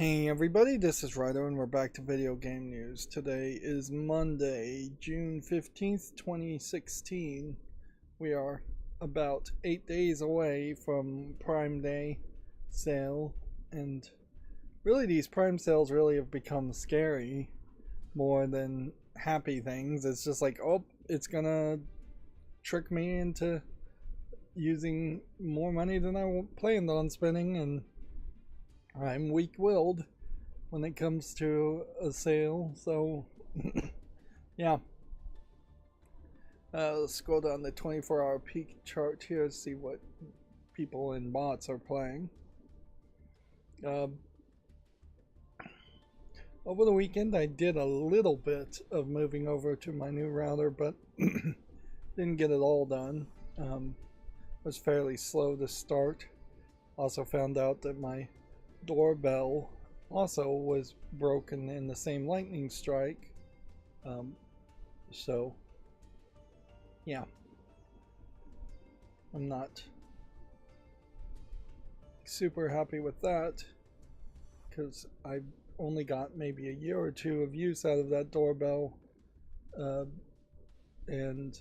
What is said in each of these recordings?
Hey everybody, this is Rydo and we're back to video game news. Today is Monday, June 15th, 2016. We are about 8 days away from Prime Day sale, and really these Prime sales really have become scary more than happy things. It's just like, oh, it's gonna trick me into using more money than I planned on spending, and I'm weak-willed when it comes to a sale, so yeah. Let's scroll down the 24-hour peak chart here to see what people in bots are playing. Over the weekend I did a little bit of moving over to my new router, but didn't get it all done. Was fairly slow to start. Also found out that my doorbell also was broken in the same lightning strike, so yeah, I'm not super happy with that because I only got maybe a year or two of use out of that doorbell, and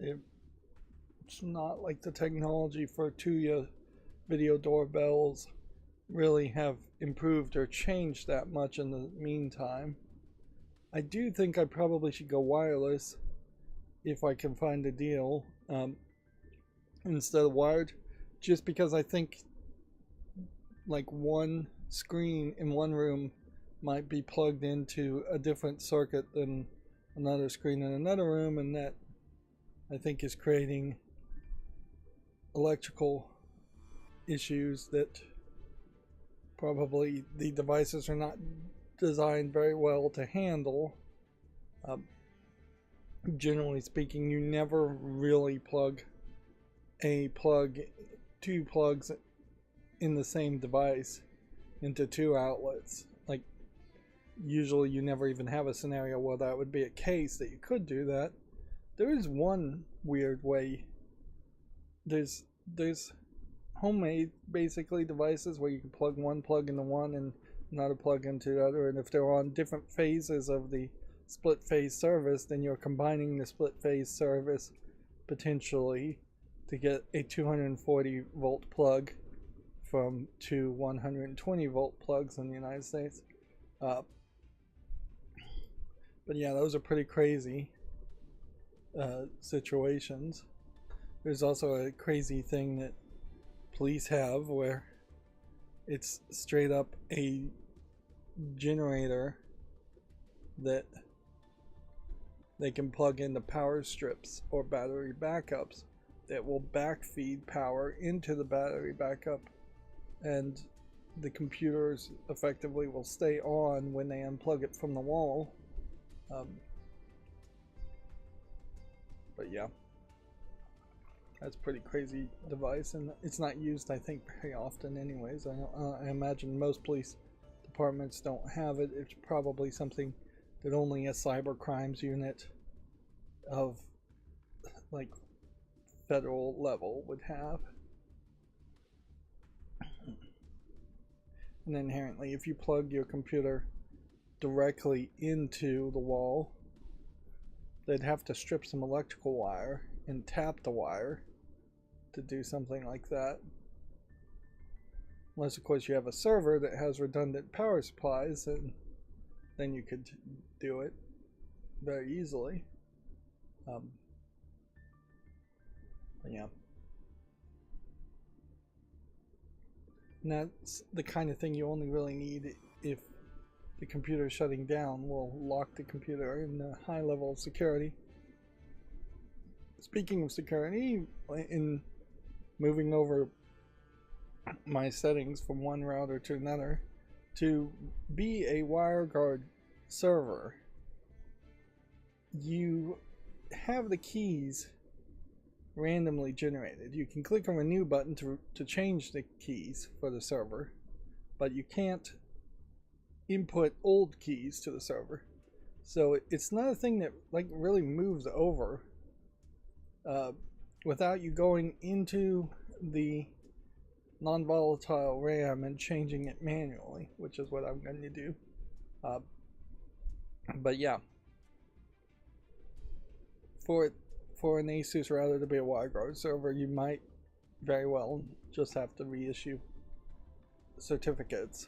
it's not like the technology for Tuya video doorbells really have improved or changed that much in the meantime. I do think I probably should go wireless if I can find a deal, instead of wired, just because I think like one screen in one room might be plugged into a different circuit than another screen in another room, and that I think is creating electrical issues that probably the devices are not designed very well to handle. Generally speaking, you never really plug two plugs in the same device into two outlets. Like, usually you never even have a scenario where that would be a case that you could do that. There is one weird way. There's homemade basically devices where you can plug one plug into one and not a plug into the other, and if they're on different phases of the split phase service, then you're combining the split phase service potentially to get a 240 volt plug from two 120 volt plugs in the United States. But yeah, those are pretty crazy situations. There's also a crazy thing that police have where it's straight up a generator that they can plug into power strips or battery backups that will backfeed power into the battery backup, and the computers effectively will stay on when they unplug it from the wall. But yeah, that's a pretty crazy device, and it's not used, I think, very often anyways. I imagine most police departments don't have it. It's probably something that only a cyber crimes unit of like federal level would have. And inherently, if you plug your computer directly into the wall, they'd have to strip some electrical wire and tap the wire to do something like that. Unless, of course, you have a server that has redundant power supplies, and then you could do it very easily. But yeah. And that's the kind of thing you only really need if the computer shutting down will lock the computer in a high level of security. Speaking of security, in moving over my settings from one router to another to be a WireGuard server, you have the keys randomly generated. You can click on a new button to change the keys for the server, but you can't input old keys to the server. So it's not a thing that like really moves over without you going into the non-volatile RAM and changing it manually, which is what I'm going to do. But yeah, for an Asus router to be a WireGuard server, you might very well just have to reissue certificates,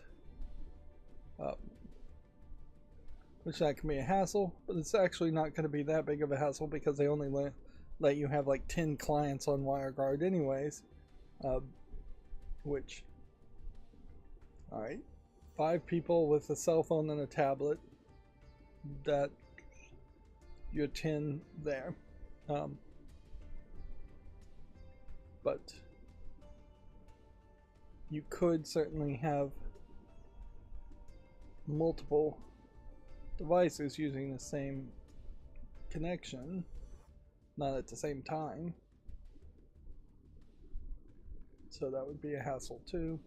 which that can be a hassle, but it's actually not going to be that big of a hassle because they only let you have like 10 clients on WireGuard anyways, which, alright, 5 people with a cell phone and a tablet, that you're 10 there. But you could certainly have multiple devices using the same connection, not at the same time, so that would be a hassle too.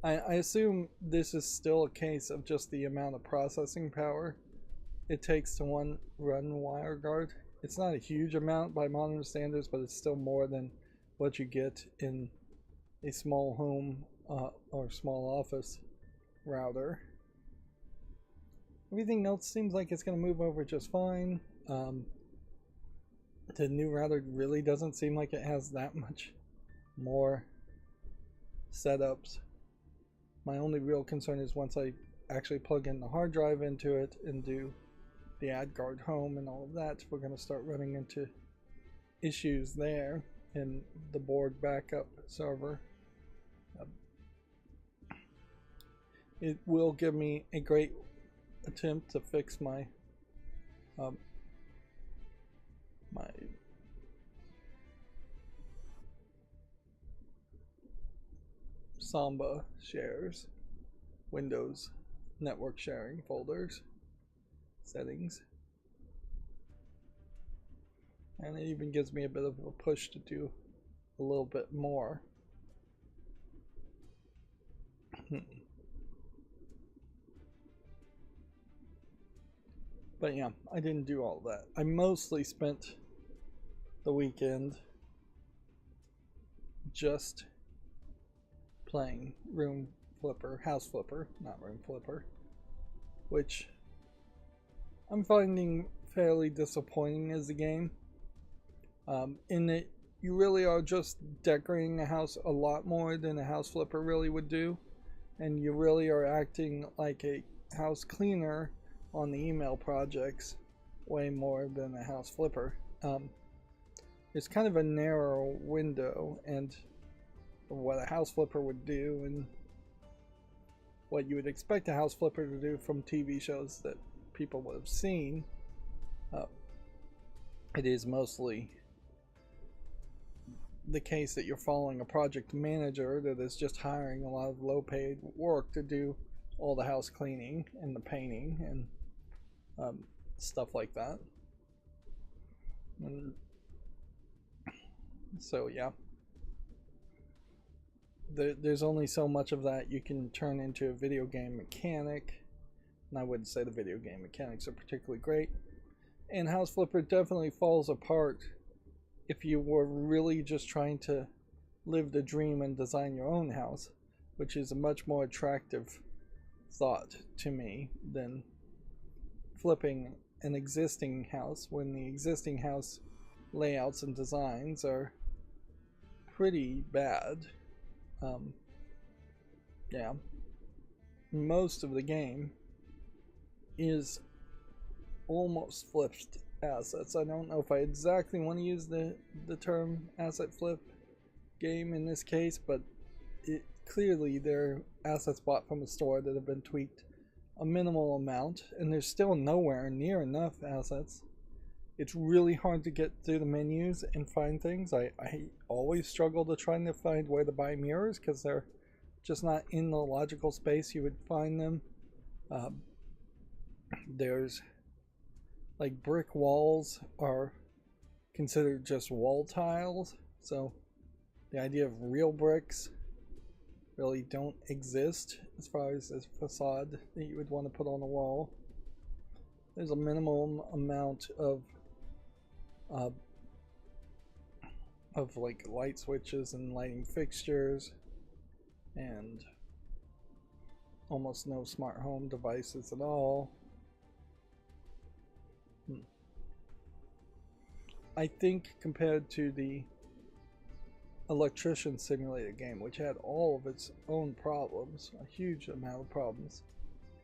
I assume this is still a case of just the amount of processing power it takes to run WireGuard. It's not a huge amount by modern standards, but it's still more than what you get in a small home or small office router. Everything else seems like it's going to move over just fine. The new router really doesn't seem like it has that much more setups. My only real concern is once I actually plug in the hard drive into it and do the AdGuard home and all of that, we're going to start running into issues there in the board backup server. It will give me a great attempt to fix my my Samba shares, Windows network sharing folders, settings, and it even gives me a bit of a push to do a little bit more. But yeah, I didn't do all that. I mostly spent the weekend just playing House Flipper, not Room Flipper, which I'm finding fairly disappointing as a game. In that you really are just decorating a house a lot more than a house flipper really would do, and you really are acting like a house cleaner on the email projects way more than a house flipper. It's kind of a narrow window and what a house flipper would do and what you would expect a house flipper to do from TV shows that people would have seen. It is mostly the case that you're following a project manager that is just hiring a lot of low-paid work to do all the house cleaning and the painting and stuff like that. And so yeah, there's only so much of that you can turn into a video game mechanic, and I wouldn't say the video game mechanics are particularly great. And House Flipper definitely falls apart if you were really just trying to live the dream and design your own house, which is a much more attractive thought to me than flipping an existing house when the existing house layouts and designs are pretty bad. Yeah, most of the game is almost flipped assets. I don't know if I exactly want to use the term asset flip game in this case, but clearly they're assets bought from a store that have been tweaked a minimal amount, and there's still nowhere near enough assets. It's really hard to get through the menus and find things. I always struggle to try to find where to buy mirrors because they're just not in the logical space you would find them. There's like brick walls are considered just wall tiles, so the idea of real bricks really don't exist as far as a facade that you would want to put on a wall. There's a minimum amount of of like light switches and lighting fixtures, and almost no smart home devices at all. I think compared to the Electrician Simulator game, which had all of its own problems, a huge amount of problems,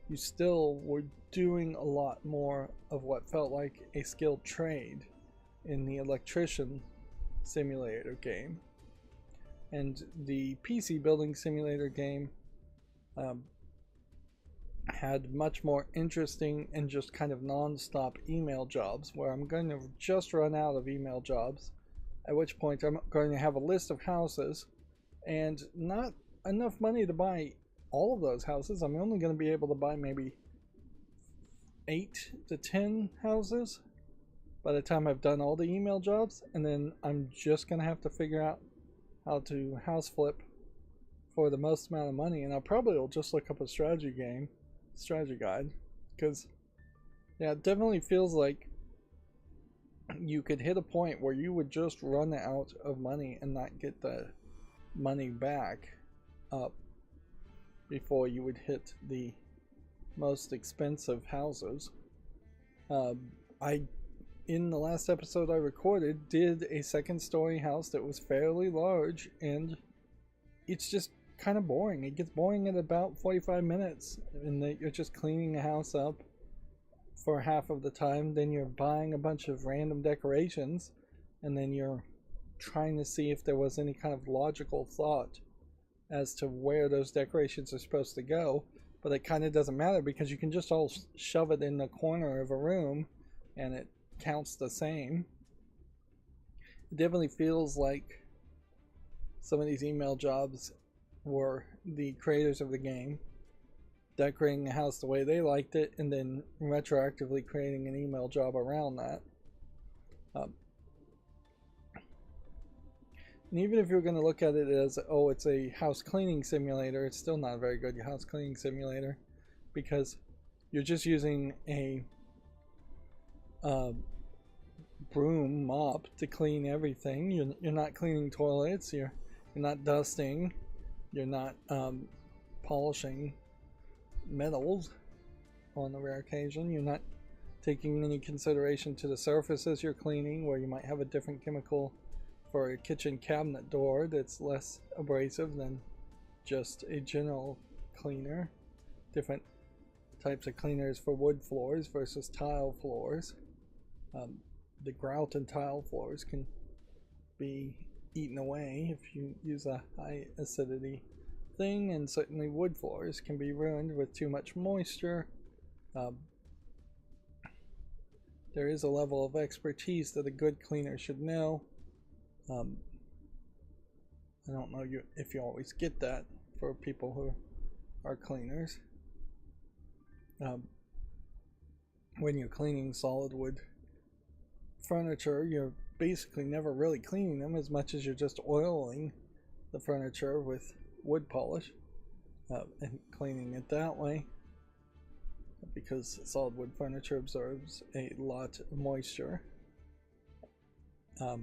you still were doing a lot more of what felt like a skilled trade in the Electrician Simulator game. And the PC Building Simulator game had much more interesting and just kind of non-stop email jobs, where I'm going to just run out of email jobs, at which point I'm going to have a list of houses and not enough money to buy all of those houses. I'm only going to be able to buy maybe 8 to 10 houses by the time I've done all the email jobs, and then I'm just going to have to figure out how to house flip for the most amount of money. And I probably will just look up a strategy guide, because yeah, it definitely feels like you could hit a point where you would just run out of money and not get the money back up before you would hit the most expensive houses. In the last episode I recorded, did a second story house that was fairly large, and it's just kind of boring. It gets boring at about 45 minutes, and that you're just cleaning the house up for half of the time, then you're buying a bunch of random decorations, and then you're trying to see if there was any kind of logical thought as to where those decorations are supposed to go. But it kind of doesn't matter, because you can just all shove it in the corner of a room and it counts the same. It definitely feels like some of these email jobs were the creators of the game decorating the house the way they liked it, and then retroactively creating an email job around that. And even if you're going to look at it as, oh, it's a house cleaning simulator, it's still not a very good house cleaning simulator, because you're just using a broom mop to clean everything. You're not cleaning toilets, you're not dusting, you're not polishing metals on the rare occasion, you're not taking any consideration to the surfaces you're cleaning, where you might have a different chemical for a kitchen cabinet door that's less abrasive than just a general cleaner. Different types of cleaners for wood floors versus tile floors. The grout in tile floors can be eaten away if you use a high acidity thing, and certainly wood floors can be ruined with too much moisture. There is a level of expertise that a good cleaner should know. I don't know if you always get that for people who are cleaners. When you're cleaning solid wood furniture, you're basically never really cleaning them as much as you're just oiling the furniture with wood polish and cleaning it that way, because solid wood furniture absorbs a lot of moisture. So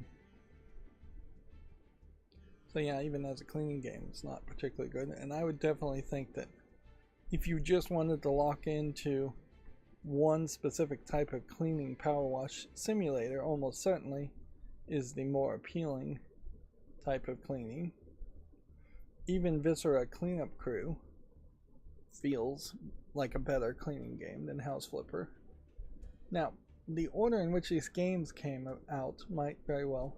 yeah, even as a cleaning game, it's not particularly good. And I would definitely think that if you just wanted to lock into one specific type of cleaning power wash simulator, almost certainly is the more appealing type of cleaning. Even Viscera Cleanup Crew feels like a better cleaning game than House Flipper. Now, the order in which these games came out might very well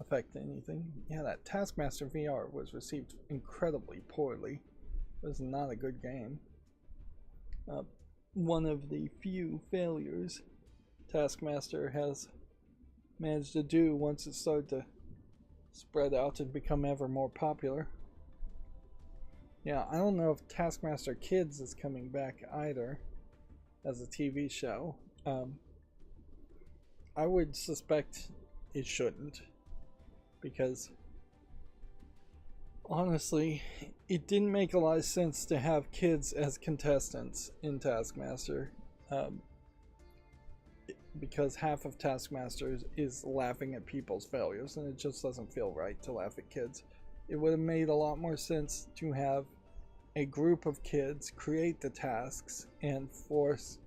affect anything. Yeah, that Taskmaster VR was received incredibly poorly. It was not a good game. One of the few failures Taskmaster has managed to do once it started to spread out and become ever more popular. Yeah, I don't know if Taskmaster Kids is coming back either as a TV show. I would suspect it shouldn't, because honestly, it didn't make a lot of sense to have kids as contestants in Taskmaster. because half of Taskmaster is laughing at people's failures, and it just doesn't feel right to laugh at kids. It would have made a lot more sense to have a group of kids create the tasks and force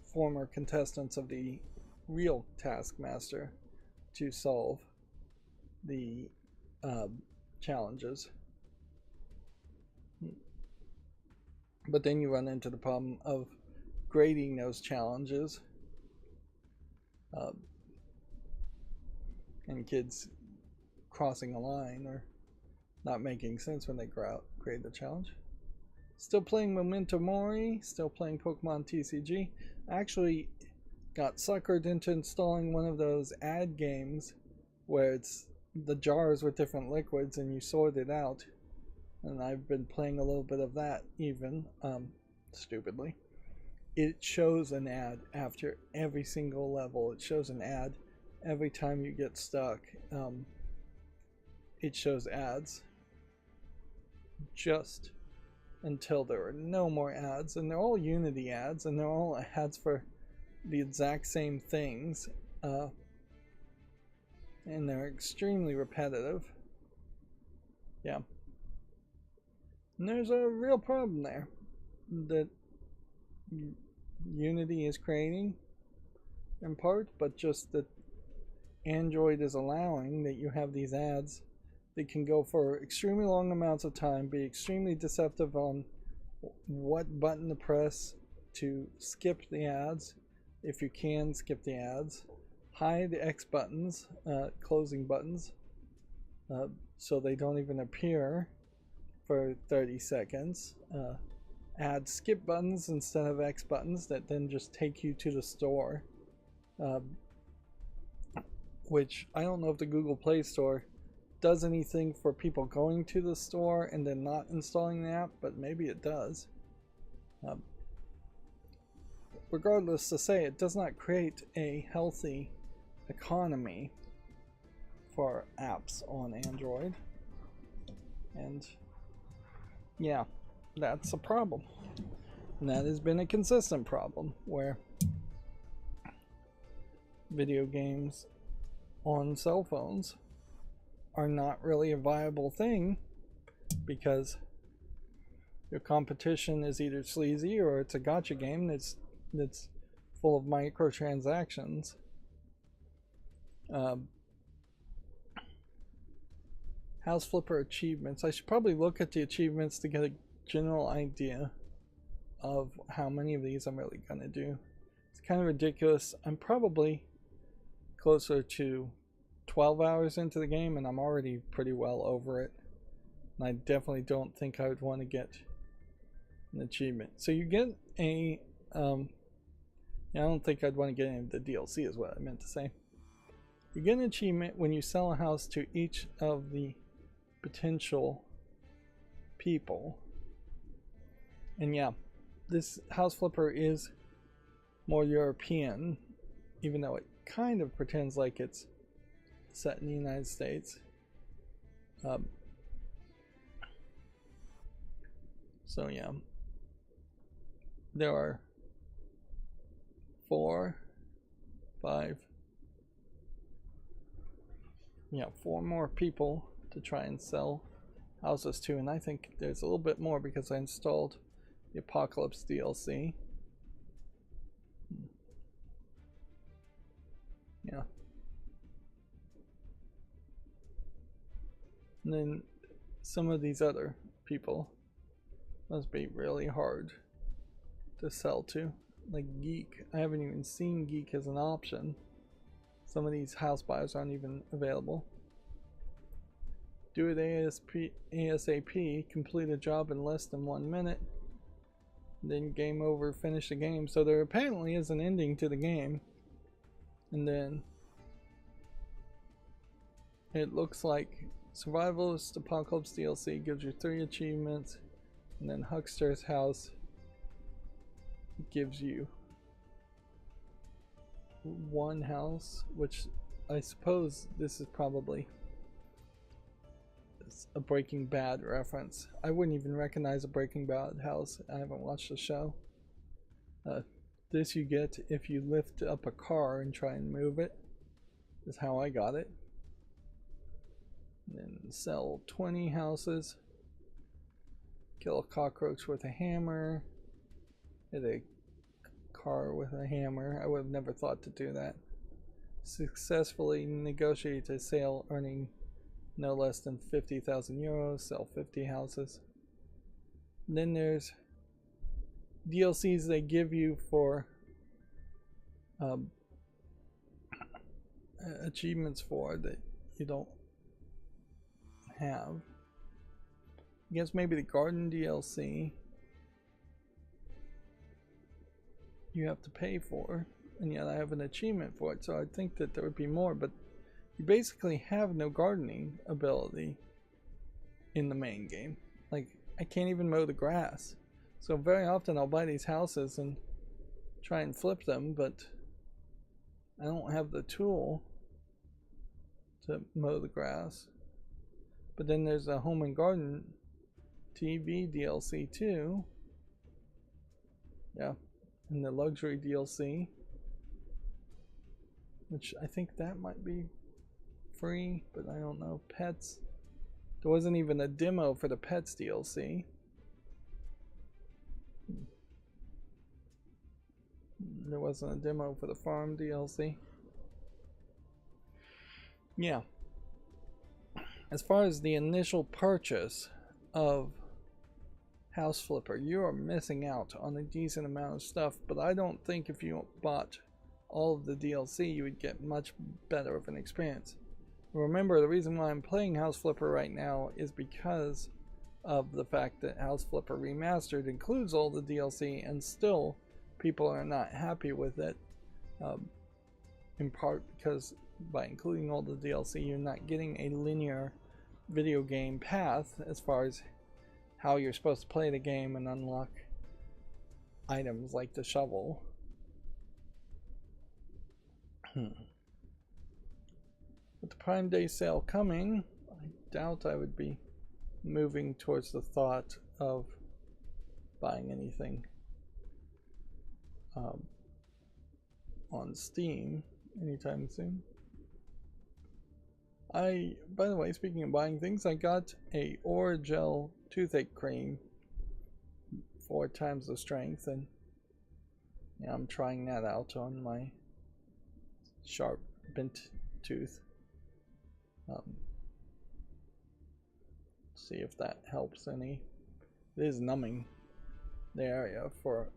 former contestants of the real Taskmaster to solve the challenges. But then you run into the problem of grading those challenges, and kids crossing a line or not making sense when they grade the challenge. Still playing Memento Mori, still playing Pokemon TCG. I actually got suckered into installing one of those ad games where it's the jars with different liquids and you sort it out. And I've been playing a little bit of that even, stupidly. It shows an ad after every single level. It shows an ad every time you get stuck. It shows ads just until there are no more ads, and they're all Unity ads, and they're all ads for the exact same things, and they're extremely repetitive. Yeah. And there's a real problem there that Unity is creating in part, but just that Android is allowing that you have these ads that can go for extremely long amounts of time, be extremely deceptive on what button to press to skip the ads, if you can skip the ads, hide X buttons, closing buttons, so they don't even appear for 30 seconds, add skip buttons instead of X buttons that then just take you to the store, which I don't know if the Google Play Store does anything for people going to the store and then not installing the app, but maybe it does. Regardless, to say, it does not create a healthy economy for apps on Android, and yeah, that's a problem, and that has been a consistent problem where video games on cell phones are not really a viable thing because your competition is either sleazy or it's a gacha game that's full of microtransactions. House Flipper achievements. I should probably look at the achievements to get a general idea of how many of these I'm really gonna do. It's kind of ridiculous. I'm probably closer to 12 hours into the game and I'm already pretty well over it. And I definitely don't think I would want to get an achievement. So you get a I don't think I'd want to get any of the DLC is what I meant to say. You get an achievement when you sell a house to each of the potential people. And yeah, this house flipper is more European, even though it kind of pretends like it's set in the United States. So yeah, there are 4 more people to try and sell houses to, and I think there's a little bit more because I installed the Apocalypse DLC. Yeah. And then some of these other people must be really hard to sell to. Like Geek. I haven't even seen Geek as an option. Some of these house buyers aren't even available. Do it ASAP. Complete a job in less than 1 minute. Then game over. Finish the game. So there apparently is an ending to the game. And then it looks like Survivalist Apocalypse DLC gives you 3 achievements. And then Huckster's House gives you 1 house, which I suppose this is probably a Breaking Bad reference. I wouldn't even recognize a Breaking Bad house. I haven't watched the show. This you get if you lift up a car and try and move it. Is how I got it. And then sell 20 houses. Kill a cockroach with a hammer. Hit a car with a hammer. I would have never thought to do that. Successfully negotiate a sale earning no less than 50,000 euros. Sell 50 houses. And then there's DLCs they give you for achievements for that you don't have. I guess maybe the garden DLC you have to pay for, and yet I have an achievement for it, so I'd think that there would be more, but you basically have no gardening ability in the main game. Like, I can't even mow the grass. So very often I'll buy these houses and try and flip them, but I don't have the tool to mow the grass. But then there's a home and garden TV DLC too. Yeah, and the luxury DLC, which I think that might be free, but I don't know. Pets. There wasn't even a demo for the Pets DLC. There wasn't a demo for the Farm DLC. Yeah. As far as the initial purchase of House Flipper, you are missing out on a decent amount of stuff, but I don't think if you bought all of the DLC you would get much better of an experience. Remember, the reason why I'm playing House Flipper right now is because of the fact that House Flipper Remastered includes all the DLC, and still people are not happy with it, in part because by including all the DLC you're not getting a linear video game path as far as how you're supposed to play the game and unlock items like the shovel. With the Prime Day sale coming, I doubt I would be moving towards the thought of buying anything on Steam anytime soon. By the way, speaking of buying things, I got a Orajel toothache cream, 4 times the strength, and yeah, I'm trying that out on my sharp bent tooth. See if that helps any. It is numbing the area for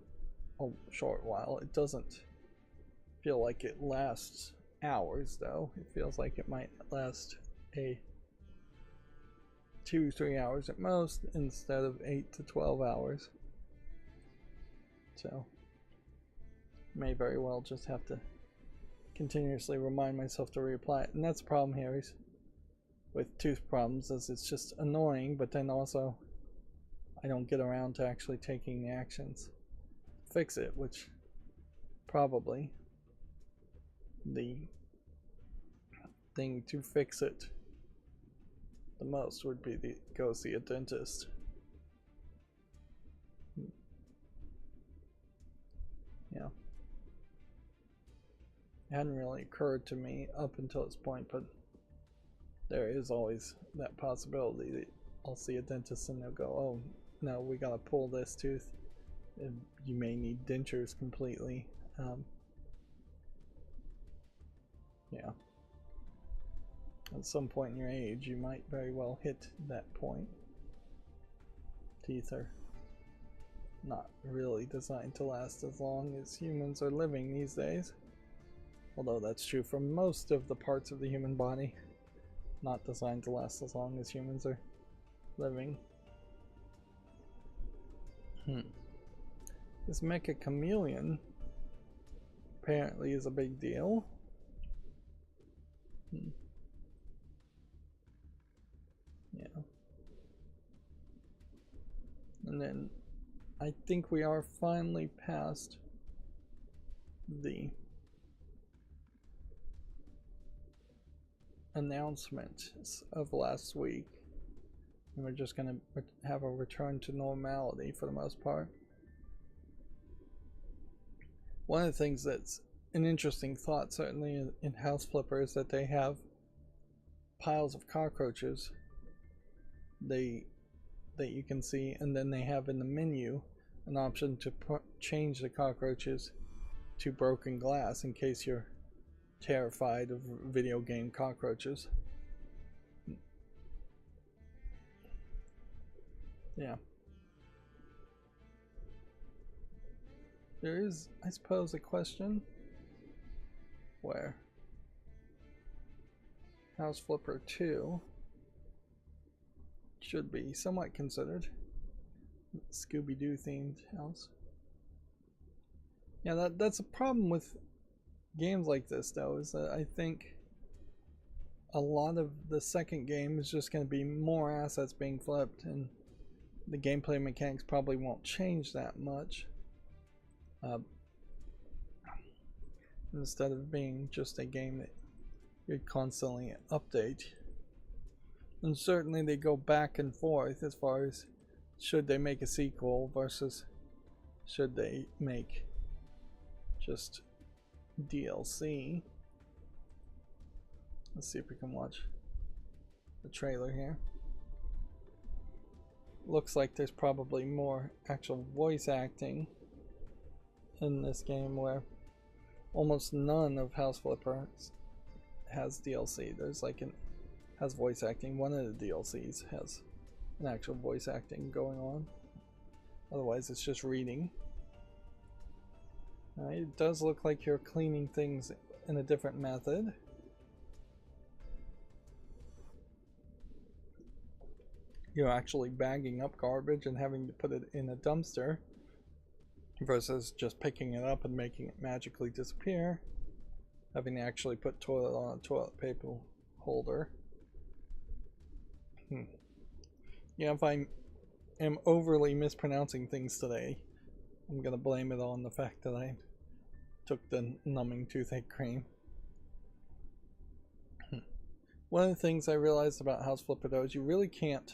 a short while. It doesn't feel like it lasts hours though. It feels like it might last 2-3 hours at most instead of 8 to 12 hours. So may very well just have to continuously remind myself to reapply it. And that's the problem here is with tooth problems, is it's just annoying, but then also I don't get around to actually taking the actions to fix it, which probably the thing to fix it the most would be to go see a dentist. Yeah. It hadn't really occurred to me up until this point, but there is always that possibility that I'll see a dentist and they'll go, oh no, we gotta pull this tooth and you may need dentures completely. Yeah. At some point in your age you might very well hit that point. Teeth are not really designed to last as long as humans are living these days. Although that's true for most of the parts of the human body. Not designed to last as long as humans are living. This mecha chameleon apparently is a big deal. Yeah. And then I think we are finally past the announcements of last week, and we're just gonna have a return to normality for the most part. One of the things that's an interesting thought, certainly in House Flipper, is that they have piles of cockroaches that you can see, and then they have in the menu an option to change the cockroaches to broken glass in case you're terrified of video game cockroaches. Yeah. There is, I suppose, a question where House Flipper 2 should be somewhat considered. Scooby-Doo themed house. Yeah, that's a problem with games like this, though, is that I think a lot of the second game is just going to be more assets being flipped, and the gameplay mechanics probably won't change that much. Instead of being just a game that you'd constantly update. And certainly they go back and forth as far as should they make a sequel versus should they make just DLC. Let's see if we can watch the trailer here. Looks like there's probably more actual voice acting in this game, where almost none of House Flipper has DLC. There's like has voice acting. One of the DLCs has an actual voice acting going on. Otherwise it's just reading. It does look like you're cleaning things in a different method. You're actually bagging up garbage and having to put it in a dumpster versus just picking it up and making it magically disappear. Having to actually put toilet on a toilet paper holder. Yeah, if I am overly mispronouncing things today, I'm gonna blame it on the fact that I took the numbing toothache cream. One of the things I realized about House Flipper, though, is you really can't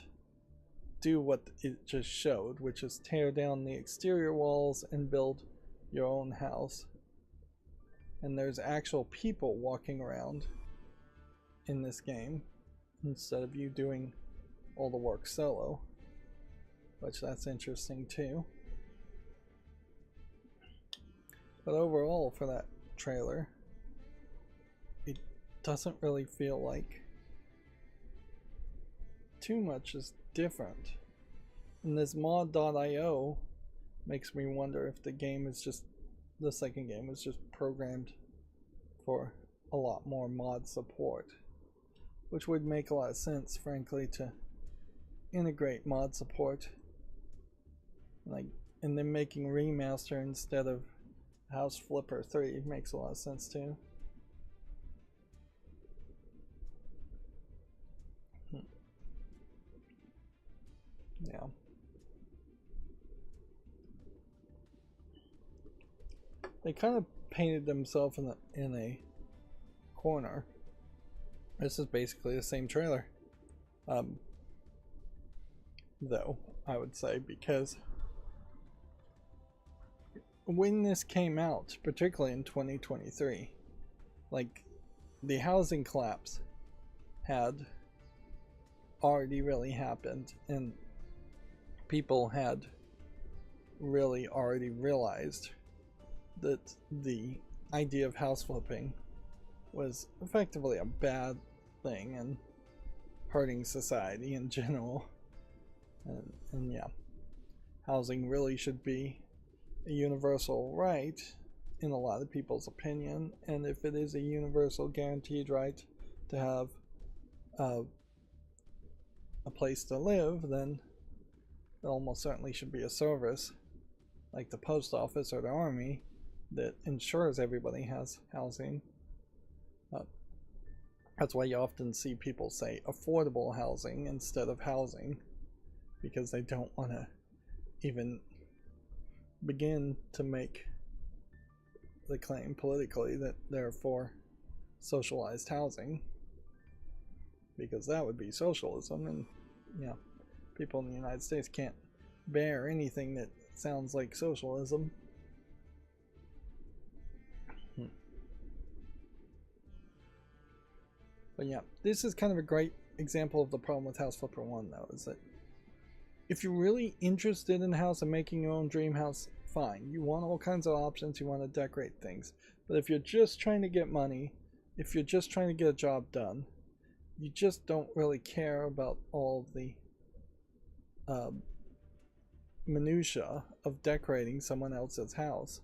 do what it just showed, which is tear down the exterior walls and build your own house. And there's actual people walking around in this game instead of you doing all the work solo, which that's interesting too. But overall, for that trailer, it doesn't really feel like too much is different. And this mod.io makes me wonder if the game is just, the second game is just programmed for a lot more mod support, which would make a lot of sense, frankly, to integrate mod support, like, and then making remaster instead of House Flipper 3 makes a lot of sense too. Yeah. They kind of painted themselves in a corner. This is basically the same trailer. Though, I would say, because when this came out, particularly in 2023, like, the housing collapse had already really happened, and people had really already realized that the idea of house flipping was effectively a bad thing and hurting society in general. And yeah, housing really should be a universal right in a lot of people's opinion, and if it is a universal guaranteed right to have a place to live, then it almost certainly should be a service like the post office or the army that ensures everybody has housing. That's why you often see people say affordable housing instead of housing, because they don't want to even begin to make the claim politically that they're for socialized housing, because that would be socialism, and yeah, people in the United States can't bear anything that sounds like socialism. But yeah, this is kind of a great example of the problem with House Flipper 1 though, is that if you're really interested in a house and making your own dream house, fine. You want all kinds of options, you want to decorate things. But if you're just trying to get money, if you're just trying to get a job done, you just don't really care about all the minutia of decorating someone else's house.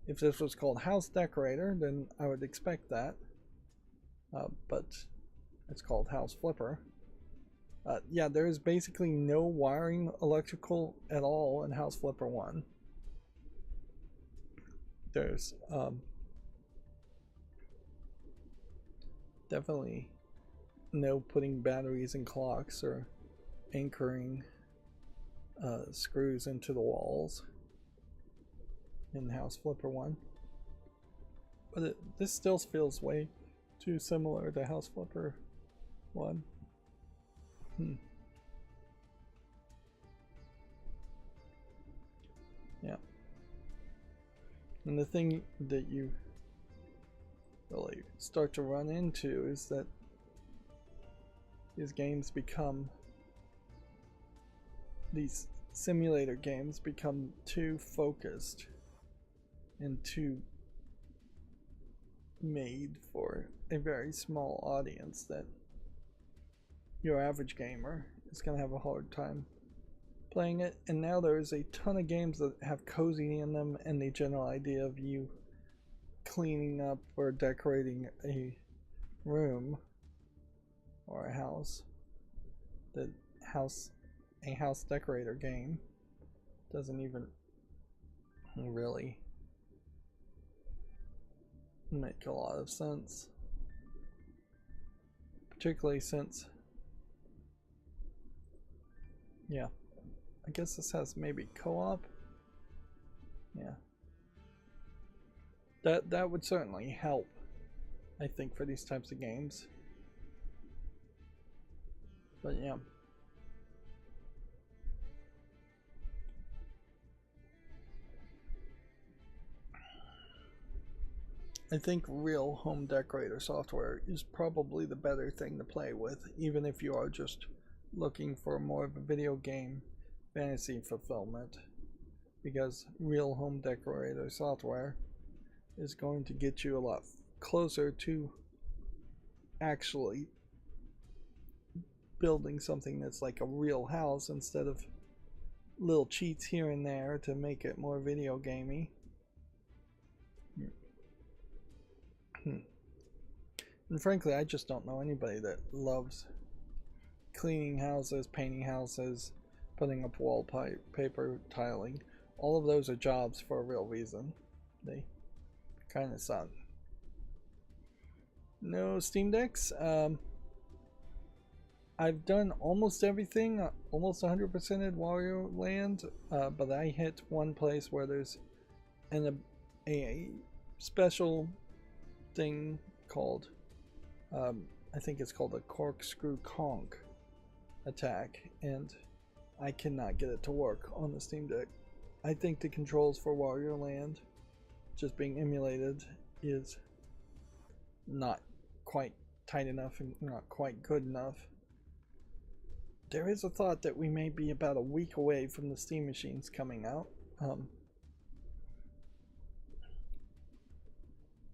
If this was called House Decorator, then I would expect that. But it's called House Flipper. Yeah, there is basically no wiring electrical at all in House Flipper 1. There's definitely no putting batteries in clocks or anchoring screws into the walls in House Flipper 1. But this still feels way too similar to House Flipper 1. Yeah. And the thing that you really start to run into is that these simulator games become too focused and too made for a very small audience that your average gamer is going to have a hard time playing it. And now there is a ton of games that have cozy in them, and the general idea of you cleaning up or decorating a room or a house, a house decorator game doesn't even really make a lot of sense, particularly since, yeah, I guess this has maybe co-op. Yeah, that would certainly help, I think, for these types of games. But yeah, I think real home decorator software is probably the better thing to play with, even if you are just looking for more of a video game fantasy fulfillment, because real home decorator software is going to get you a lot closer to actually building something that's like a real house instead of little cheats here and there to make it more video gamey. And frankly, I just don't know anybody that loves cleaning houses, painting houses, putting up wallpaper, tiling. All of those are jobs for a real reason. They kind of suck. No Steam Decks. I've done almost everything, almost 100%ed Wario Land, but I hit one place where there's a special thing called, I think it's called a corkscrew conk attack, and I cannot get it to work on the Steam Deck. I think the controls for Wario Land just being emulated is not quite tight enough and not quite good enough. There is a thought that we may be about a week away from the Steam machines coming out.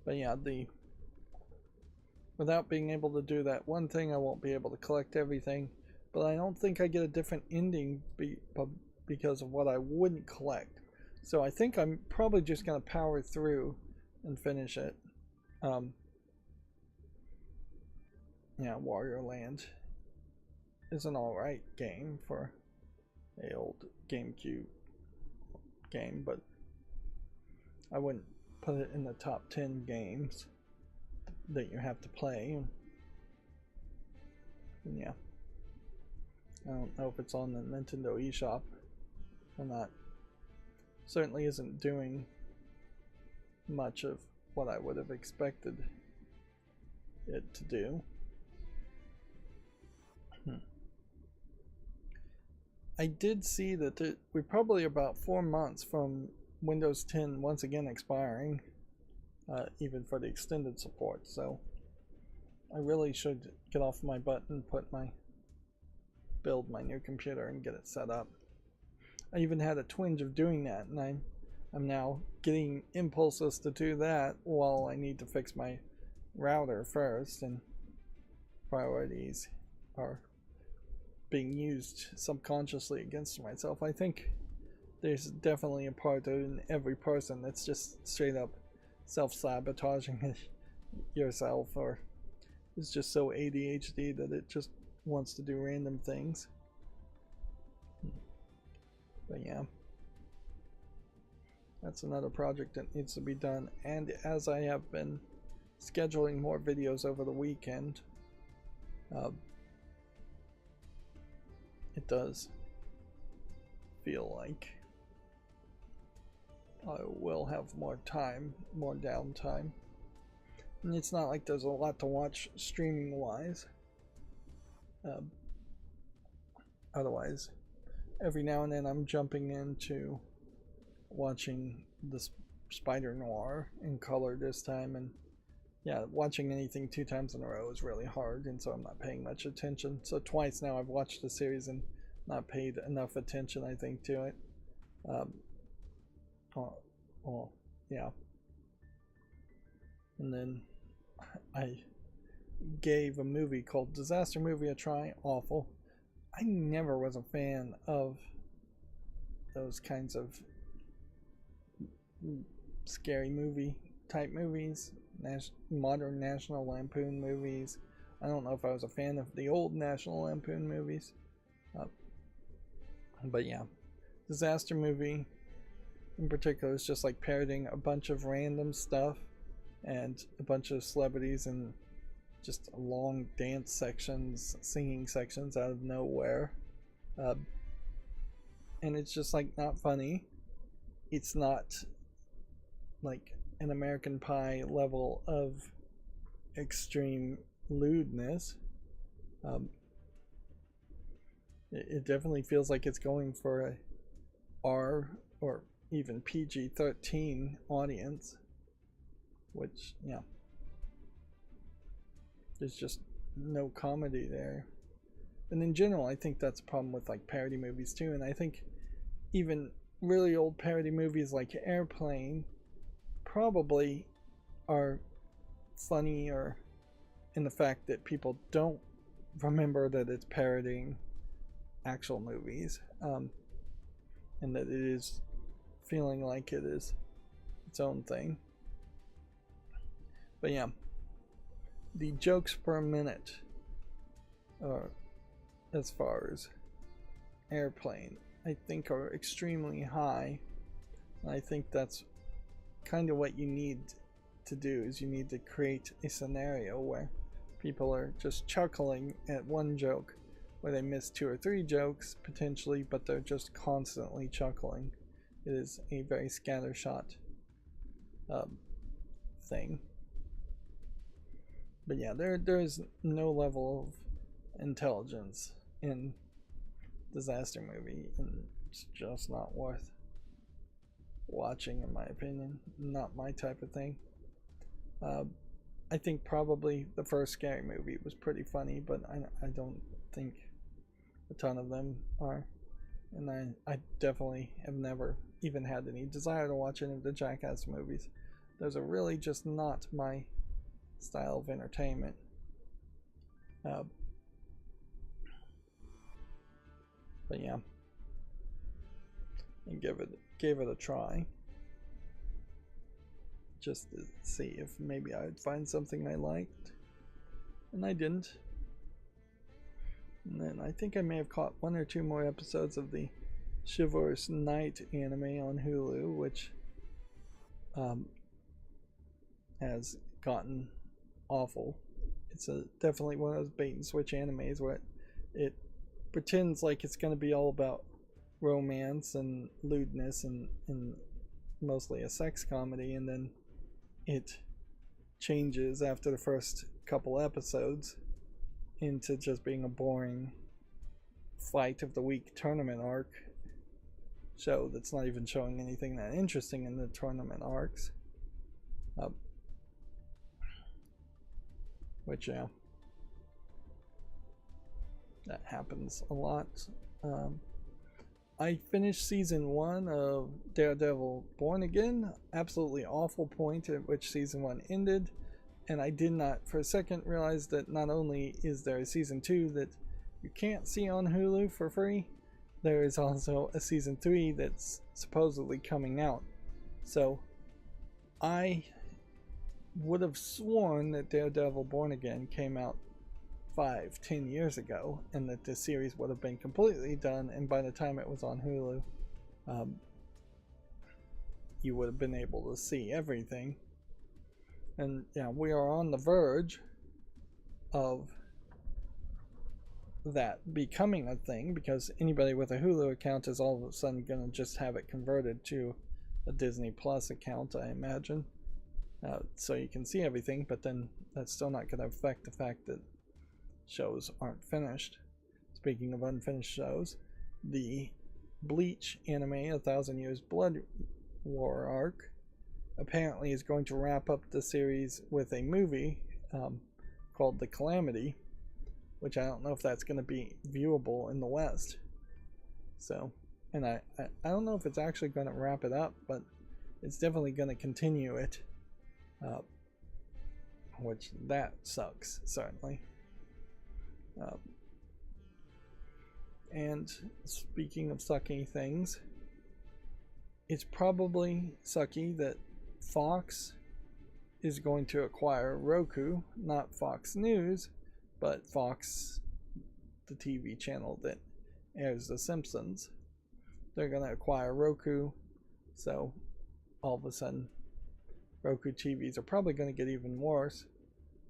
But yeah, without being able to do that one thing, I won't be able to collect everything. But I don't think I get a different ending because of what I wouldn't collect. So I think I'm probably just going to power through and finish it. Yeah, Wario Land is an alright game for a old GameCube game, but I wouldn't put it in the top 10 games that you have to play. And yeah, I don't know if it's on the Nintendo eShop or not. Certainly isn't doing much of what I would have expected it to do. I did see that we're probably about 4 months from Windows 10 once again expiring, even for the extended support. So I really should get off my butt and build my new computer and get it set up. I even had a twinge of doing that, and I'm now getting impulses to do that while I need to fix my router first, and priorities are being used subconsciously against myself. I think there's definitely a part in every person that's just straight up self-sabotaging yourself, or is just so ADHD that it just wants to do random things. But yeah, that's another project that needs to be done. And as I have been scheduling more videos over the weekend, it does feel like I will have more time, more downtime. And it's not like there's a lot to watch streaming wise. Otherwise, every now and then I'm jumping into watching the Spider Noir in color this time, and yeah, watching anything 2 times in a row is really hard, and so I'm not paying much attention. So twice now I've watched the series and not paid enough attention, I think, to it. Yeah. And then I gave a movie called Disaster Movie a try. Awful. I never was a fan of those kinds of scary movie type movies, modern National Lampoon movies. I don't know if I was a fan of the old National Lampoon movies, but yeah, Disaster Movie in particular is just like parroting a bunch of random stuff and a bunch of celebrities and just long dance sections, singing sections out of nowhere, and it's just like not funny. It's not like an American Pie level of extreme lewdness. It definitely feels like it's going for a R or even PG-13 audience, which, yeah, there's just no comedy there. And in general, I think that's a problem with like parody movies too, and I think even really old parody movies like Airplane probably are funnier in the fact that people don't remember that it's parodying actual movies, and that it is feeling like it is its own thing. But yeah, the jokes per minute, as far as Airplane, I think are extremely high. And I think that's kind of what you need to do, is you need to create a scenario where people are just chuckling at one joke, where they miss 2 or 3 jokes potentially, but they're just constantly chuckling. It is a very scattershot thing. But yeah, there is no level of intelligence in Disaster Movie, and it's just not worth watching, in my opinion. Not my type of thing. I think probably the first Scary Movie was pretty funny, but I don't think a ton of them are. And I definitely have never even had any desire to watch any of the Jackass movies. Those are really just not my style of entertainment. But yeah, and gave it a try, just to see if maybe I'd find something I liked, and I didn't. And then I think I may have caught 1 or 2 more episodes of the Chivalrous Knight anime on Hulu, which has gotten awful. It's definitely one of those bait and switch animes where it pretends like it's going to be all about romance and lewdness and mostly a sex comedy, and then it changes after the first couple episodes into just being a boring fight of the week tournament arc show that's not even showing anything that interesting in the tournament arcs. Which, yeah, That happens a lot. I finished season 1 of Daredevil Born Again. Absolutely awful point at which season 1 ended. And I did not for a second realize that not only is there a season 2 that you can't see on Hulu for free, there is also a season 3 that's supposedly coming out. So I would have sworn that Daredevil Born Again came out 5-10 years ago, and that this series would have been completely done, and by the time it was on Hulu, you would have been able to see everything. And yeah, we are on the verge of that becoming a thing, because anybody with a Hulu account is all of a sudden going to just have it converted to a Disney Plus account, I imagine. So you can see everything, but then that's still not going to affect the fact that shows aren't finished. Speaking of unfinished shows, the Bleach anime, 1,000 Years Blood War arc, apparently is going to wrap up the series with a movie called The Calamity, which I don't know if that's going to be viewable in the West. So, and I don't know if it's actually going to wrap it up, but it's definitely going to continue it, which that sucks, certainly. And speaking of sucky things, it's probably sucky that Fox is going to acquire Roku, not Fox News, but Fox, the TV channel that airs The Simpsons. They're going to acquire Roku, so all of a sudden Roku TVs are probably going to get even worse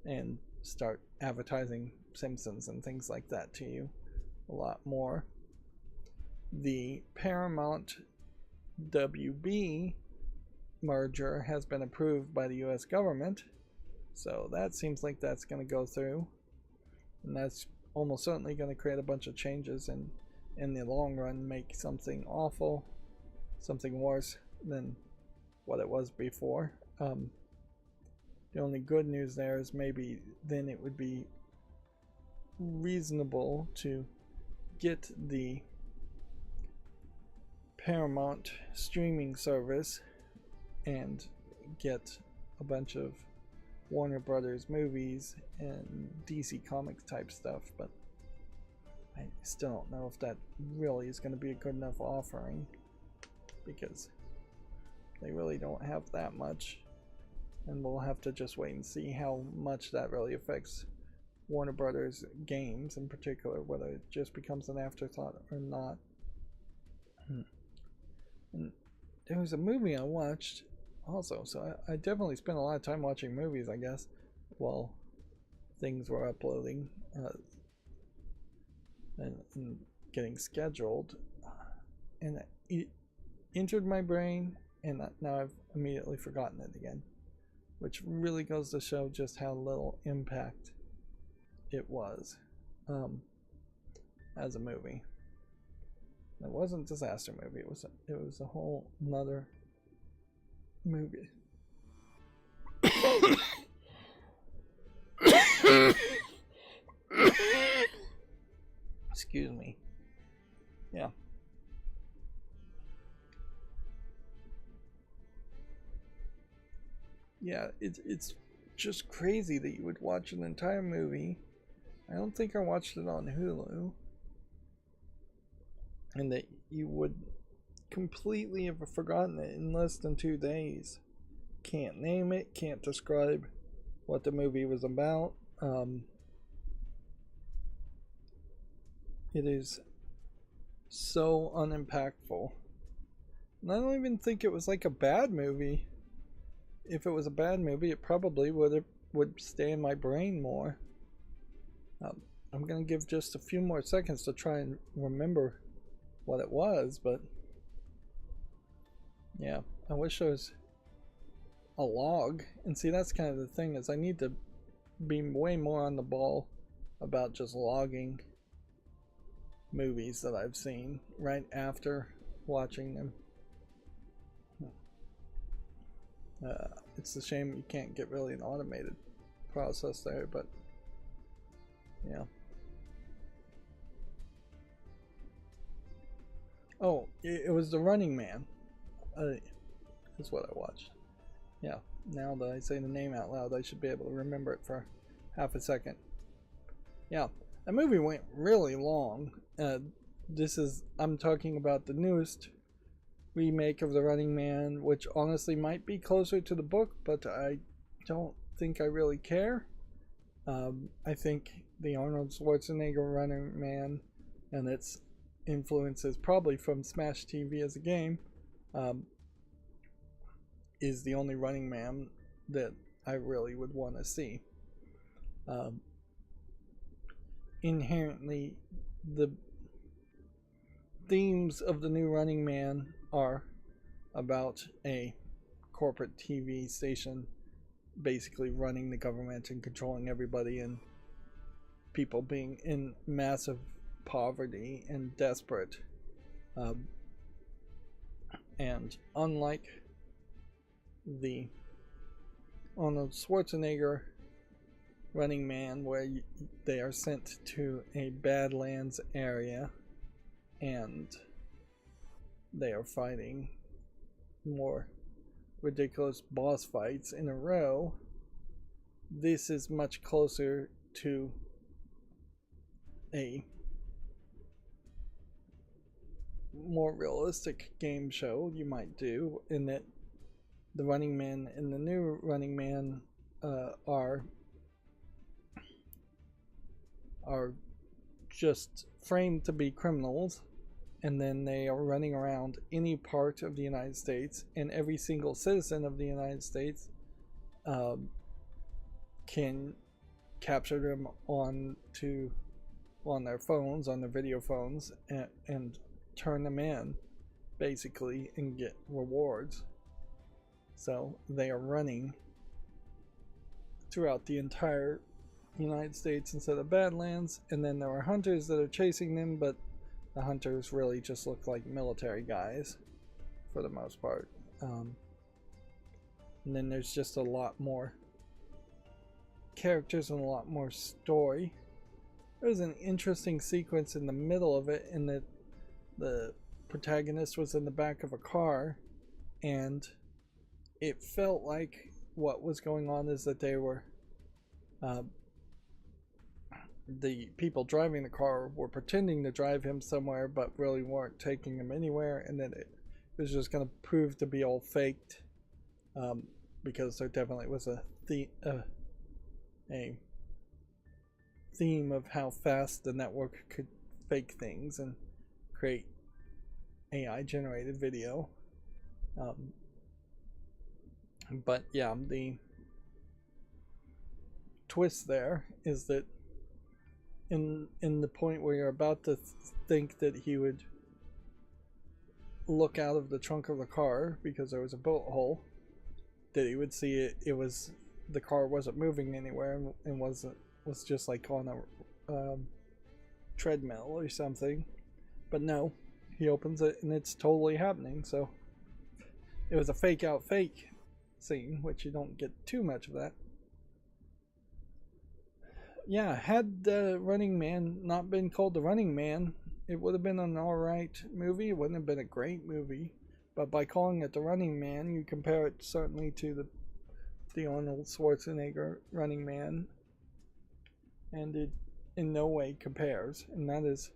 and start advertising Simpsons and things like that to you a lot more. The Paramount WB merger has been approved by the US government, so that seems like that's going to go through, and that's almost certainly going to create a bunch of changes and in the long run make something awful, something worse than what it was before. The only good news there is maybe then it would be reasonable to get the Paramount streaming service and get a bunch of Warner Brothers movies and DC Comics type stuff, but I still don't know if that really is going to be a good enough offering, because they really don't have that much, and we'll have to just wait and see how much that really affects Warner Brothers games in particular, whether it just becomes an afterthought or not. And there was a movie I watched also, so I definitely spent a lot of time watching movies, I guess, while things were uploading and getting scheduled, and it entered my brain, and now I've immediately forgotten it again, which really goes to show just how little impact it was as a movie. It wasn't a disaster movie. It was a whole nother movie. Excuse me. Yeah. Yeah, it's just crazy that you would watch an entire movie. I don't think I watched it on Hulu. And that you would completely have forgotten it in less than 2 days. Can't name it, can't describe what the movie was about. It is so unimpactful. And I don't even think it was like a bad movie. If it was a bad movie, it probably would stay in my brain more. I'm going to give just a few more seconds to try and remember what it was, but yeah, I wish there was a log. And see, that's kind of the thing, is I need to be way more on the ball about just logging movies that I've seen right after watching them. It's a shame you can't get really an automated process there, but yeah. it was The Running Man. Is what I watched. Yeah, now that I say the name out loud, I should be able to remember it for half a second. Yeah, that movie went really long. I'm talking about the newest remake of The Running Man, which honestly might be closer to the book, but I don't think I really care. I think the Arnold Schwarzenegger Running Man and its influences, probably from Smash TV as a game, is the only Running Man that I really would want to see. Inherently, the themes of the new Running Man are about a corporate TV station basically running the government and controlling everybody, and people being in massive poverty and desperate. And unlike the Arnold Schwarzenegger Running Man, where they are sent to a Badlands area and they are fighting more ridiculous boss fights in a row, this is much closer to a more realistic game show you might do, in that the Running Man and the new Running Man are just framed to be criminals, and then they are running around any part of the United States, and every single citizen of the United States can capture them on their phones, on their video phones, and turn them in basically and get rewards. So they are running throughout the entire United States instead of Badlands, and then there are hunters that are chasing them, but the hunters really just look like military guys for the most part. And then there's just a lot more characters and a lot more story. There's an interesting sequence in the middle of it, in that the protagonist was in the back of a car, and it felt like what was going on is that they were the people driving the car were pretending to drive him somewhere but really weren't taking him anywhere, and then it was just going to prove to be all faked, because there definitely was a theme of how fast the network could fake things and create AI generated video. But yeah, the twist there is that in the point where you're about to think that he would look out of the trunk of the car because there was a bullet hole, that he would see the car wasn't moving anywhere and was just like on a treadmill or something. But no, he opens it and it's totally happening. So it was a fake out fake scene, which you don't get too much of that. Yeah, had the Running Man not been called The Running Man, it would have been an alright movie. It wouldn't have been a great movie. But by calling it The Running Man, you compare it certainly to the Arnold Schwarzenegger Running Man, and it in no way compares. And that is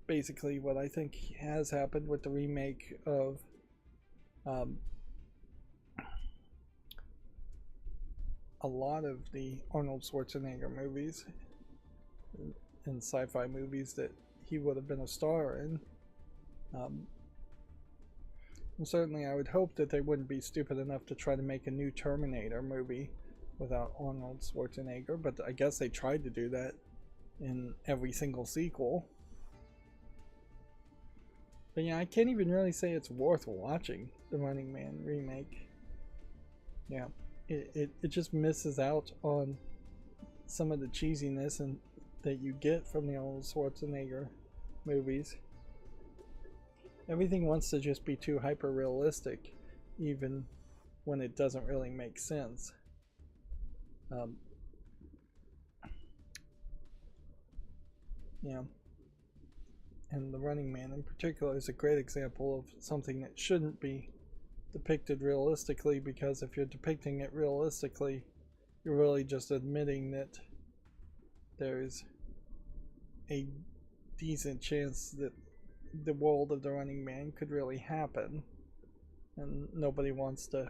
basically what I think has happened with the remake of a lot of the Arnold Schwarzenegger movies and sci-fi movies that he would have been a star in. And certainly I would hope that they wouldn't be stupid enough to try to make a new Terminator movie without Arnold Schwarzenegger, but I guess they tried to do that in every single sequel. But yeah, I can't even really say it's worth watching, the Running Man remake. Yeah, it just misses out on some of the cheesiness and that you get from the Arnold Schwarzenegger movies. Everything wants to just be too hyper realistic, even when it doesn't really make sense. Yeah. and the Running Man in particular is a great example of something that shouldn't be depicted realistically, because if you're depicting it realistically, you're really just admitting that there's a decent chance that the world of the Running Man could really happen, and nobody wants to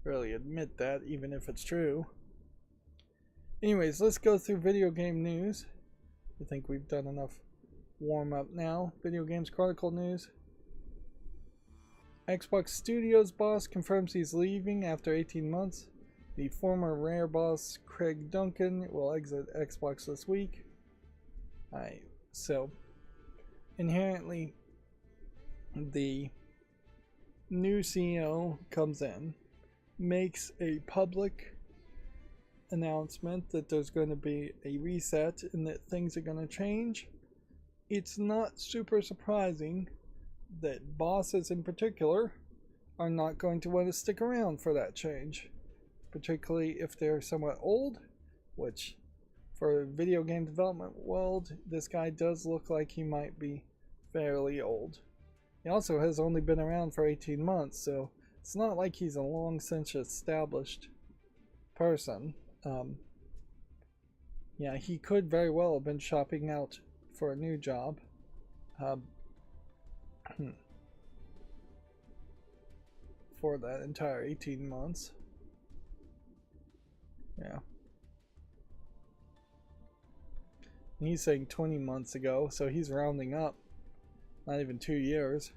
really admit that, even if it's true. Anyways, let's go through video game news. I think we've done enough warm up now. Video Games Chronicle news. Xbox Studios boss confirms he's leaving after 18 months. The former Rare boss Craig Duncan will exit Xbox this week. Alright, so inherently the new CEO comes in, makes a public announcement that there's going to be a reset and that things are going to change. It's not super surprising that bosses in particular are not going to want to stick around for that change, particularly if they're somewhat old, which for video game development world, this guy does look like he might be fairly old. He also has only been around for 18 months, so it's not like he's a long since established person. Yeah, he could very well have been shopping out for a new job. For that entire 18 months. Yeah. And he's saying 20 months ago, so he's rounding up. Not even 2 years.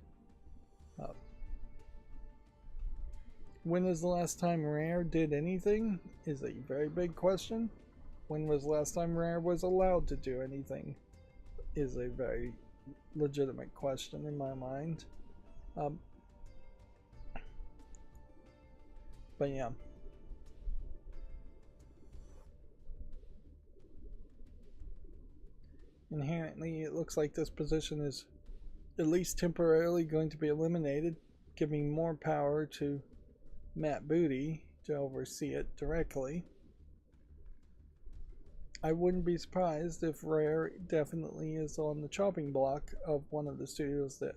When was the last time Rare did anything is a very big question. When was the last time Rare was allowed to do anything is a very legitimate question in my mind. But yeah. Inherently, it looks like this position is at least temporarily going to be eliminated, giving more power to Matt Booty to oversee it directly. I wouldn't be surprised if Rare definitely is on the chopping block of one of the studios that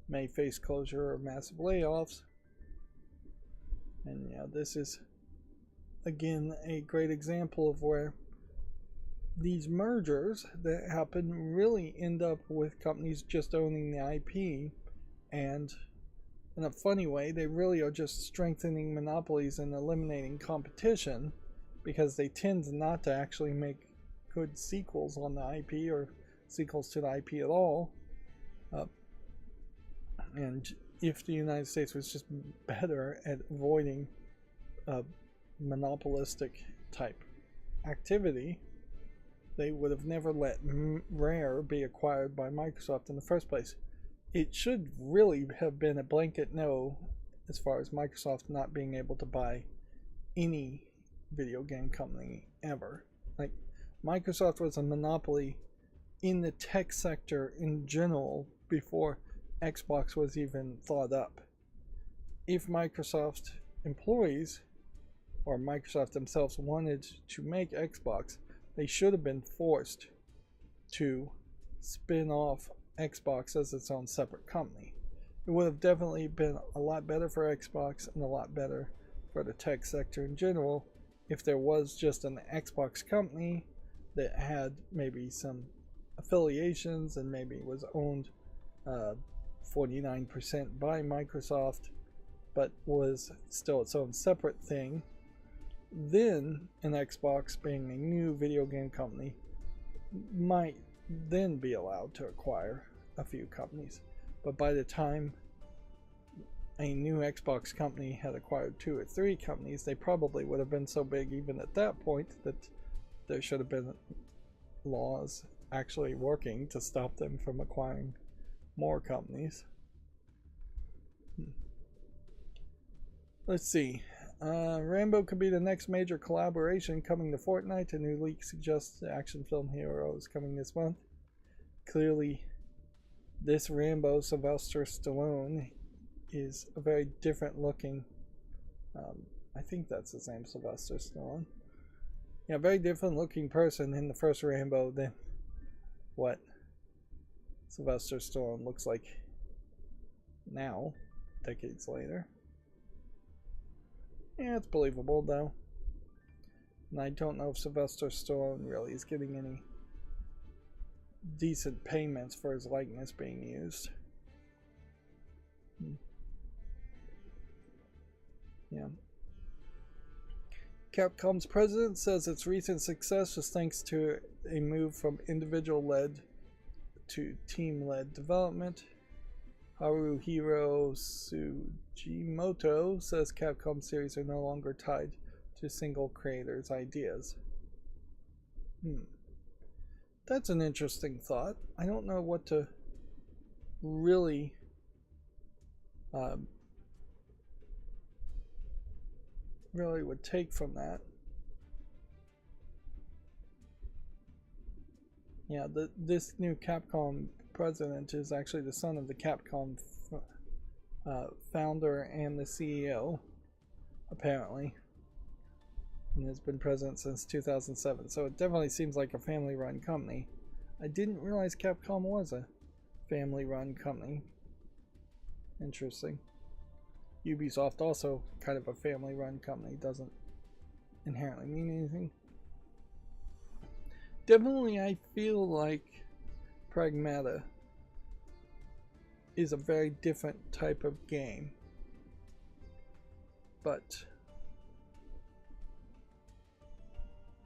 may face closure or massive layoffs. And yeah, this is again a great example of where these mergers that happen really end up with companies just owning the IP, and in a funny way they really are just strengthening monopolies and eliminating competition, because they tend not to actually make good sequels on the IP or sequels to the IP at all. And if the United States was just better at avoiding monopolistic type activity, they would have never let Rare be acquired by Microsoft in the first place. It should really have been a blanket no as far as Microsoft not being able to buy any video game company ever. Like, Microsoft was a monopoly in the tech sector in general before Xbox was even thought up. If Microsoft employees or Microsoft themselves wanted to make Xbox, they should have been forced to spin off Xbox as its own separate company. It would have definitely been a lot better for Xbox and a lot better for the tech sector in general if there was just an Xbox company that had maybe some affiliations and maybe was owned 49% by Microsoft, but was still its own separate thing. Then an Xbox, being a new video game company, might then be allowed to acquire a few companies. But by the time a new Xbox company had acquired 2 or 3 companies, they probably would have been so big even at that point that there should have been laws actually working to stop them from acquiring more companies. Let's see. Rambo could be the next major collaboration coming to Fortnite. A new leak suggests the action film hero is coming this month. Clearly, this Rambo, Sylvester Stallone, is a very different looking, I think that's his name, Sylvester Stallone. Yeah, very different looking person in the first Rambo than what Sylvester Stallone looks like now, decades later. Yeah, it's believable though. And I don't know if Sylvester Stallone really is getting any decent payments for his likeness being used. Yeah. Capcom's president says its recent success was thanks to a move from individual-led to team-led development. Haruhiro Sugimoto says Capcom series are no longer tied to single creators' ideas. That's an interesting thought. I don't know what to really would take from that. Yeah, this new Capcom president is actually the son of the Capcom founder and the CEO, apparently, and has been president since 2007. So it definitely seems like a family-run company. I didn't realize Capcom was a family-run company. Interesting. Ubisoft also kind of a family-run company. Doesn't inherently mean anything. Definitely, I feel like Pragmata is a very different type of game. But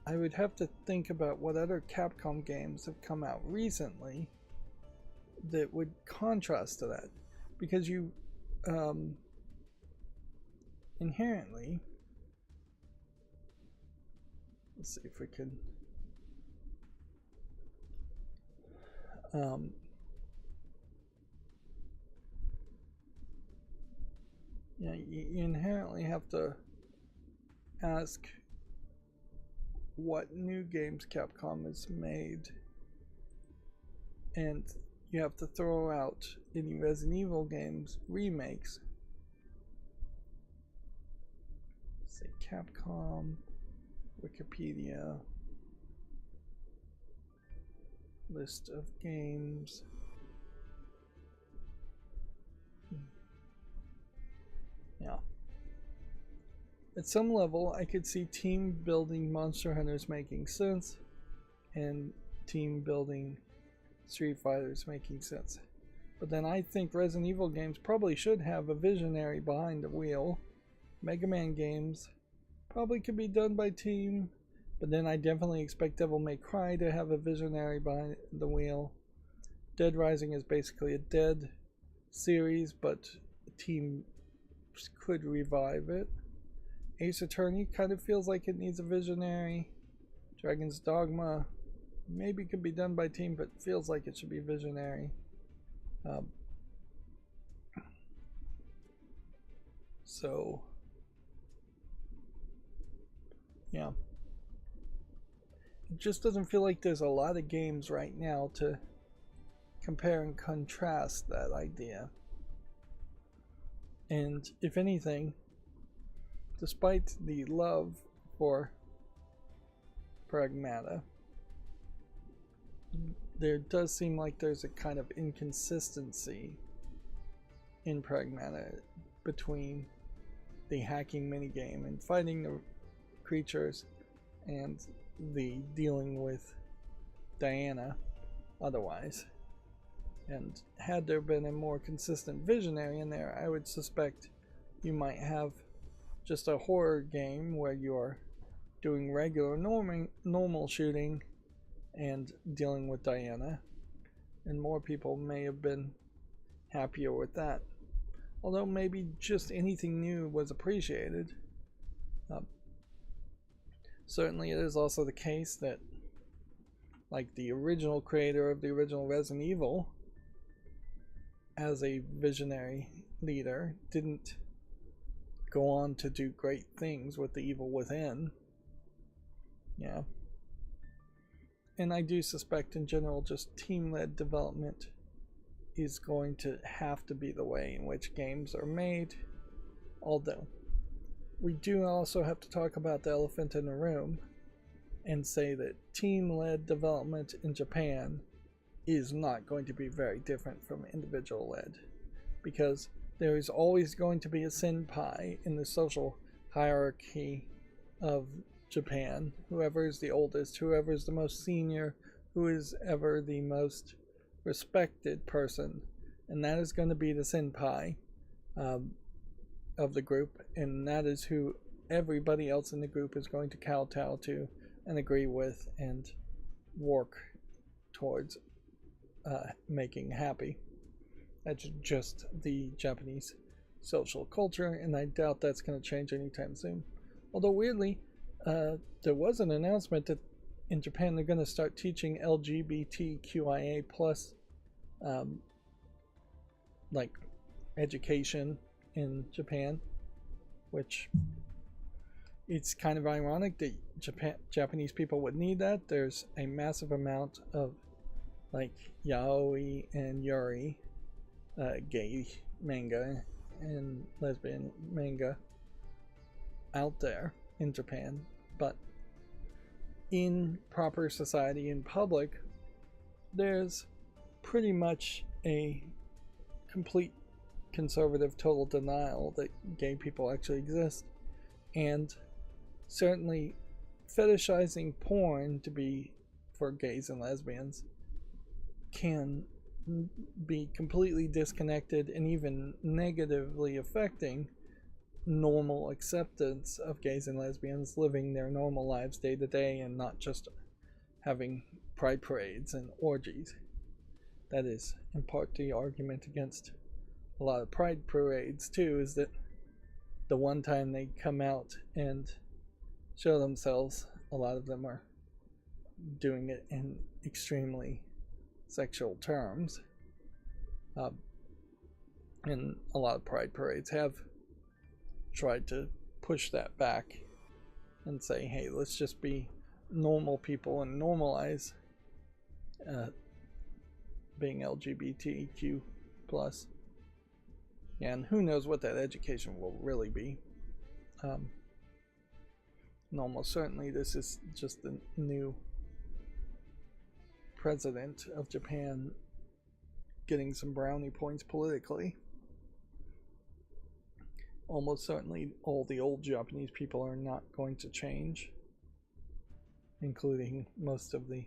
I would have to think about what other Capcom games have come out recently that would contrast to that. Because you inherently, let's see if we can yeah, you inherently have to ask what new games Capcom has made, and you have to throw out any Resident Evil games remakes. Let's say Capcom, Wikipedia, list of games. Yeah. At some level, I could see team building Monster Hunters making sense, and team building Street Fighters making sense. But then I think Resident Evil games probably should have a visionary behind the wheel. Mega Man games probably could be done by team, but then I definitely expect Devil May Cry to have a visionary behind the wheel. Dead Rising is basically a dead series, but a team could revive it. Ace Attorney kind of feels like it needs a visionary. Dragon's Dogma maybe could be done by team, but feels like it should be visionary. So yeah, it just doesn't feel like there's a lot of games right now to compare and contrast that idea. And if anything, despite the love for Pragmata, there does seem like there's a kind of inconsistency in Pragmata between the hacking minigame and fighting the creatures and the dealing with Diana otherwise. And had there been a more consistent visionary in there, I would suspect you might have just a horror game where you're doing regular normal shooting and dealing with Diana, and more people may have been happier with that. Although maybe just anything new was appreciated. Certainly it is also the case that, like, the original creator of the original Resident Evil, as a visionary leader, didn't go on to do great things with the Evil Within. Yeah. And I do suspect in general just team-led development is going to have to be the way in which games are made. Although we do also have to talk about the elephant in the room and say that team-led development in Japan is not going to be very different from individual ed, because there is always going to be a senpai in the social hierarchy of Japan. Whoever is the oldest, whoever is the most senior, who is ever the most respected person, and that is going to be the senpai of the group, and that is who everybody else in the group is going to kowtow to and agree with and work towards making happy. That's just the Japanese social culture, and I doubt that's going to change anytime soon. Although weirdly, there was an announcement that in Japan they're going to start teaching LGBTQIA plus like education in Japan, which it's kind of ironic that Japanese people would need that. There's a massive amount of like yaoi and yuri, gay manga and lesbian manga out there in Japan, but in proper society, in public, there's pretty much a complete conservative total denial that gay people actually exist, and certainly fetishizing porn to be for gays and lesbians can be completely disconnected and even negatively affecting normal acceptance of gays and lesbians living their normal lives day to day and not just having pride parades and orgies. That is in part the argument against a lot of pride parades too, is that the one time they come out and show themselves, a lot of them are doing it in extremely sexual terms, and a lot of pride parades have tried to push that back and say, hey, let's just be normal people and normalize being LGBTQ plus. And who knows what that education will really be. And almost certainly this is just the new president of Japan getting some brownie points politically. Almost certainly all the old Japanese people are not going to change, including most of the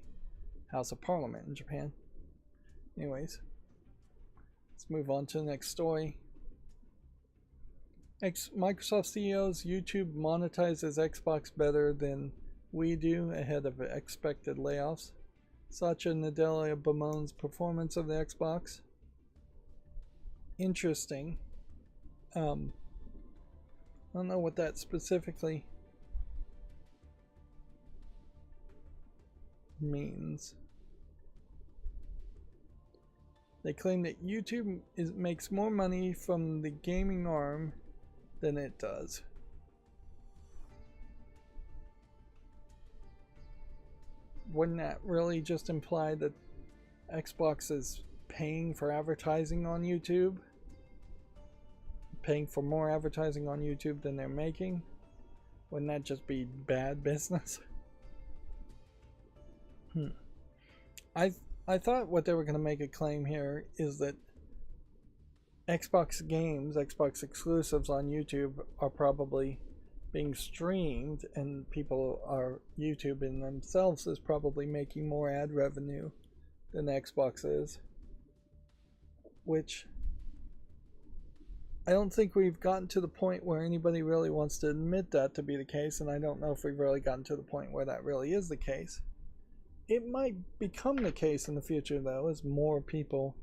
House of Parliament in Japan. Anyways, let's move on to the next story. Microsoft CEO's YouTube monetizes Xbox better than we do ahead of expected layoffs. Satya Nadella bemoans performance of the Xbox. Interesting. I don't know what that specifically means. They claim that YouTube makes more money from the gaming arm than it does. Wouldn't that really just imply that Xbox is paying for advertising on YouTube? Paying for more advertising on YouTube than they're making? Wouldn't that just be bad business? I thought what they were going to make a claim here is that Xbox games, Xbox exclusives on YouTube are probably being streamed, and people are YouTube in themselves is probably making more ad revenue than Xbox is, which I don't think we've gotten to the point where anybody really wants to admit that to be the case, and I don't know if we've really gotten to the point where that really is the case. It might become the case in the future, though, as more people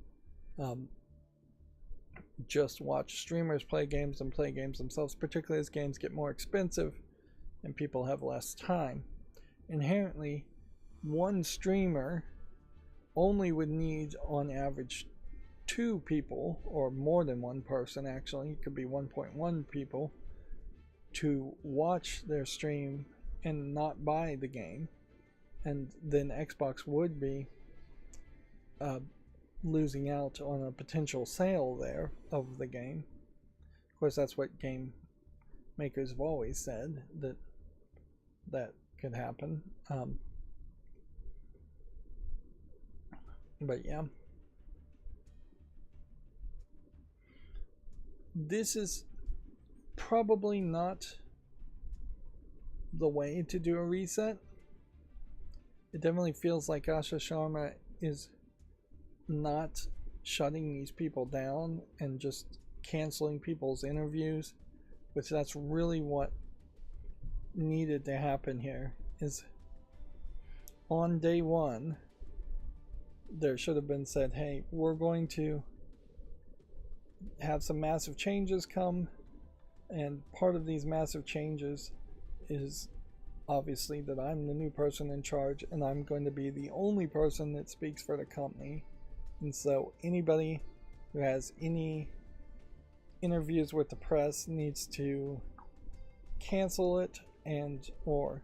just watch streamers play games and play games themselves, particularly as games get more expensive and people have less time. Inherently, one streamer only would need, on average, 2 people, or more than one person actually, it could be 1.1 people, to watch their stream and not buy the game. And then Xbox would be losing out on a potential sale there of the game. Of course, that's what game makers have always said, that could happen. But yeah, this is probably not the way to do a reset. It definitely feels like Asha Sharma is not shutting these people down and just canceling people's interviews, which that's really what needed to happen here. Is on day one there should have been said, hey, we're going to have some massive changes come, and part of these massive changes is obviously that I'm the new person in charge and I'm going to be the only person that speaks for the company. And so anybody who has any interviews with the press needs to cancel it and or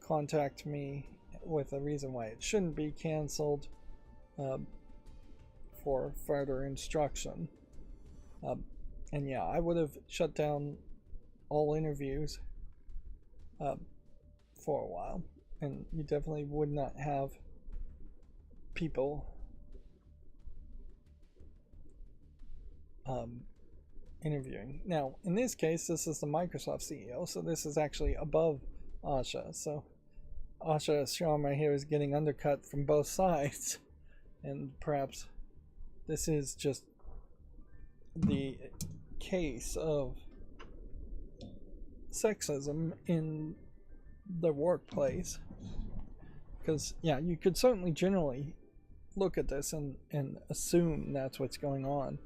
contact me with a reason why it shouldn't be canceled for further instruction. And yeah, I would have shut down all interviews for a while, and you definitely would not have people interviewing. Now, in this case, this is the Microsoft CEO, so this is actually above Asha. So Asha Sharma here is getting undercut from both sides, and perhaps this is just the case of sexism in the workplace. Because yeah, you could certainly generally look at this and assume that's what's going on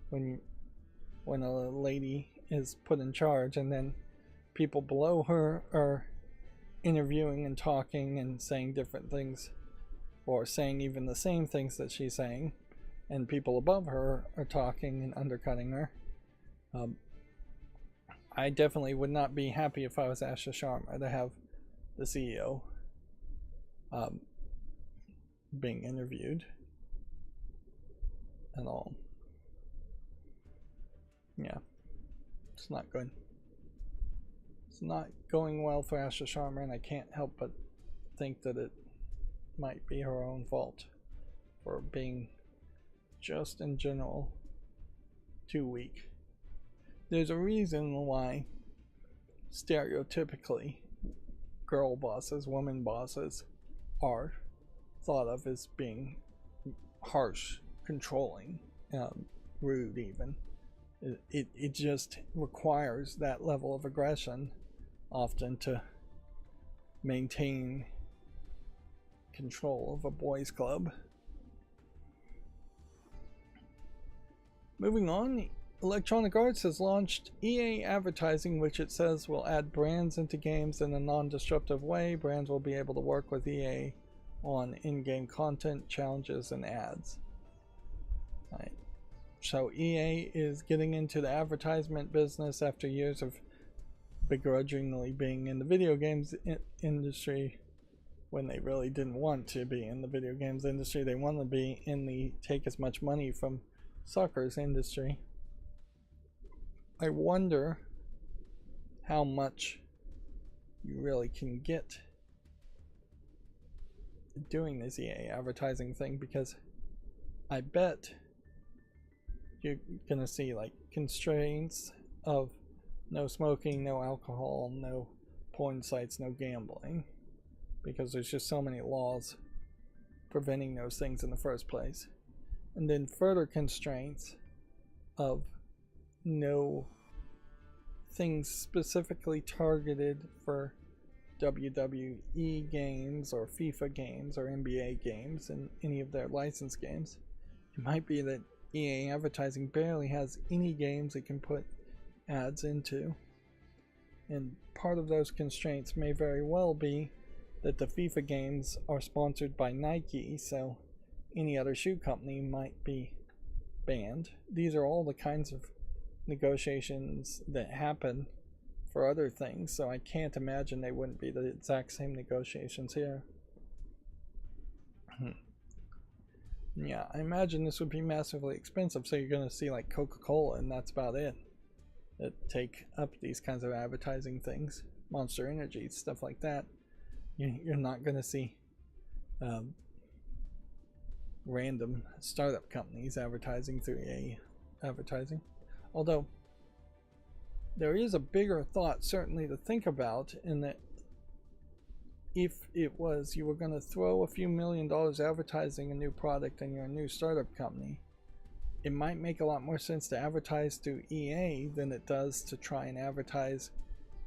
when a lady is put in charge, and then people below her are interviewing and talking and saying different things, or saying even the same things that she's saying, and people above her are talking and undercutting her. I definitely would not be happy if I was Asha Sharma to have the CEO being interviewed and all. Yeah, it's not good. It's not going well for Asha Sharma, and I can't help but think that it might be her own fault for being just in general too weak. There's a reason why stereotypically girl bosses, women bosses, are thought of as being harsh, controlling, rude even. It just requires that level of aggression often to maintain control of a boys' club. Moving on, Electronic Arts has launched EA advertising, which it says will add brands into games in a non-disruptive way. Brands will be able to work with EA on in-game content, challenges, and ads. Right. So EA is getting into the advertisement business after years of begrudgingly being in the video games industry when they really didn't want to be in the video games industry. They wanted to be in the take as much money from suckers industry. I wonder how much you really can get doing this EA advertising thing, because I bet you're gonna see like constraints of no smoking, no alcohol, no porn sites, no gambling, because there's just so many laws preventing those things in the first place. And then further constraints of no things specifically targeted for WWE games or FIFA games or NBA games and any of their licensed games. It might be that EA advertising barely has any games it can put ads into, and part of those constraints may very well be that the FIFA games are sponsored by Nike, so any other shoe company might be banned. These are all the kinds of negotiations that happen for other things, so I can't imagine they wouldn't be the exact same negotiations here. Yeah, I imagine this would be massively expensive, so you're going to see like Coca-Cola, and that's about it, that take up these kinds of advertising things. Monster Energy, stuff like that. You're not going to see random startup companies advertising through EA advertising. Although there is a bigger thought certainly to think about, in that if it was you were going to throw a few $1,000,000 advertising a new product and you're a new startup company, it might make a lot more sense to advertise through EA than it does to try and advertise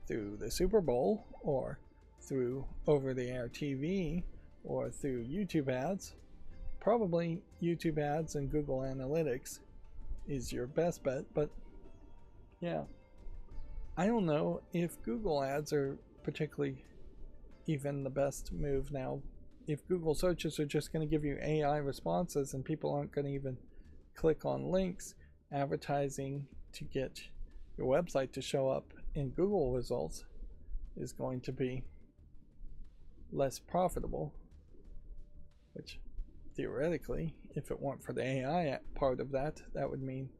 through the Super Bowl or through over-the-air TV or through YouTube ads. Probably YouTube ads and Google Analytics is your best bet, but yeah, I don't know if Google ads are particularly even the best move now. If Google searches are just going to give you AI responses and people aren't going to even click on links, advertising to get your website to show up in Google results is going to be less profitable, which theoretically, if it weren't for the AI part of that, that would mean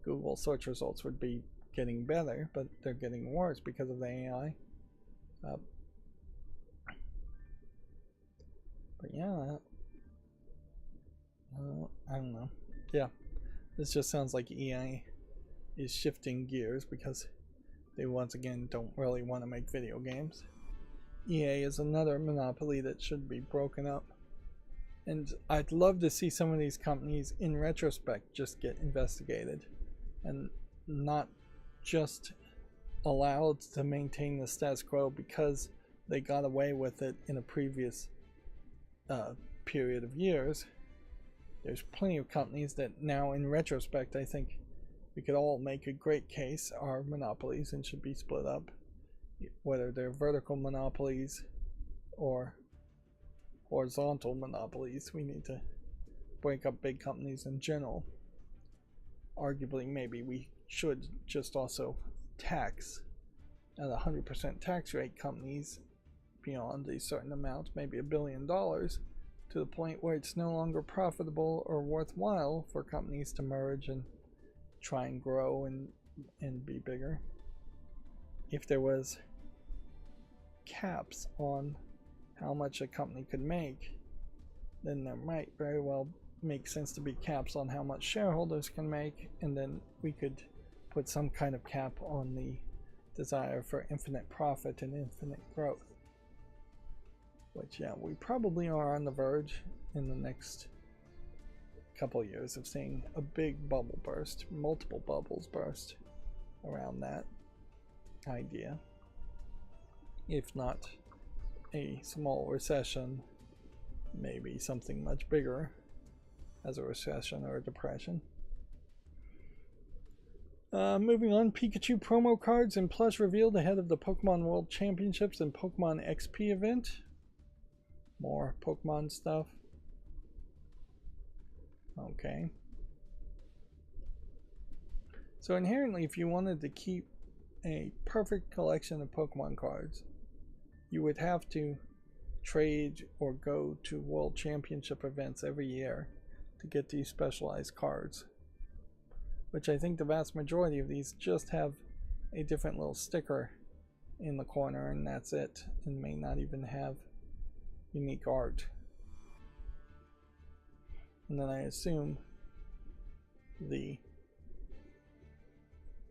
Google search results would be getting better, but they're getting worse because of the AI. But yeah, I don't know. Yeah, this just sounds like EA is shifting gears because they once again don't really want to make video games. EA is another monopoly that should be broken up. And I'd love to see some of these companies in retrospect just get investigated and not just allowed to maintain the status quo because they got away with it in a previous period of years. There's plenty of companies that now in retrospect I think we could all make a great case are monopolies and should be split up, whether they're vertical monopolies or horizontal monopolies. We need to break up big companies in general. Arguably, maybe we should just also tax at 100% tax rate companies beyond a certain amount, maybe $1 billion, to the point where it's no longer profitable or worthwhile for companies to merge and try and grow and be bigger. If there was caps on how much a company could make, then there might very well make sense to be caps on how much shareholders can make, and then we could put some kind of cap on the desire for infinite profit and infinite growth. Which, yeah, we probably are on the verge in the next couple of years of seeing a big bubble burst, multiple bubbles burst around that idea. If not a small recession, maybe something much bigger as a recession or a depression. Moving on, Pikachu promo cards and plush revealed ahead of the Pokemon World Championships and Pokemon XP event. More Pokemon stuff. Okay. So inherently, if you wanted to keep a perfect collection of Pokemon cards, you would have to trade or go to World Championship events every year to get these specialized cards, which I think the vast majority of these just have a different little sticker in the corner and that's it, and may not even have unique art. And then I assume the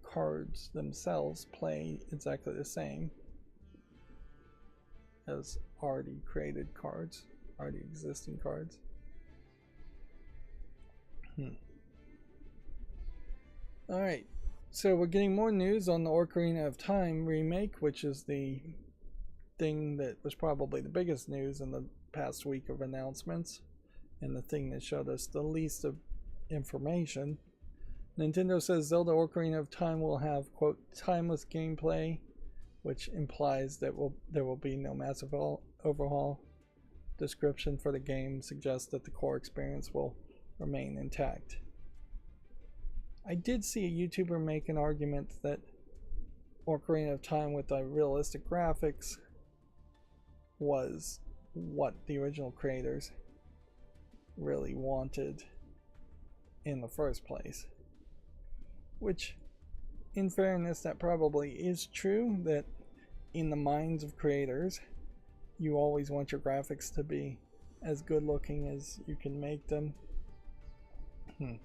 cards themselves play exactly the same as already created cards, already existing cards. Alright, so we're getting more news on the Ocarina of Time remake, which is the thing that was probably the biggest news in the past week of announcements, and the thing that showed us the least of information. Nintendo says Zelda Ocarina of Time will have, quote, timeless gameplay, which implies that there will be no massive overhaul. Description for the game suggests that the core experience will remain intact. I did see a YouTuber make an argument that Ocarina of Time with the realistic graphics was what the original creators really wanted in the first place. Which, in fairness, that probably is true, that in the minds of creators, you always want your graphics to be as good looking as you can make them, And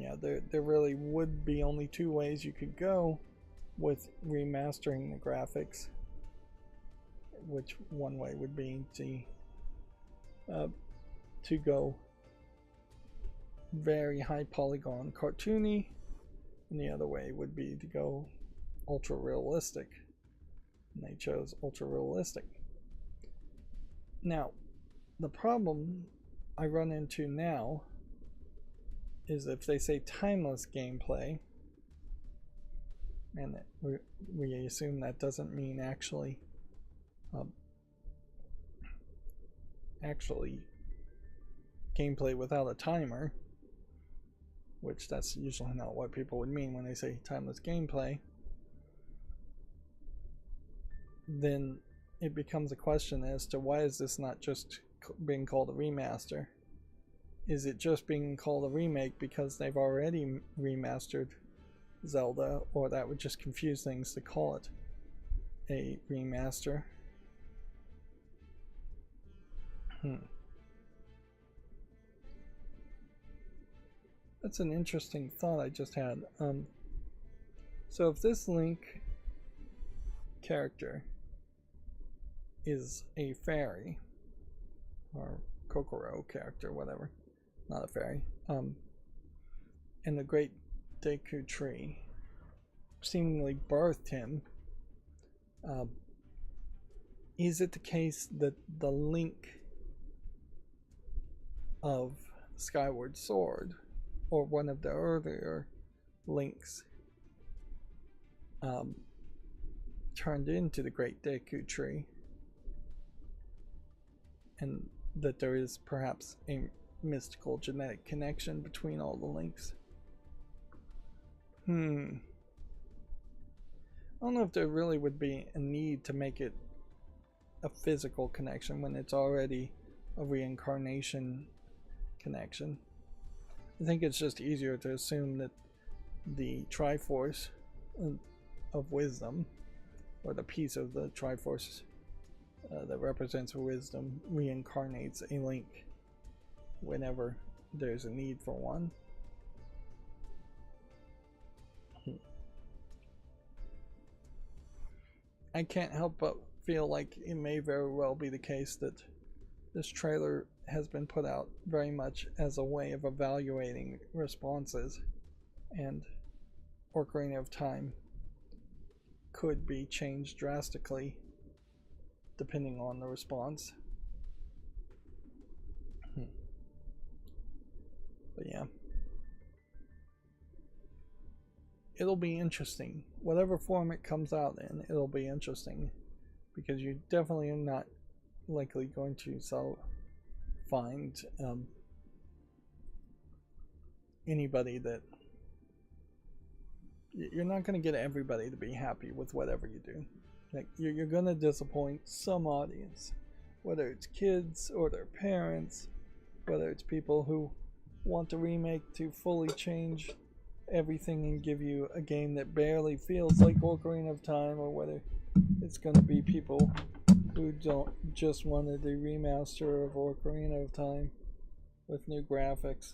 yeah, there really would be only two ways you could go with remastering the graphics. Which one way would be to go very high polygon cartoony, and the other way would be to go ultra realistic. And they chose ultra realistic. Now, the problem I run into now is if they say timeless gameplay, and we assume that doesn't mean actually gameplay without a timer, which that's usually not what people would mean when they say timeless gameplay, then it becomes a question as to why is this not just being called a remaster? Is it just being called a remake because they've already remastered Zelda, or that would just confuse things to call it a remaster? That's an interesting thought I just had. So if this Link character is a fairy, or Kokoro character, whatever, not a fairy, and the Great Deku Tree seemingly birthed him, is it the case that the Link of Skyward Sword, or one of the earlier Links, turned into the Great Deku Tree, and that there is perhaps a mystical genetic connection between all the Links? I don't know if there really would be a need to make it a physical connection when it's already a reincarnation connection. I think it's just easier to assume that the Triforce of Wisdom, or the piece of the Triforce that represents wisdom, reincarnates a Link whenever there's a need for one. I can't help but feel like it may very well be the case that this trailer has been put out very much as a way of evaluating responses, and Ocarina of Time could be changed drastically depending on the response. But yeah, it'll be interesting. Whatever form it comes out in, it'll be interesting, because you definitely are not likely going to find anybody that you're not going to get everybody to be happy with whatever you do. Like, you're going to disappoint some audience, whether it's kids or their parents, whether it's people who want the remake to fully change everything and give you a game that barely feels like Ocarina of Time, or whether it's going to be people who don't just wanted a remaster of Ocarina of Time with new graphics.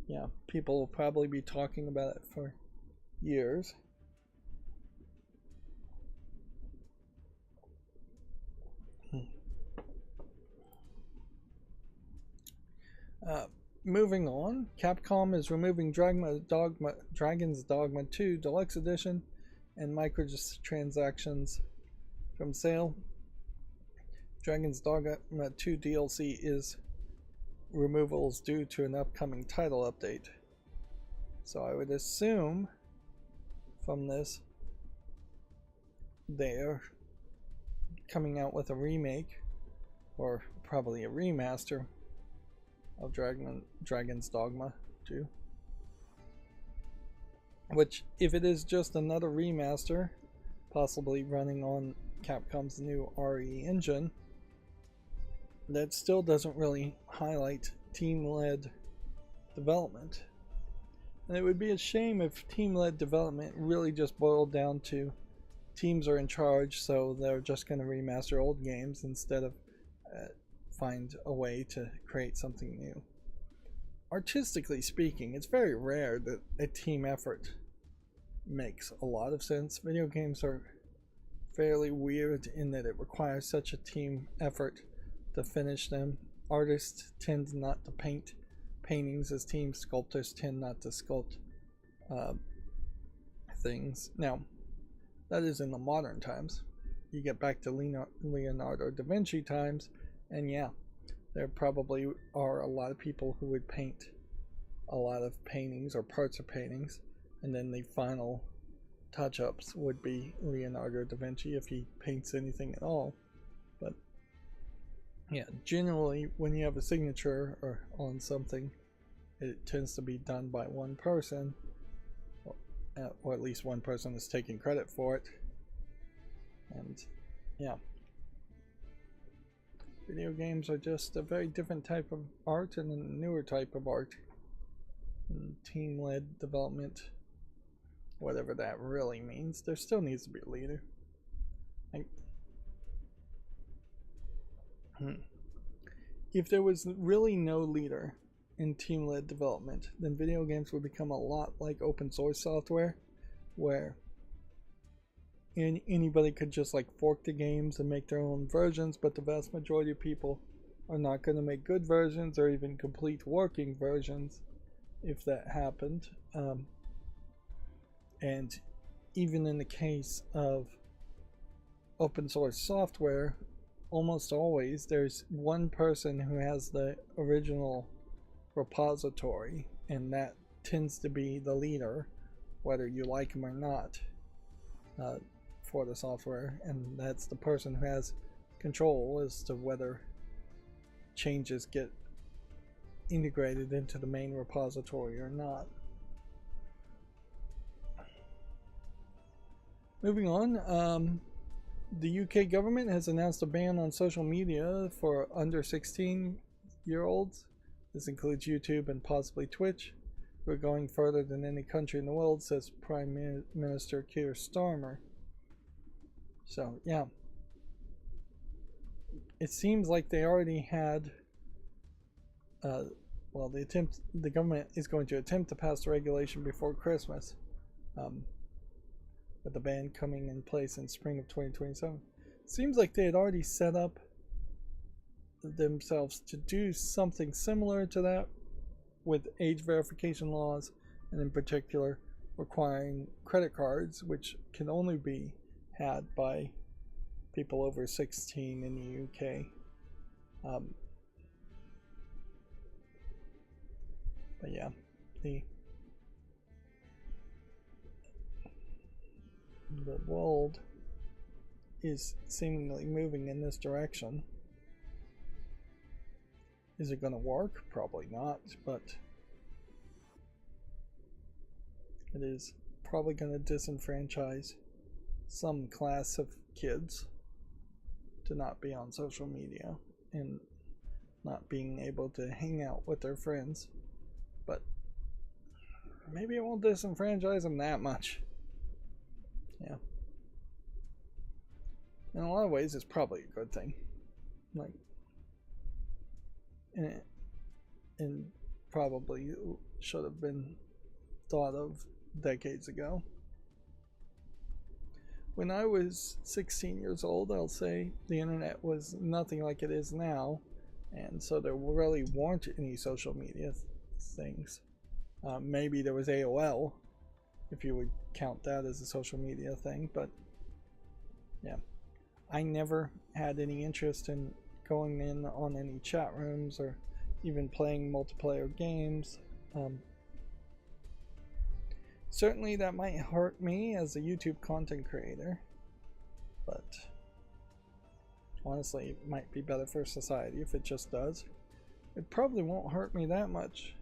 Yeah, people will probably be talking about it for years. Moving on, Capcom is removing Dragon's Dogma 2 Deluxe Edition and microtransactions from sale. Dragon's Dogma 2 DLC removals due to an upcoming title update. So I would assume from this they're coming out with a remake, or probably a remaster, of Dragon's Dogma 2. Which, if it is just another remaster, possibly running on Capcom's new RE engine, that still doesn't really highlight team-led development. And it would be a shame if team-led development really just boiled down to teams are in charge, so they're just going to remaster old games instead of find a way to create something new. Artistically speaking, it's very rare that a team effort makes a lot of sense. Video games are fairly weird in that it requires such a team effort to finish them. Artists tend not to paint paintings as teams. Sculptors tend not to sculpt things. Now, that is in the modern times. You get back to Leonardo da Vinci times, and yeah, there probably are a lot of people who would paint a lot of paintings or parts of paintings, and then the final touch-ups would be Leonardo da Vinci if he paints anything at all. But yeah, generally when you have a signature or on something, it tends to be done by one person, or at least one person is taking credit for it. And yeah, video games are just a very different type of art and a newer type of art. Team-led development, whatever that really means. There still needs to be a leader. If there was really no leader in team-led development, then video games would become a lot like open source software, where anybody could just like fork the games and make their own versions, but the vast majority of people are not going to make good versions or even complete working versions if that happened. And even in the case of open source software, almost always there's one person who has the original repository, and that tends to be the leader, whether you like him or not, for the software, and that's the person who has control as to whether changes get integrated into the main repository or not. Moving on, the UK government has announced a ban on social media for under 16-year-olds. This includes YouTube and possibly Twitch. We're going further than any country in the world, says Prime Minister Keir Starmer. So, yeah. It seems like they already had, well, the government is going to attempt to pass the regulation before Christmas, with the ban coming in place in spring of 2027. Seems like they had already set up themselves to do something similar to that with age verification laws, and in particular requiring credit cards, which can only be had by people over 16 in the UK. But yeah, the world is seemingly moving in this direction. Is it going to work? Probably not, but it is probably going to disenfranchise some class of kids to not be on social media and not being able to hang out with their friends. But maybe it won't disenfranchise them that much. Yeah. In a lot of ways, it's probably a good thing. Like, and probably should have been thought of decades ago. When I was 16 years old, I'll say the internet was nothing like it is now, and so there really weren't any social media things. Maybe there was AOL, if you would count that as a social media thing, but yeah. I never had any interest in going in on any chat rooms or even playing multiplayer games. Certainly that might hurt me as a YouTube content creator, but honestly it might be better for society if it just does. It probably won't hurt me that much.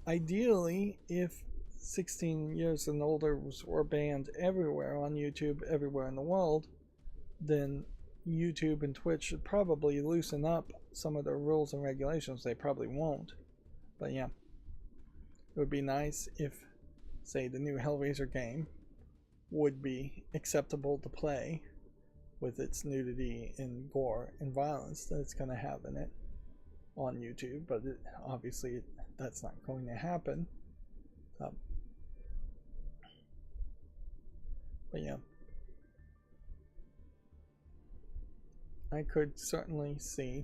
Ideally, if 16 years and older were banned everywhere on YouTube, everywhere in the world, then YouTube and Twitch should probably loosen up some of their rules and regulations. They probably won't, but yeah, it would be nice if, say, the new Hellraiser game would be acceptable to play with its nudity and gore and violence that it's going to have in it on YouTube, but obviously that's not going to happen. But yeah, I could certainly see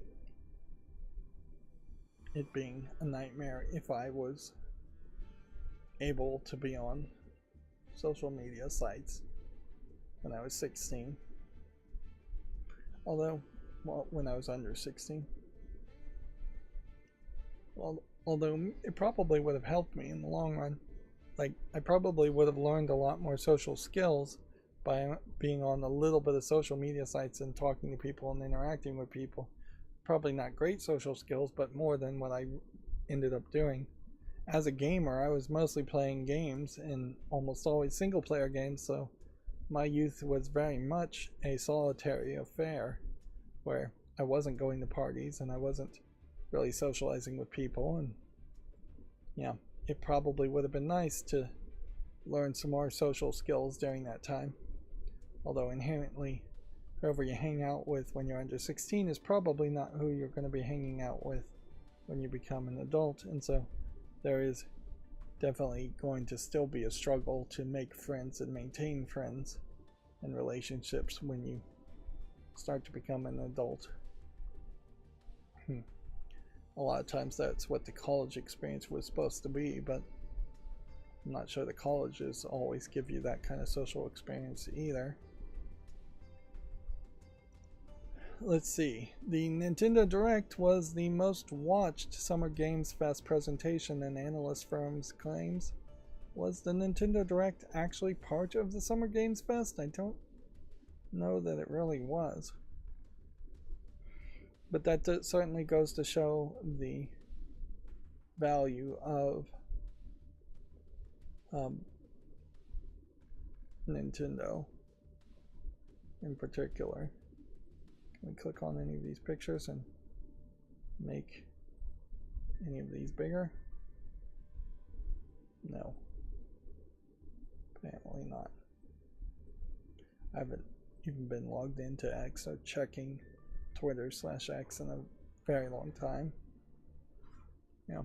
it being a nightmare if I was able to be on social media sites when I was 16. Although, well, when I was under 16. Well, although it probably would have helped me in the long run. Like, I probably would have learned a lot more social skills by being on a little bit of social media sites and talking to people and interacting with people. Probably not great social skills, but more than what I ended up doing. As a gamer, I was mostly playing games, and almost always single player games, so my youth was very much a solitary affair where I wasn't going to parties and I wasn't really socializing with people. And yeah, it probably would have been nice to learn some more social skills during that time. Although inherently, whoever you hang out with when you're under 16 is probably not who you're going to be hanging out with when you become an adult, and so there is definitely going to still be a struggle to make friends and maintain friends and relationships when you start to become an adult. A lot of times that's what the college experience was supposed to be, but I'm not sure the colleges always give you that kind of social experience either. Let's see. The Nintendo Direct was the most watched Summer Games Fest presentation in analyst firms' claims. Was the Nintendo Direct actually part of the Summer Games Fest? I don't know that it really was. But that certainly goes to show the value of Nintendo in particular. Can we click on any of these pictures and make any of these bigger? No. Apparently not. I haven't even been logged into X or checking Twitter/X in a very long time. Yeah.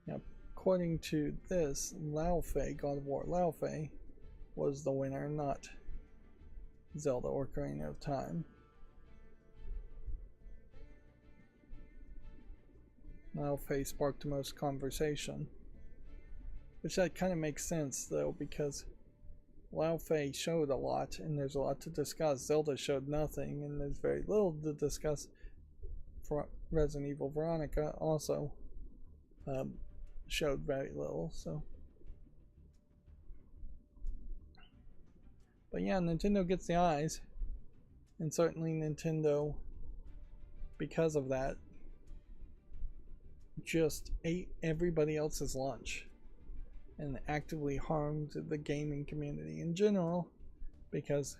Yep. According to this, Laufey, God of War Laufey, was the winner, not Zelda Ocarina of Time. Laufey sparked the most conversation, which that kind of makes sense though, because Laufey showed a lot and there's a lot to discuss. Zelda showed nothing and there's very little to discuss. For Resident Evil Veronica also showed very little, so. But yeah, Nintendo gets the eyes, and certainly Nintendo, because of that, just ate everybody else's lunch and actively harmed the gaming community in general, because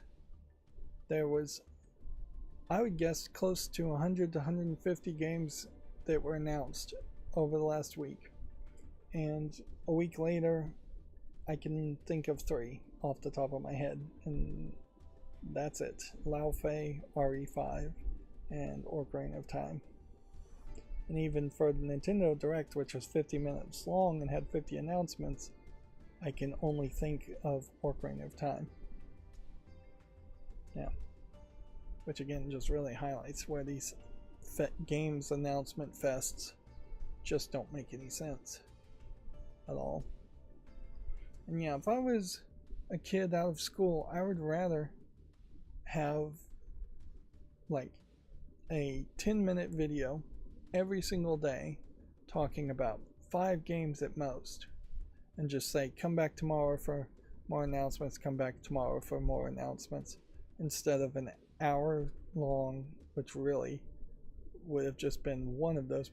there was, I would guess, close to 100 to 150 games that were announced over the last week, and a week later I can think of 3 off the top of my head, and that's it. Laufey, RE5, and Ocarina of Time. And even for the Nintendo Direct, which was 50 minutes long and had 50 announcements, I can only think of Ocarina of Time. Yeah. Which again just really highlights where these games announcement fests just don't make any sense at all. And yeah, if I was a kid out of school, I would rather have like a 10-minute video every single day talking about 5 games at most, and just say come back tomorrow for more announcements, come back tomorrow for more announcements, instead of an hour long, which really would have just been one of those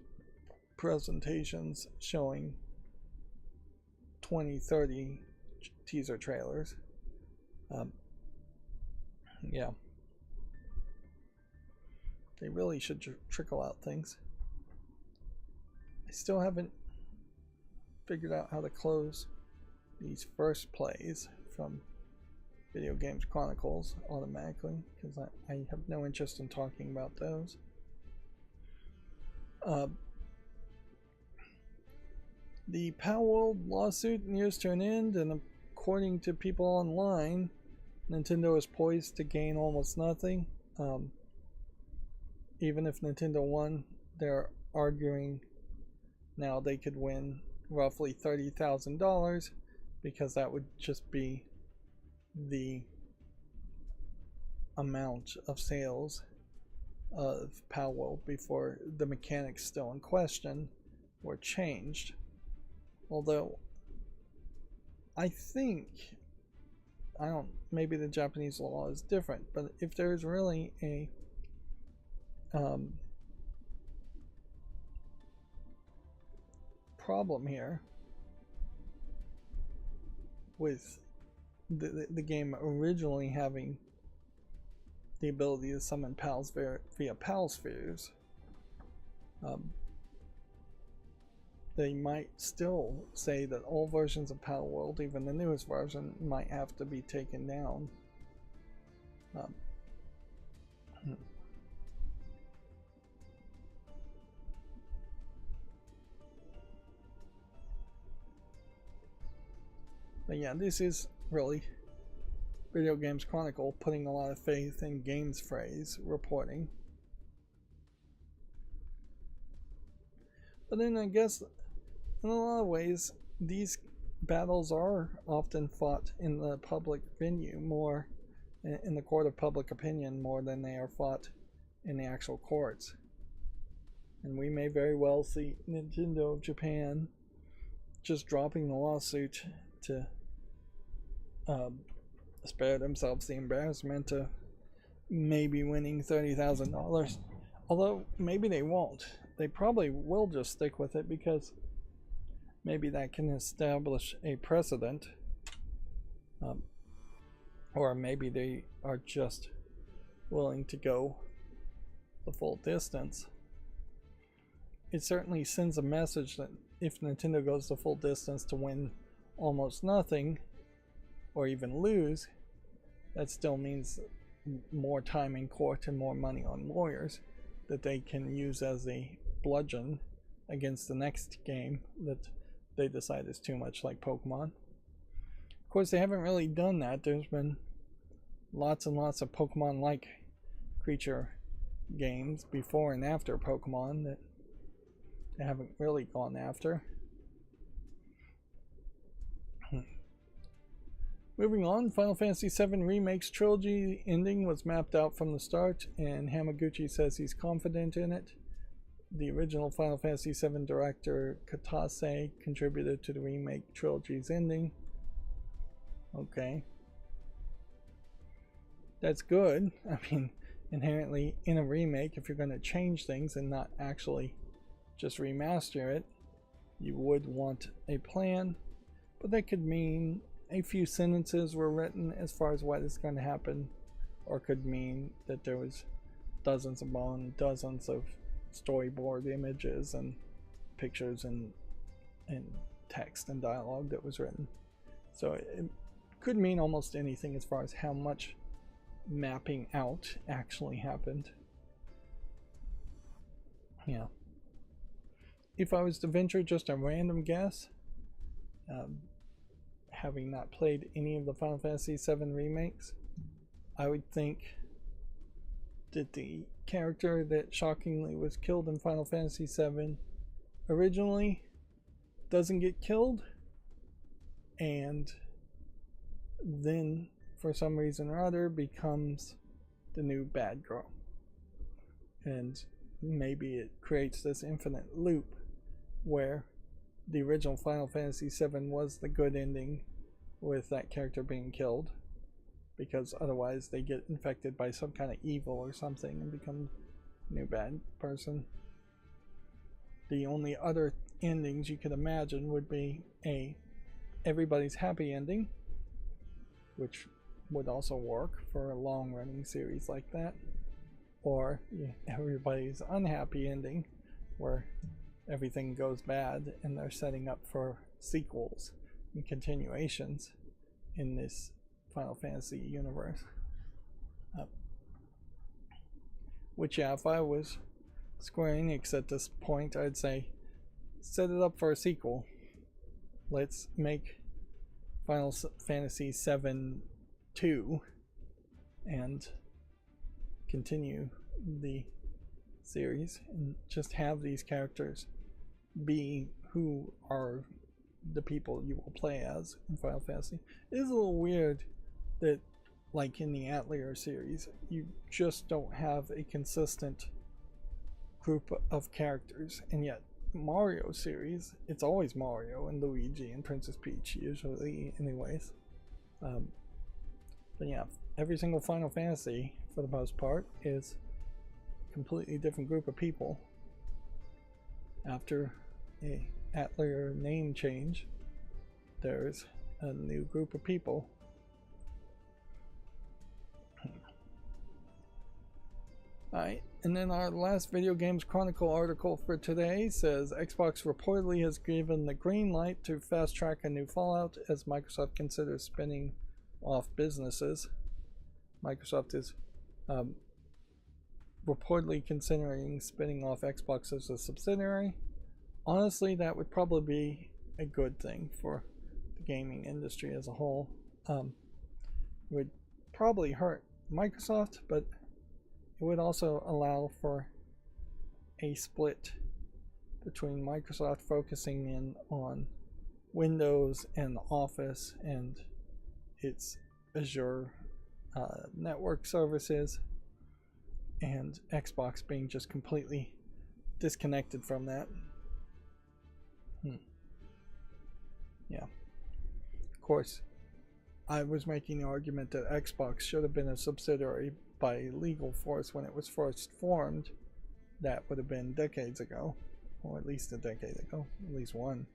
presentations showing 20-30 teaser trailers. Yeah, they really should trickle out things. I still haven't figured out how to close these first plays from Video Games Chronicles automatically, because I have no interest in talking about those. The Palworld lawsuit nears to an end, and according to people online, Nintendo is poised to gain almost nothing. Even if Nintendo won, they're arguing now they could win roughly $30,000, because that would just be the amount of sales of Palworld before the mechanics still in question were changed. Although I think, maybe the Japanese law is different, but if there's really a problem here with the game originally having the ability to summon pals via pal spheres, they might still say that all versions of Palworld, even the newest version, might have to be taken down. But yeah, this is really Video Games Chronicle putting a lot of faith in Games Phrase reporting. But then I guess in a lot of ways these battles are often fought in the public venue, more in the court of public opinion, more than they are fought in the actual courts. And we may very well see Nintendo of Japan just dropping the lawsuit to spare themselves the embarrassment of maybe winning $30,000. Although maybe they won't. They probably will just stick with it, because maybe that can establish a precedent. Or maybe they are just willing to go the full distance. It certainly sends a message that if Nintendo goes the full distance to win almost nothing, or even lose, that still means more time in court and more money on lawyers that they can use as a bludgeon against the next game that they decide is too much like Pokemon. Of course, they haven't really done that. There's been lots and lots of Pokemon-like creature games before and after Pokemon that they haven't really gone after. Moving on, Final Fantasy VII Remake's trilogy ending was mapped out from the start, and Hamaguchi says he's confident in it. The original Final Fantasy VII director Katase contributed to the remake trilogy's ending. Okay. That's good. I mean, inherently in a remake, if you're going to change things and not actually just remaster it, you would want a plan, but that could mean a few sentences were written as far as what is going to happen, or could mean that there was dozens of storyboard images and pictures and text and dialogue that was written. So it could mean almost anything as far as how much mapping out actually happened. Yeah. If I was to venture just a random guess, having not played any of the Final Fantasy VII remakes, I would think that the character that shockingly was killed in Final Fantasy VII originally doesn't get killed, and then for some reason or other becomes the new bad girl. And maybe it creates this infinite loop where the original Final Fantasy VII was the good ending with that character being killed, because otherwise they get infected by some kind of evil or something and become a new bad person. The only other endings you could imagine would be everybody's happy ending, which would also work for a long-running series like that, or everybody's unhappy ending where everything goes bad and they're setting up for sequels and continuations in this Final Fantasy universe. Which, yeah, if I was Square Enix at this point, I'd say set it up for a sequel. Let's make Final Fantasy VII 2 and continue the series and just have these characters be who are the people you will play as in Final Fantasy. It is a little weird that, like in the Atelier series, you just don't have a consistent group of characters, and yet Mario series, it's always Mario and Luigi and Princess Peach, usually anyways. But yeah, every single Final Fantasy, for the most part, is a completely different group of people. After a Atelier name change, there's a new group of people. Alright, and then our last Video Games Chronicle article for today says Xbox reportedly has given the green light to fast track a new Fallout as Microsoft considers spinning off businesses. Microsoft is reportedly considering spinning off Xbox as a subsidiary. Honestly, that would probably be a good thing for the gaming industry as a whole. It would probably hurt Microsoft, but it would also allow for a split between Microsoft focusing in on Windows and Office and its Azure network services, and Xbox being just completely disconnected from that. Yeah. Of course, I was making the argument that Xbox should have been a subsidiary by legal force when it was first formed. That would have been decades ago, or at least a decade ago, at least one.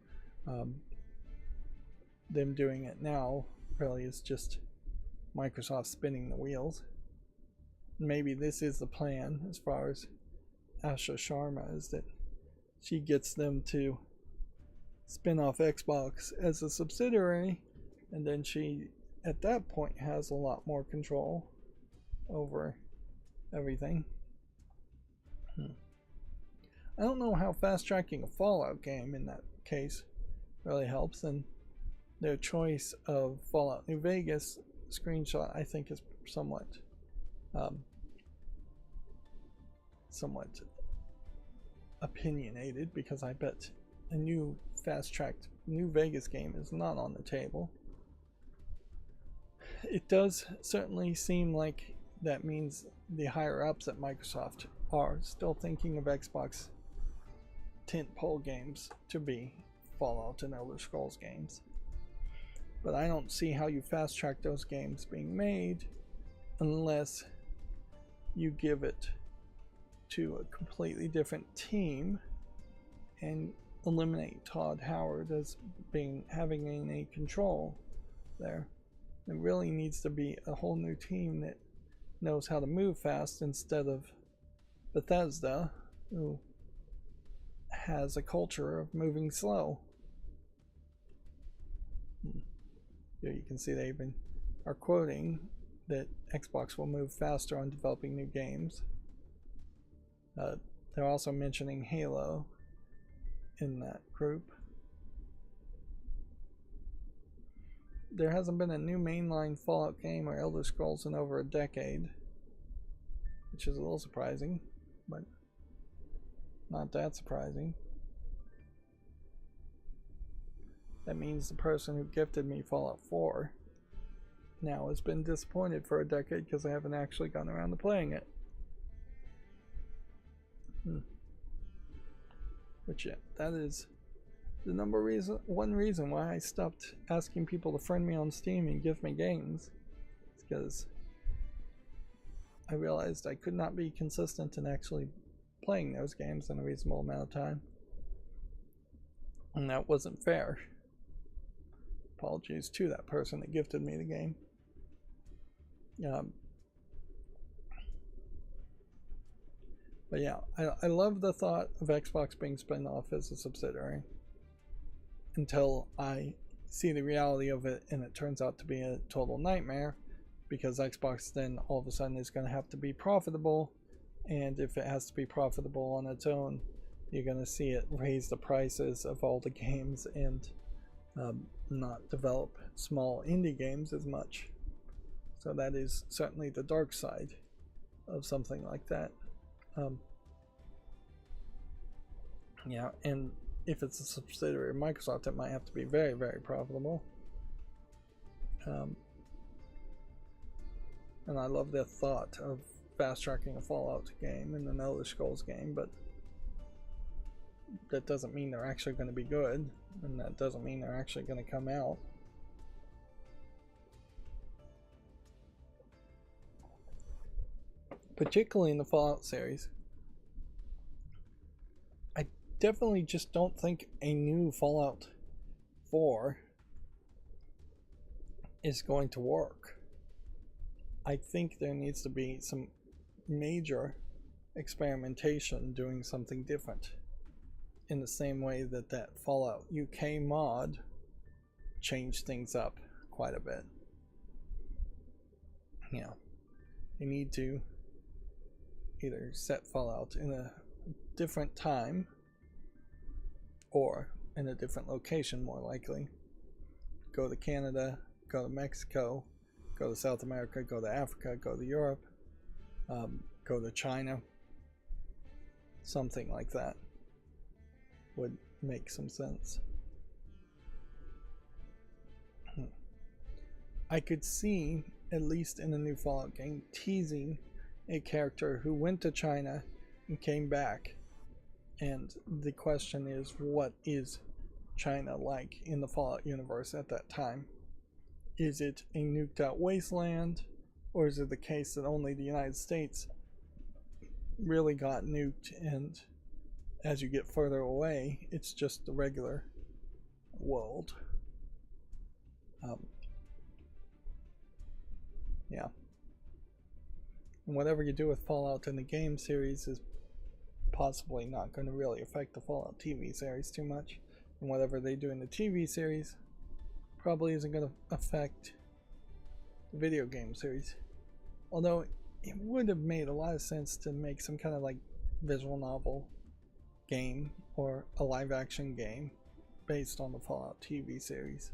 Them doing it now really is just Microsoft spinning the wheels. Maybe this is the plan as far as Asha Sharma, is that she gets them to spin off Xbox as a subsidiary, and then she at that point has a lot more control over everything. I don't know how fast tracking a Fallout game in that case really helps, and their choice of Fallout New Vegas screenshot I think is somewhat opinionated, because I bet a new fast-tracked New Vegas game is not on the table. It does certainly seem like that means the higher-ups at Microsoft are still thinking of Xbox tentpole games to be Fallout and Elder Scrolls games. But I don't see how you fast-track those games being made unless you give it to a completely different team and eliminate Todd Howard as having any control there. It really needs to be a whole new team that knows how to move fast, instead of Bethesda, who has a culture of moving slow. Here you can see they even are quoting that Xbox will move faster on developing new games. They're also mentioning Halo in that group. There hasn't been a new mainline Fallout game or Elder Scrolls in over a decade, which is a little surprising, but not that surprising. That means the person who gifted me Fallout 4 now has been disappointed for a decade because I haven't actually gotten around to playing it. But yeah, that is the one reason why I stopped asking people to friend me on Steam and give me games. It's because I realized I could not be consistent in actually playing those games in a reasonable amount of time, and that wasn't fair. Apologies to that person that gifted me the game. But yeah, I love the thought of Xbox being spun off as a subsidiary until I see the reality of it and it turns out to be a total nightmare, because Xbox then all of a sudden is going to have to be profitable, and if it has to be profitable on its own, you're going to see it raise the prices of all the games and not develop small indie games as much. So that is certainly the dark side of something like that. Yeah, and if it's a subsidiary of Microsoft, it might have to be very, very profitable. And I love the thought of fast-tracking a Fallout game and an Elder Scrolls game, but that doesn't mean they're actually going to be good, and that doesn't mean they're actually going to come out. Particularly in the Fallout series, I definitely just don't think a new Fallout 4 is going to work. I think there needs to be some major experimentation doing something different, in the same way that that Fallout UK mod changed things up quite a bit. Yeah, you need to either set Fallout in a different time or in a different location, more likely. Go to Canada, go to Mexico, go to South America, go to Africa, go to Europe, go to China. Something like that would make some sense. I could see, at least in a new Fallout game, teasing a character who went to China and came back. And the question is, what is China like in the Fallout universe at that time? Is it a nuked out wasteland, or is it the case that only the United States really got nuked, and as you get further away, it's just the regular world? Yeah. And whatever you do with Fallout in the game series is possibly not going to really affect the Fallout TV series too much. And whatever they do in the TV series probably isn't going to affect the video game series. Although it would have made a lot of sense to make some kind of like visual novel game or a live action game based on the Fallout TV series.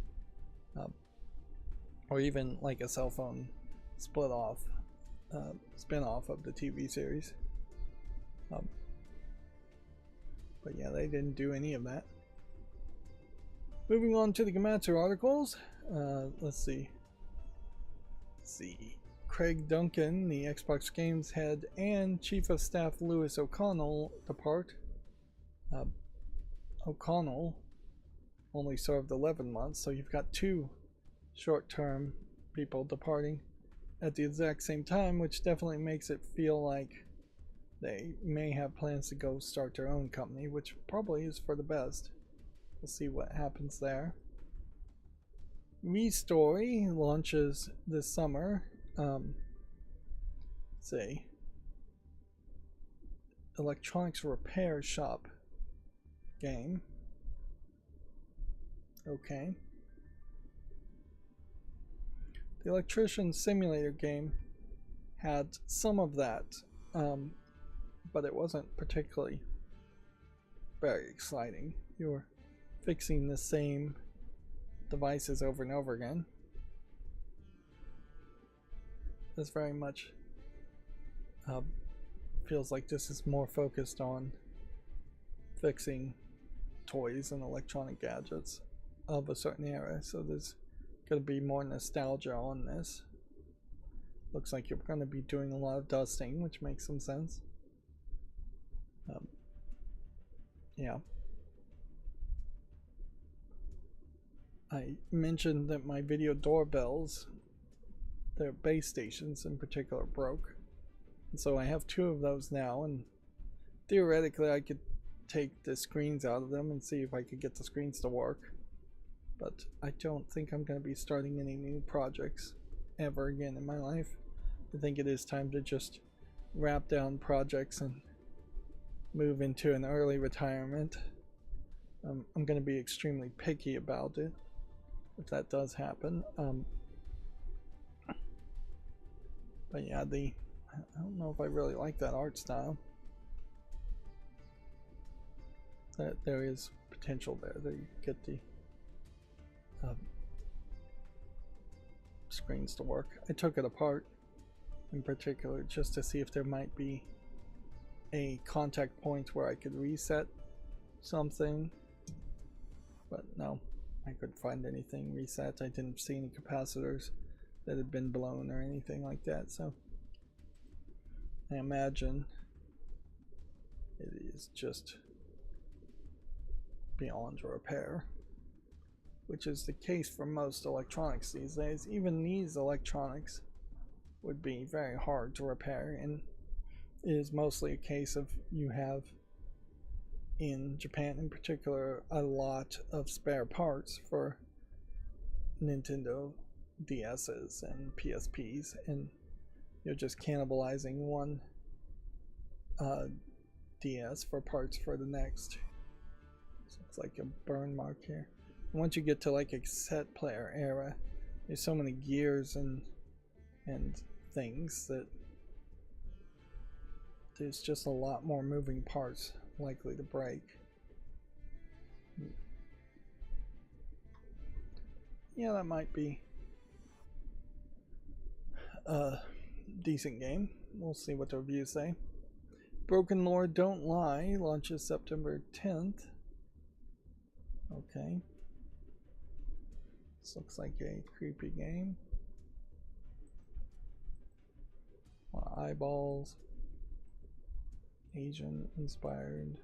Or even like a cell phone spin off of the TV series. But yeah, they didn't do any of that. Moving on to the Gematsu articles. Let's see. Craig Duncan, the Xbox Games head, and Chief of Staff Lewis O'Connell depart. O'Connell only served 11 months, so you've got two short-term people departing at the exact same time, which definitely makes it feel like they may have plans to go start their own company, which probably is for the best. We'll see what happens there. Restory launches this summer. Say electronics repair shop game. Okay. The Electrician Simulator game had some of that, but it wasn't particularly very exciting. You were fixing the same devices over and over again. This very much feels like this is more focused on fixing toys and electronic gadgets of a certain era, so there's going to be more nostalgia on this. Looks like you're going to be doing a lot of dusting, which makes some sense. Yeah. I mentioned that my video doorbells, their base stations in particular, broke. And so I have two of those now, and theoretically I could take the screens out of them and see if I could get the screens to work. But I don't think I'm going to be starting any new projects ever again in my life. I think it is time to just wrap down projects and move into an early retirement. I'm going to be extremely picky about it. if that does happen. But yeah, I don't know if I really like that art style. That there is potential there that you get the screens to work. I took it apart in particular just to see if there might be a contact point where I could reset something, but no, I couldn't find anything reset. I didn't see any capacitors that had been blown or anything like that, so I imagine it is just beyond repair, which is the case for most electronics these days. Even these electronics would be very hard to repair, and it is mostly a case of you have, in Japan in particular, a lot of spare parts for Nintendo DS's and PSPs, and you're just cannibalizing one DS for parts for the next. So it's like a burn mark here. And once you get to like a cassette player era, there's so many gears and things that there's just a lot more moving parts likely to break. Yeah, that might be a decent game. We'll see what the reviews say. Broken Lore Don't Lie launches September 10th. Okay. This looks like a creepy game. Eyeballs. Asian inspired.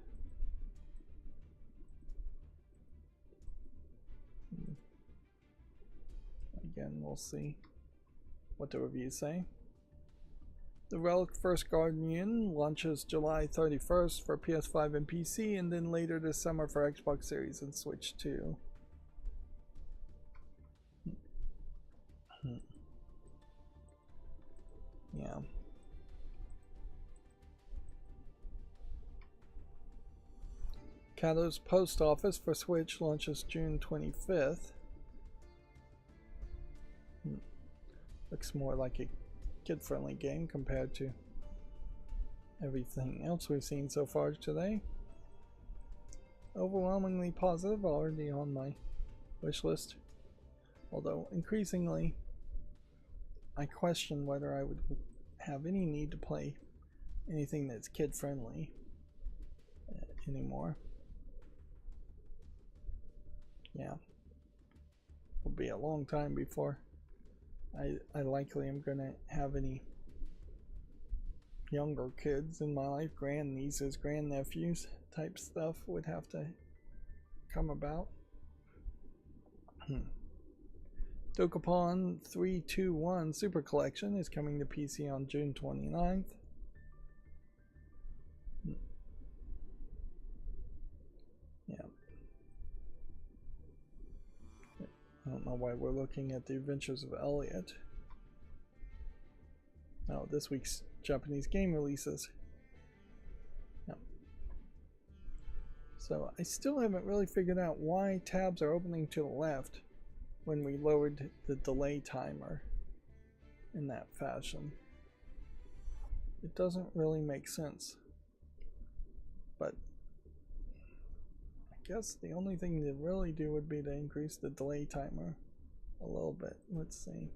Again, we'll see what the reviews say. The Relic First Guardian launches July 31st for PS5 and PC, and then later this summer for Xbox Series and Switch 2. Yeah. Kato's Post Office for Switch launches June 25th. Looks more like a kid-friendly game compared to everything else we've seen so far today. Overwhelmingly positive, already on my wish list. Although increasingly, I question whether I would have any need to play anything that's kid-friendly anymore. Yeah, it'll be a long time before I likely am gonna have any younger kids in my life. Grandnieces, grandnephews type stuff would have to come about. Dokapon 321 Super Collection is coming to PC on June 29th. Yeah. I don't know why we're looking at the Adventures of Elliot. Oh, this week's Japanese game releases. Yep. So I still haven't really figured out why tabs are opening to the left when we lowered the delay timer in that fashion. It doesn't really make sense. But I guess the only thing to really do would be to increase the delay timer a little bit. Let's see.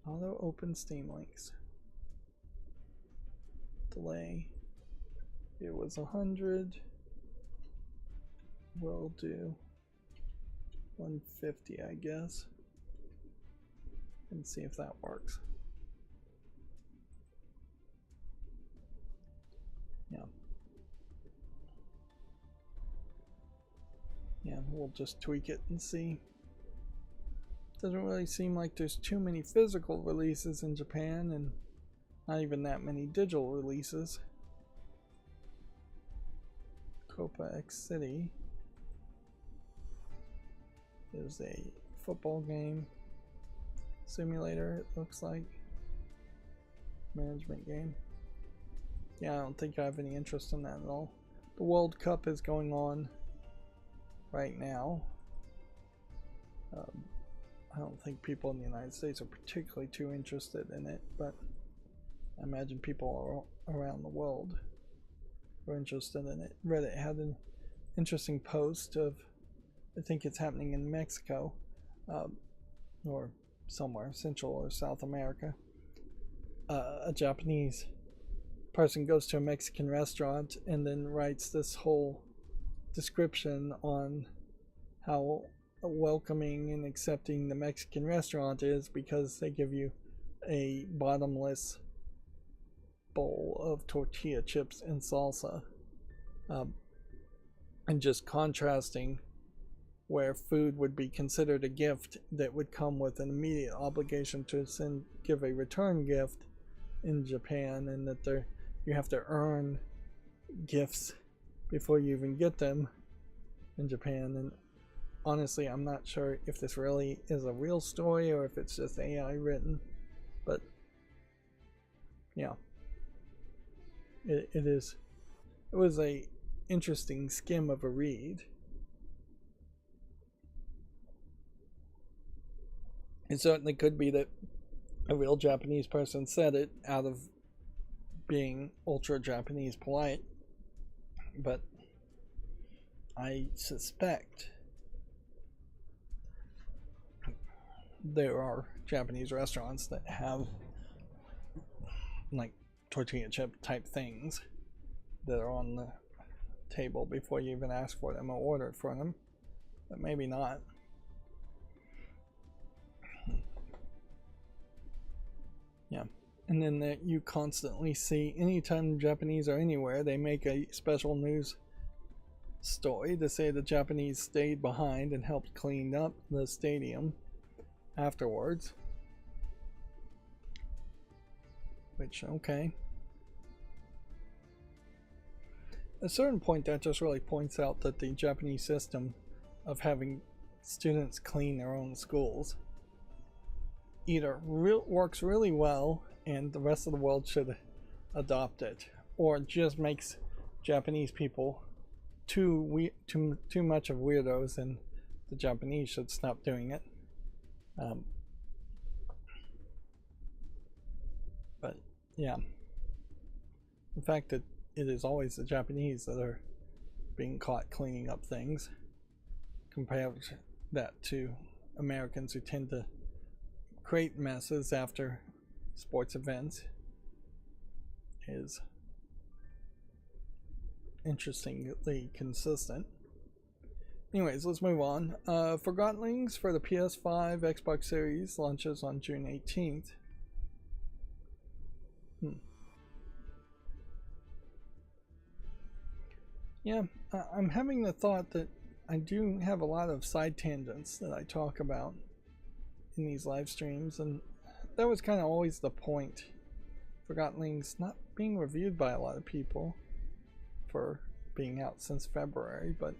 Auto open Steam links. Delay. It was 100. We'll do 150, I guess. And see if that works. Yeah. Yeah, we'll just tweak it and see. Doesn't really seem like there's too many physical releases in Japan, and not even that many digital releases. Copa X City is a football game simulator, it looks like. Management game. Yeah, I don't think I have any interest in that at all. The World Cup is going on right now. I don't think people in the United States are particularly too interested in it, but I imagine people around the world are interested in it. Reddit had an interesting post of, I think it's happening in Mexico, or somewhere, Central or South America. A Japanese person goes to a Mexican restaurant and then writes this whole description on how welcoming and accepting the Mexican restaurant is because they give you a bottomless bowl of tortilla chips and salsa, and just contrasting where food would be considered a gift that would come with an immediate obligation to give a return gift in Japan, and that you have to earn gifts before you even get them in Japan. And honestly, I'm not sure if this really is a real story or if it's just AI written, but yeah, it was a interesting skim of a read. It certainly could be that a real Japanese person said it out of being ultra Japanese polite, but I suspect there are Japanese restaurants that have like tortilla chip type things that are on the table before you even ask for them or order for them, but maybe not. Yeah, and then that you constantly see anytime Japanese are anywhere, they make a special news story to say the Japanese stayed behind and helped clean up the stadium afterwards. Which, okay. At a certain point, that just really points out that the Japanese system of having students clean their own schools either works really well and the rest of the world should adopt it, or just makes Japanese people too much of weirdos and the Japanese should stop doing it. But yeah, the fact that it is always the Japanese that are being caught cleaning up things, compare that to Americans who tend to create messes after sports events, is interestingly consistent. Anyways, let's move on. Forgottenlings for the PS5 Xbox Series launches on June 18th. Yeah, I'm having the thought that I do have a lot of side tangents that I talk about in these live streams, and that was kind of always the point. Forgottenlings not being reviewed by a lot of people for being out since February, but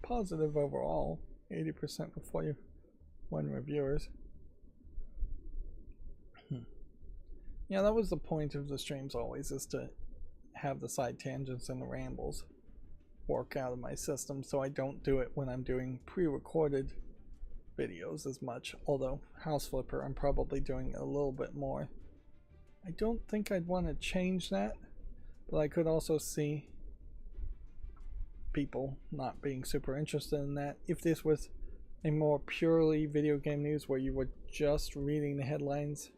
positive overall, 80% of 41 reviewers. Yeah, that was the point of the streams always, is to have the side tangents and the rambles work out of my system, so I don't do it when I'm doing pre-recorded videos as much, although House Flipper I'm probably doing a little bit more. I don't think I'd want to change that, but I could also see people not being super interested in that. If this was a more purely video game news where you were just reading the headlines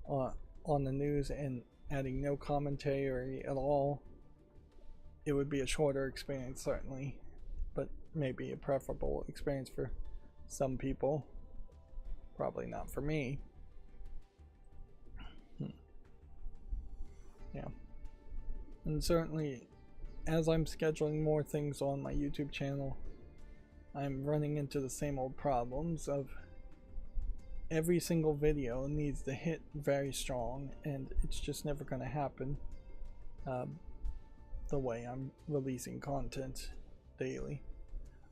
on the news and adding no commentary at all, it would be a shorter experience certainly, but maybe a preferable experience for some people. Probably not for me. Yeah. And certainly, as I'm scheduling more things on my YouTube channel, I'm running into the same old problems of every single video needs to hit very strong, and it's just never going to happen the way I'm releasing content daily.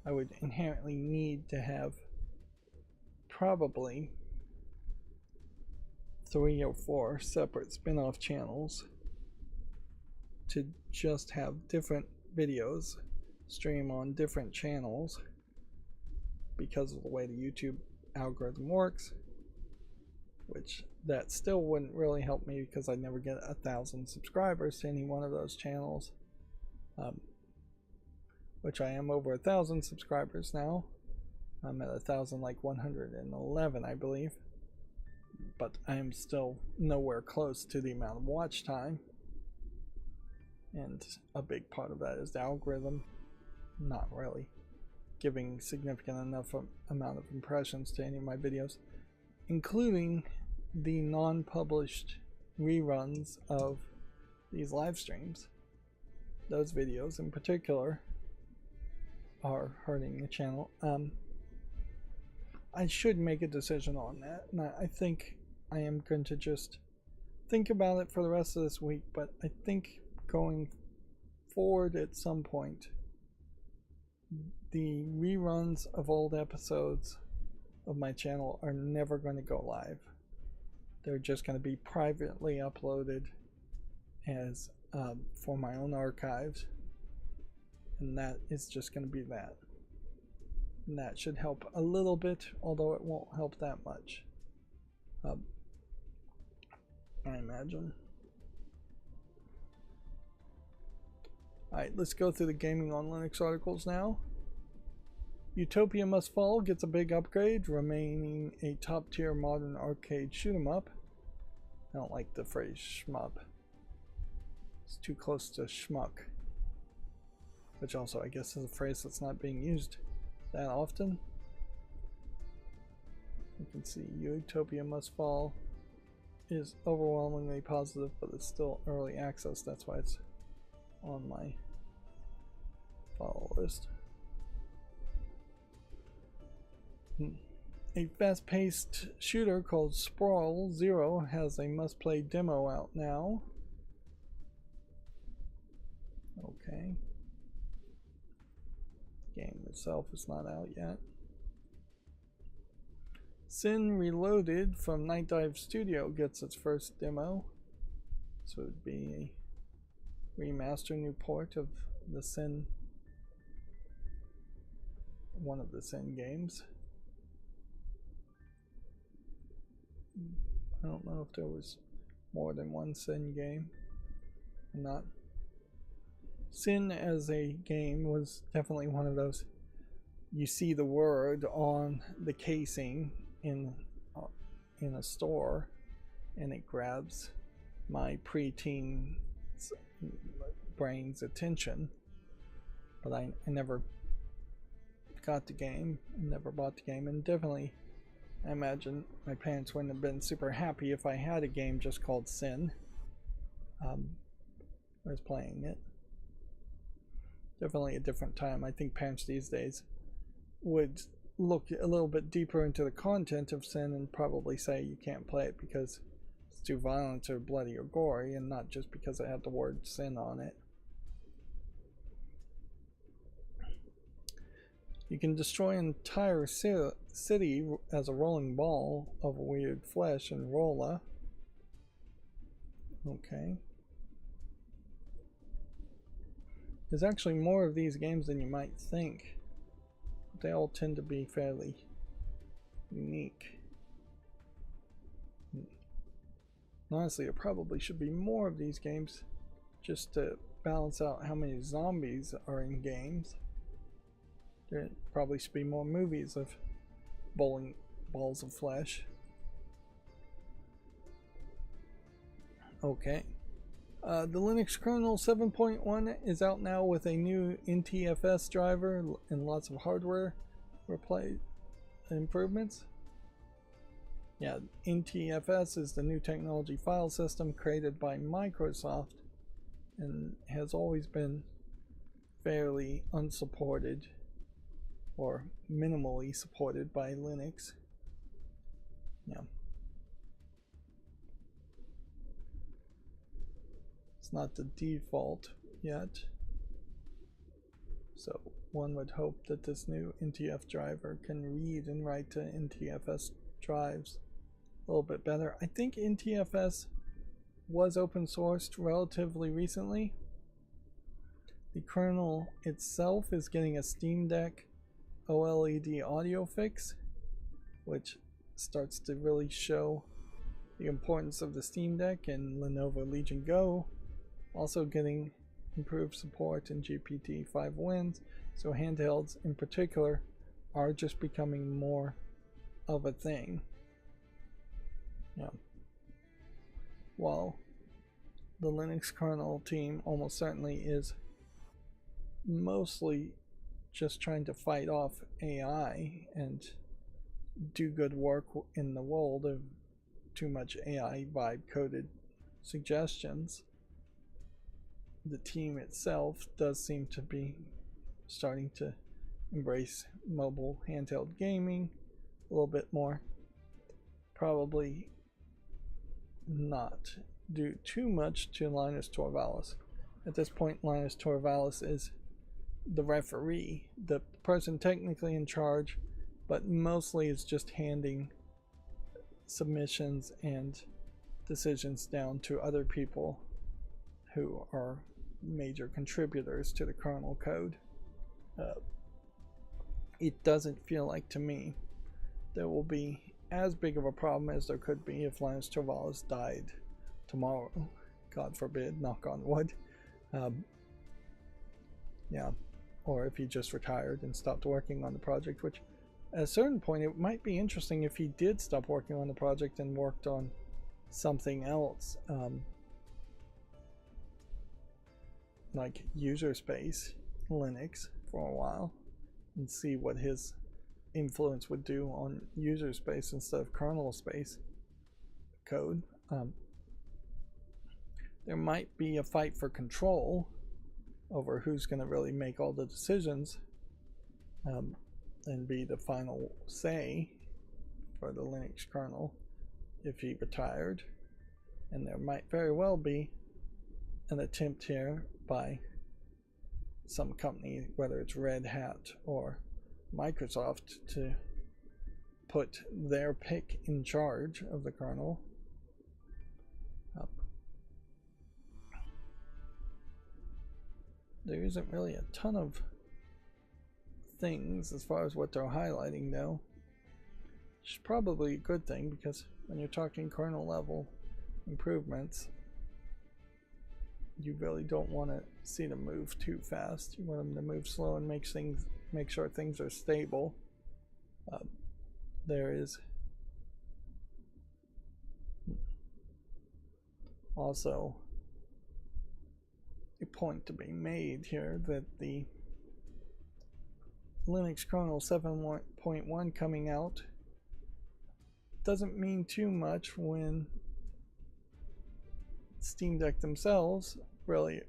I would inherently need to have probably 3 or 4 separate spin-off channels to just have different videos stream on different channels, because of the way the YouTube algorithm works, which that still wouldn't really help me because I'd never get 1,000 subscribers to any one of those channels, which I am over 1,000 subscribers now. I'm at 1,111, I believe, but I am still nowhere close to the amount of watch time, and a big part of that is the algorithm not really giving significant enough amount of impressions to any of my videos, including the non-published reruns of these live streams. Those videos in particular are hurting the channel. I should make a decision on that, and I think I am going to just think about it for the rest of this week, but I think going forward at some point, the reruns of old episodes of my channel are never going to go live. They're just going to be privately uploaded as for my own archives, and that is just going to be that. And that should help a little bit, although it won't help that much, I imagine. Alright, let's go through the Gaming on Linux articles now. Utopia Must Fall gets a big upgrade, remaining a top-tier modern arcade shoot-'em-up. I don't like the phrase shmup. It's too close to schmuck, which also I guess is a phrase that's not being used that often. You can see Utopia Must Fall is overwhelmingly positive, but it's still early access. That's why it's on my follow list. A fast-paced shooter called Sprawl Zero has a must-play demo out now. Okay. Game itself is not out yet. Sin Reloaded from Night Dive Studio gets its first demo. So it would be a remaster new port of the Sin, one of the Sin games. I don't know if there was more than one Sin game or not. Sin as a game was definitely one of those, you see the word on the casing in a store and it grabs my preteen brain's attention, but I never got the game, never bought the game, and definitely I imagine my parents wouldn't have been super happy if I had a game just called Sin. I was playing it. Definitely a different time. I think parents these days would look a little bit deeper into the content of Sin and probably say you can't play it because it's too violent or bloody or gory, and not just because it had the word Sin on it. You can destroy an entire city as a rolling ball of weird flesh and rolla. Okay. There's actually more of these games than you might think. They all tend to be fairly unique. Honestly, there probably should be more of these games just to balance out how many zombies are in games. There probably should be more movies of bowling balls of flesh. Okay. The Linux kernel 7.1 is out now with a new NTFS driver and lots of hardware improvements. Yeah, NTFS is the new technology file system created by Microsoft and has always been fairly unsupported or minimally supported by Linux. Yeah. It's not the default yet, so one would hope that this new NTF driver can read and write to NTFS drives a little bit better. I think NTFS was open sourced relatively recently. The kernel itself is getting a Steam Deck OLED audio fix, which starts to really show the importance of the Steam Deck, and Lenovo Legion Go also getting improved support in GPT-5 wins. So handhelds in particular are just becoming more of a thing. Yeah. While the Linux kernel team almost certainly is mostly just trying to fight off AI and do good work in the world of too much AI vibe coded suggestions, the team itself does seem to be starting to embrace mobile handheld gaming a little bit more. Probably not do too much to Linus Torvalds. At this point, Linus Torvalds is the referee, the person technically in charge, but mostly is just handing submissions and decisions down to other people who are major contributors to the kernel code. It doesn't feel like to me there will be as big of a problem as there could be if Linus Torvalds died tomorrow. God forbid, knock on wood. Yeah, or if he just retired and stopped working on the project, which at a certain point it might be interesting if he did stop working on the project and worked on something else, like user space Linux for a while, and see what his influence would do on user space instead of kernel space code. There might be a fight for control over who's going to really make all the decisions and be the final say for the Linux kernel if he retired. And there might very well be an attempt here by some company, whether it's Red Hat or Microsoft, to put their pick in charge of the kernel. There isn't really a ton of things as far as what they're highlighting, though, which is probably a good thing, because when you're talking kernel level improvements, you really don't want to see them move too fast. You want them to move slow and make sure things are stable. There is also a point to be made here that the Linux kernel 7.1 coming out doesn't mean too much when Steam Deck themselves really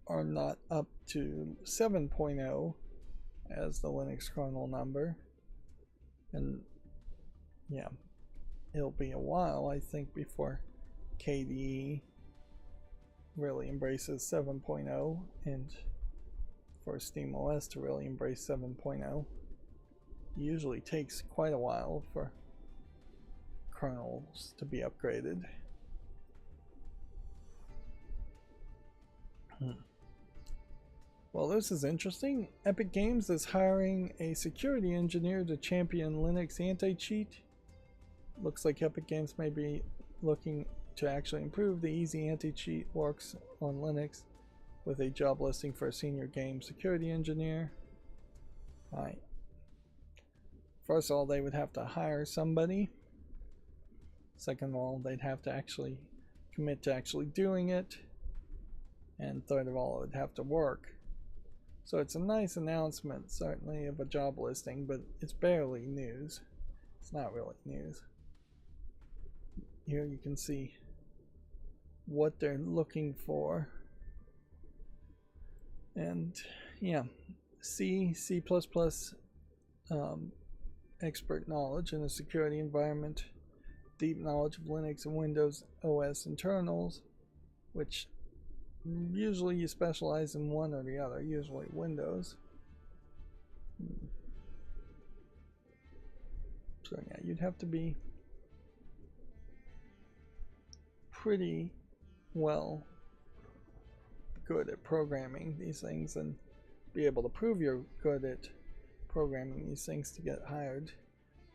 are not up to 7.0 as the Linux kernel number. And yeah, it'll be a while, I think, before KDE really embraces 7.0 and for SteamOS to really embrace 7.0. Usually takes quite a while for kernels to be upgraded. Well, this is interesting. Epic Games is hiring a security engineer to champion Linux anti-cheat. Looks like Epic Games may be looking to actually improve the easy anti-cheat works on Linux with a job listing for a senior game security engineer. Alright. First of all, they would have to hire somebody. Second of all, they'd have to actually commit to actually doing it. And third of all, it would have to work. So it's a nice announcement, certainly, of a job listing, but it's barely news. It's not really news. Here you can see what they're looking for. And yeah, C++ expert knowledge in a security environment, deep knowledge of Linux and Windows OS internals, which usually you specialize in one or the other, usually Windows. So yeah, you'd have to be pretty well good at programming these things and be able to prove you're good at programming these things to get hired.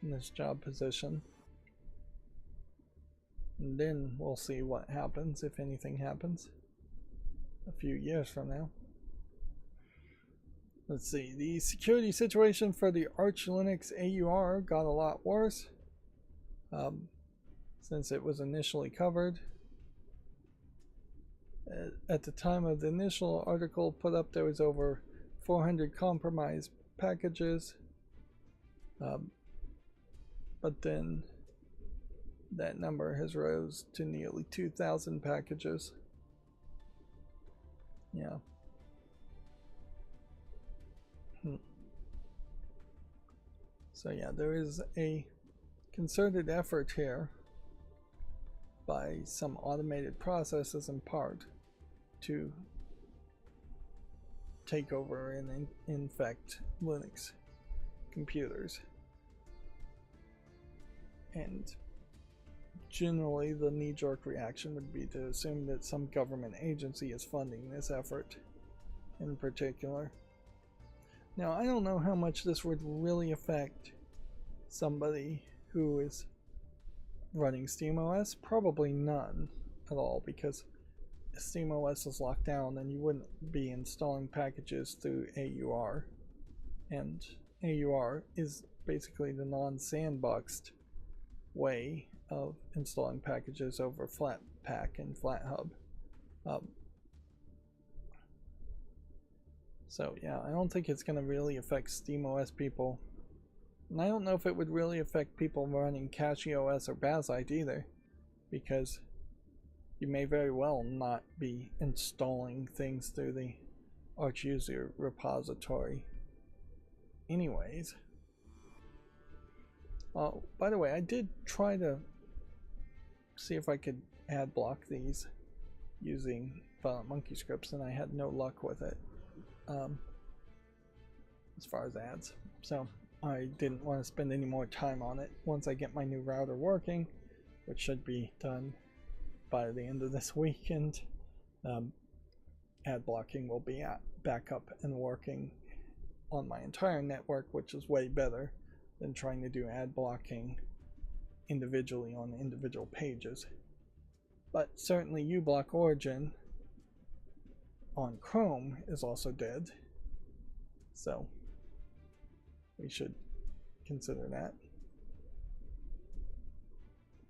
in this job position. And then we'll see what happens, if anything happens, a few years from now. Let's see, the security situation for the Arch Linux AUR got a lot worse since it was initially covered. At the time of the initial article put up, there was over 400 compromised packages, but then that number has rose to nearly 2,000 packages. Yeah. So yeah, there is a concerted effort here by some automated processes in part to take over and infect Linux computers. And generally the knee-jerk reaction would be to assume that some government agency is funding this effort in particular. Now, I don't know how much this would really affect somebody who is running SteamOS. Probably none at all, because if SteamOS is locked down, then you wouldn't be installing packages through AUR. And AUR is basically the non-sandboxed way of installing packages over Flatpak and FlatHub. So yeah, I don't think it's going to really affect SteamOS people. And I don't know if it would really affect people running CachyOS or Bazzite either, because you may very well not be installing things through the Arch user repository anyways. By the way, I did try to see if I could ad block these using Violent Monkey scripts, and I had no luck with it as far as ads. So I didn't want to spend any more time on it. Once I get my new router working, which should be done by the end of this weekend, ad blocking will be back up and working on my entire network, which is way better than trying to do ad blocking individually on individual pages. But certainly uBlock Origin on Chrome is also dead, so we should consider that.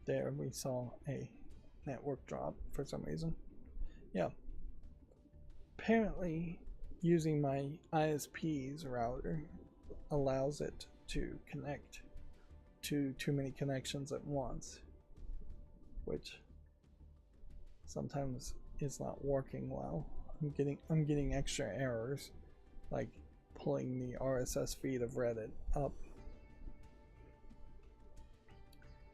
There we saw a network drop for some reason. Yeah, apparently using my ISP's router allows it to connect to too many connections at once, which sometimes is not working well. I'm getting extra errors, like pulling the RSS feed of Reddit up.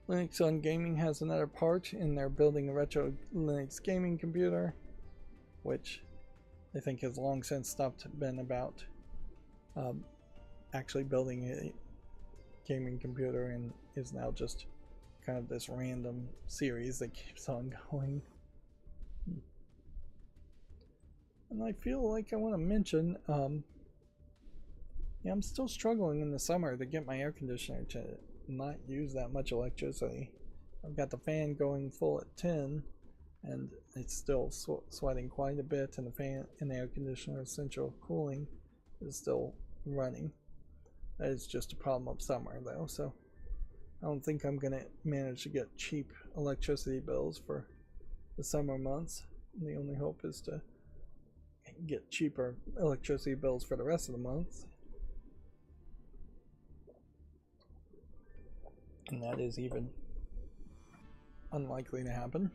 Linux on Gaming has another part in their building a retro Linux gaming computer, which I think has long since been about actually building a gaming computer, and is now just kind of this random series that keeps on going. And I feel like I want to mention, yeah, I'm still struggling in the summer to get my air conditioner to not use that much electricity. I've got the fan going full at 10, and it's still sweating quite a bit, and the fan and the air conditioner central cooling is still running. That is just a problem of summer though, so I don't think I'm gonna manage to get cheap electricity bills for the summer months. The only hope is to get cheaper electricity bills for the rest of the months, and that is even unlikely to happen.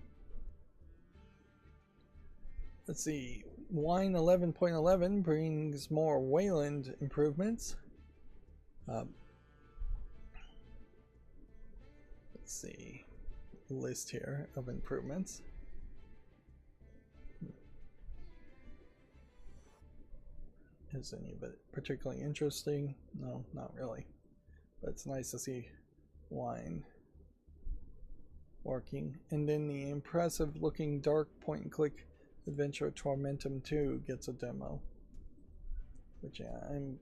Let's see, Wine 11.11 brings more Wayland improvements. Let's see, list here of improvements. Is any of it particularly interesting? No, not really. But it's nice to see Wine working. And then the impressive looking dark point and click adventure Tormentum 2 gets a demo, which, yeah, I'm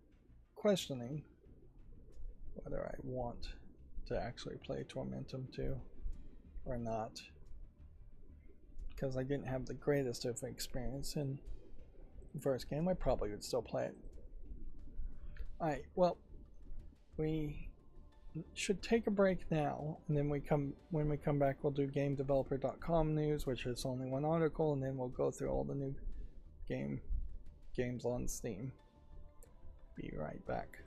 questioning whether I want to actually play Tormentum 2 or not, because I didn't have the greatest of experience in the first game. I probably would still play it. Alright, well, we should take a break now, and then when we come back, we'll do GameDeveloper.com news, which is only one article, and then we'll go through all the new games on Steam. Be right back.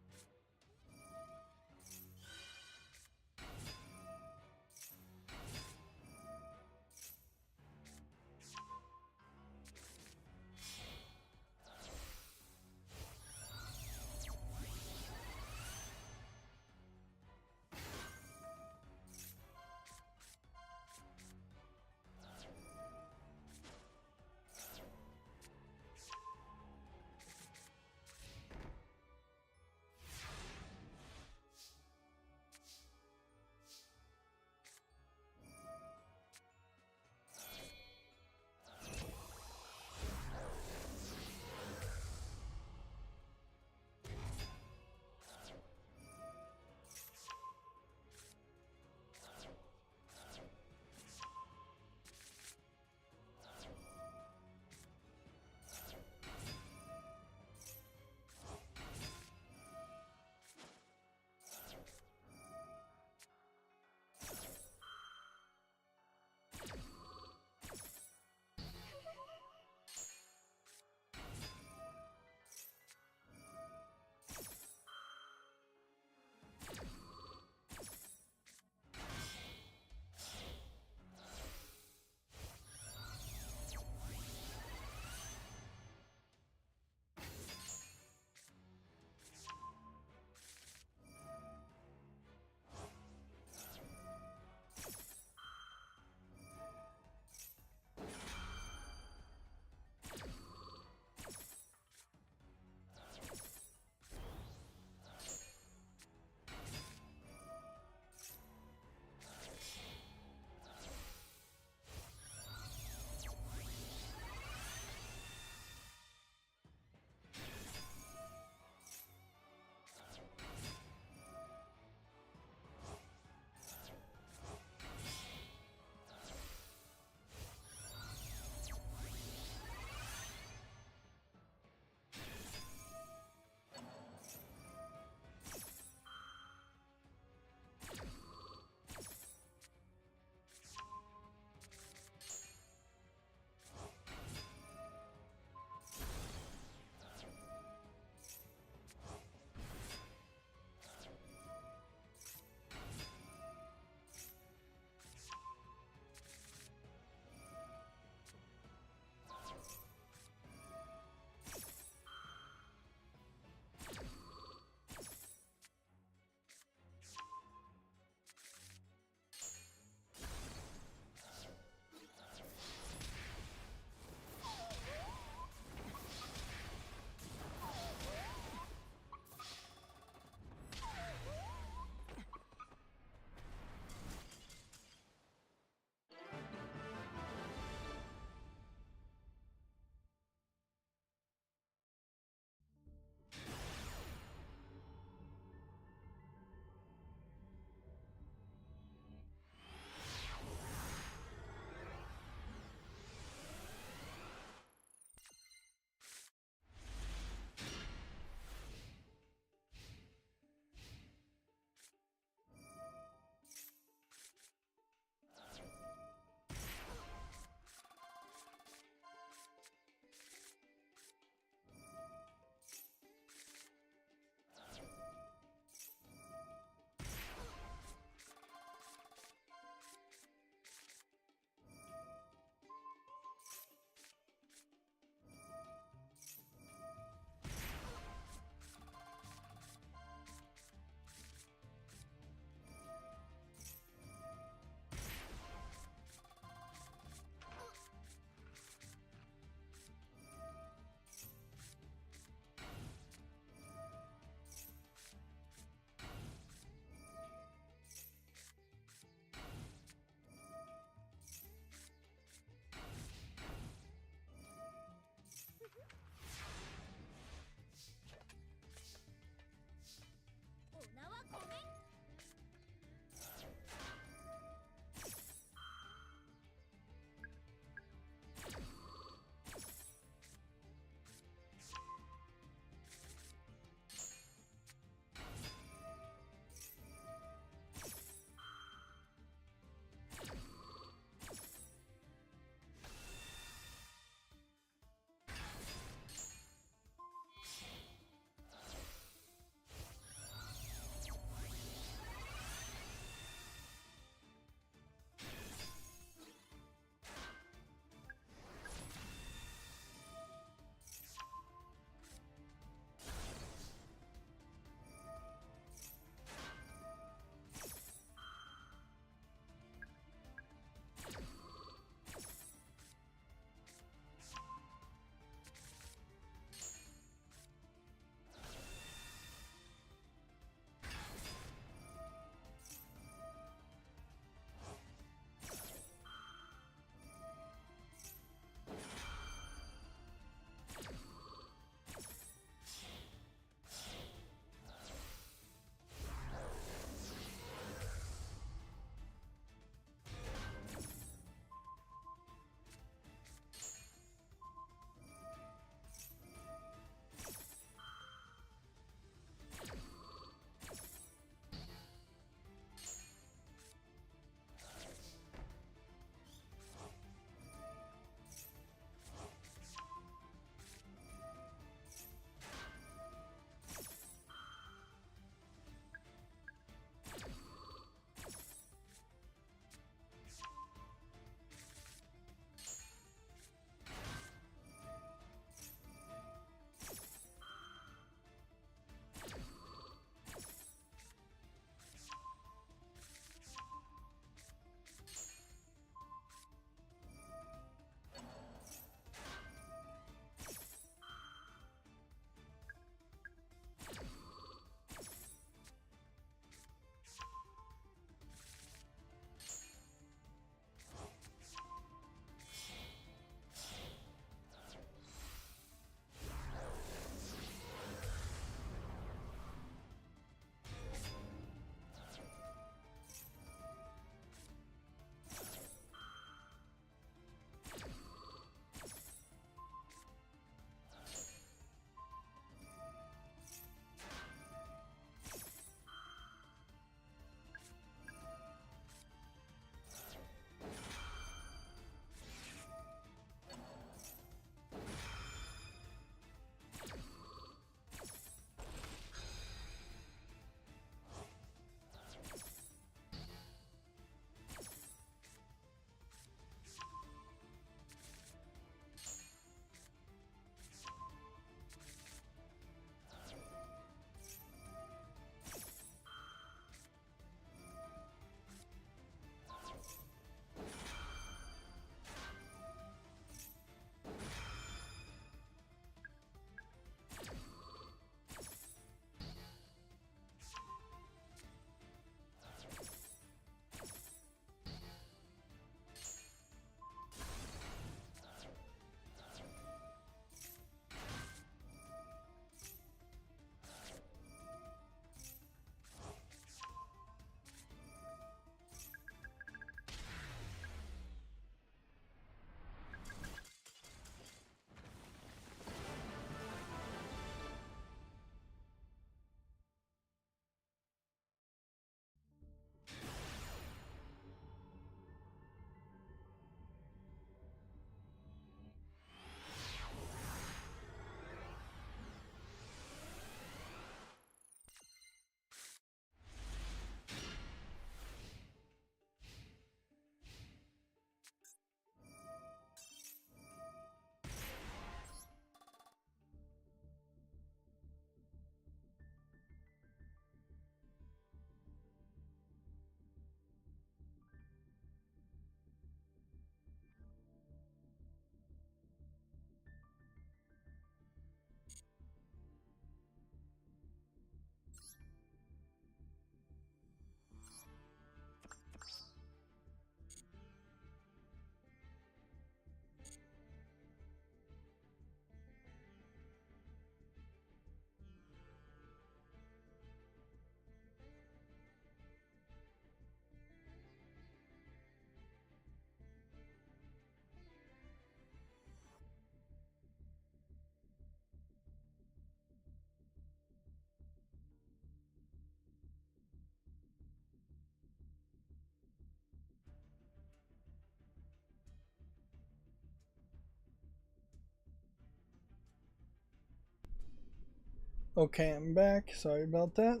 Okay, I'm back. Sorry about that.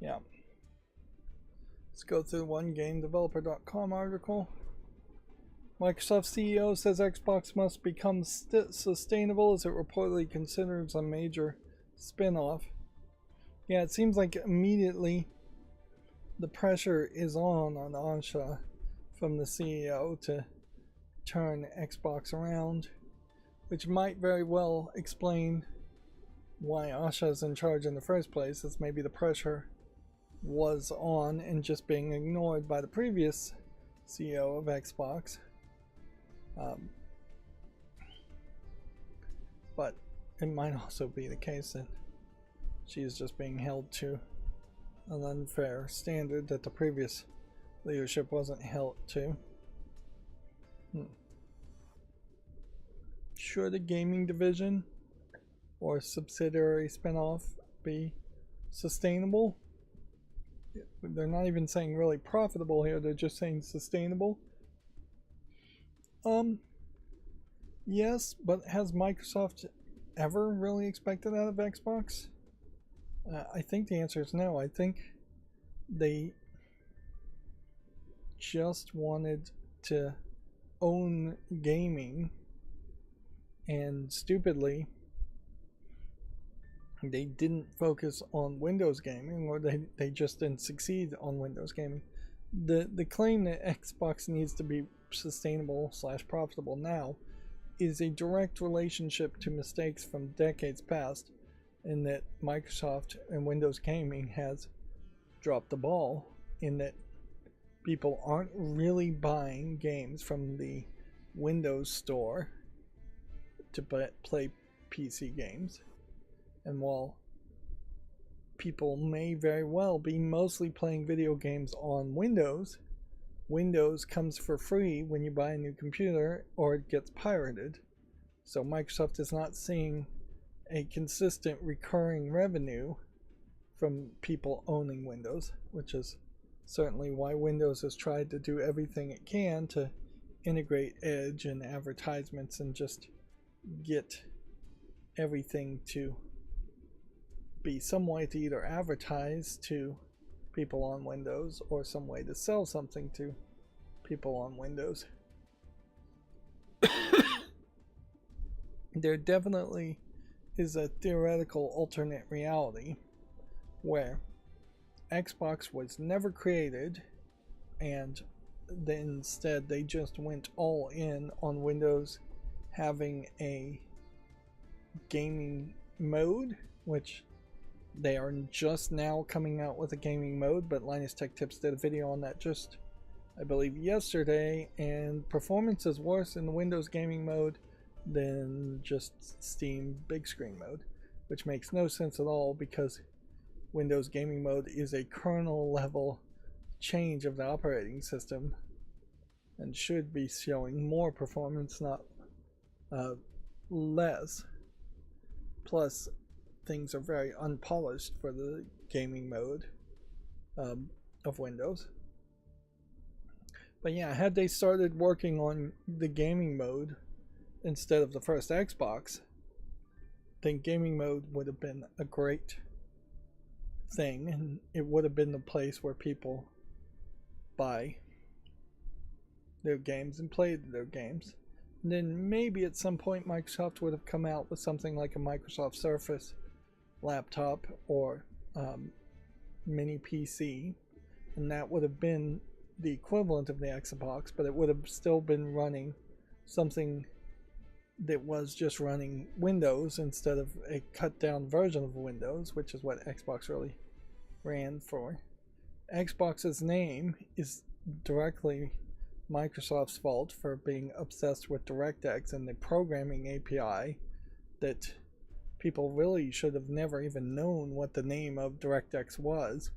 Yeah. Let's go through the OneGameDeveloper.com article. Microsoft CEO says Xbox must become sustainable as it reportedly considers a major spin-off. Yeah, it seems like immediately the pressure is on Asha from the CEO to turn Xbox around, which might very well explain why Asha is in charge in the first place, as maybe the pressure was on and just being ignored by the previous CEO of Xbox. But it might also be the case that she is just being held to an unfair standard that the previous leadership wasn't held to. Should a gaming division or subsidiary spinoff be sustainable? They're not even saying really profitable here, they're just saying sustainable. Yes, but has Microsoft ever really expected that of Xbox? I think the answer is no. I think they just wanted to own gaming, and stupidly they didn't focus on Windows gaming, or they just didn't succeed on Windows gaming. The claim that Xbox needs to be sustainable / profitable now is a direct relationship to mistakes from decades past, in that Microsoft and Windows gaming has dropped the ball, in that people aren't really buying games from the Windows store to play PC games. And while people may very well be mostly playing video games on Windows, Windows comes for free when you buy a new computer, or it gets pirated. So Microsoft is not seeing a consistent recurring revenue from people owning Windows, which is certainly why Windows has tried to do everything it can to integrate Edge and advertisements and just get everything to be some way to either advertise to people on Windows or some way to sell something to people on Windows. There definitely is a theoretical alternate reality where Xbox was never created, and then instead they just went all in on Windows having a gaming mode, which they are just now coming out with a gaming mode, but Linus Tech Tips did a video on that just, I believe, yesterday, and performance is worse in the Windows gaming mode than just Steam big screen mode, which makes no sense at all, because Windows gaming mode is a kernel level change of the operating system and should be showing more performance, not less. Plus, things are very unpolished for the gaming mode of Windows. But yeah, had they started working on the gaming mode instead of the first Xbox, then gaming mode would have been a great thing, and it would have been the place where people buy their games and play their games. And then maybe at some point Microsoft would have come out with something like a Microsoft Surface laptop or mini PC, and that would have been the equivalent of the Xbox, but it would have still been running something that was just running Windows instead of a cut down version of Windows, which is what Xbox really ran for. Xbox's name is directly Microsoft's fault for being obsessed with DirectX and the programming API that people really should have never even known what the name of DirectX was.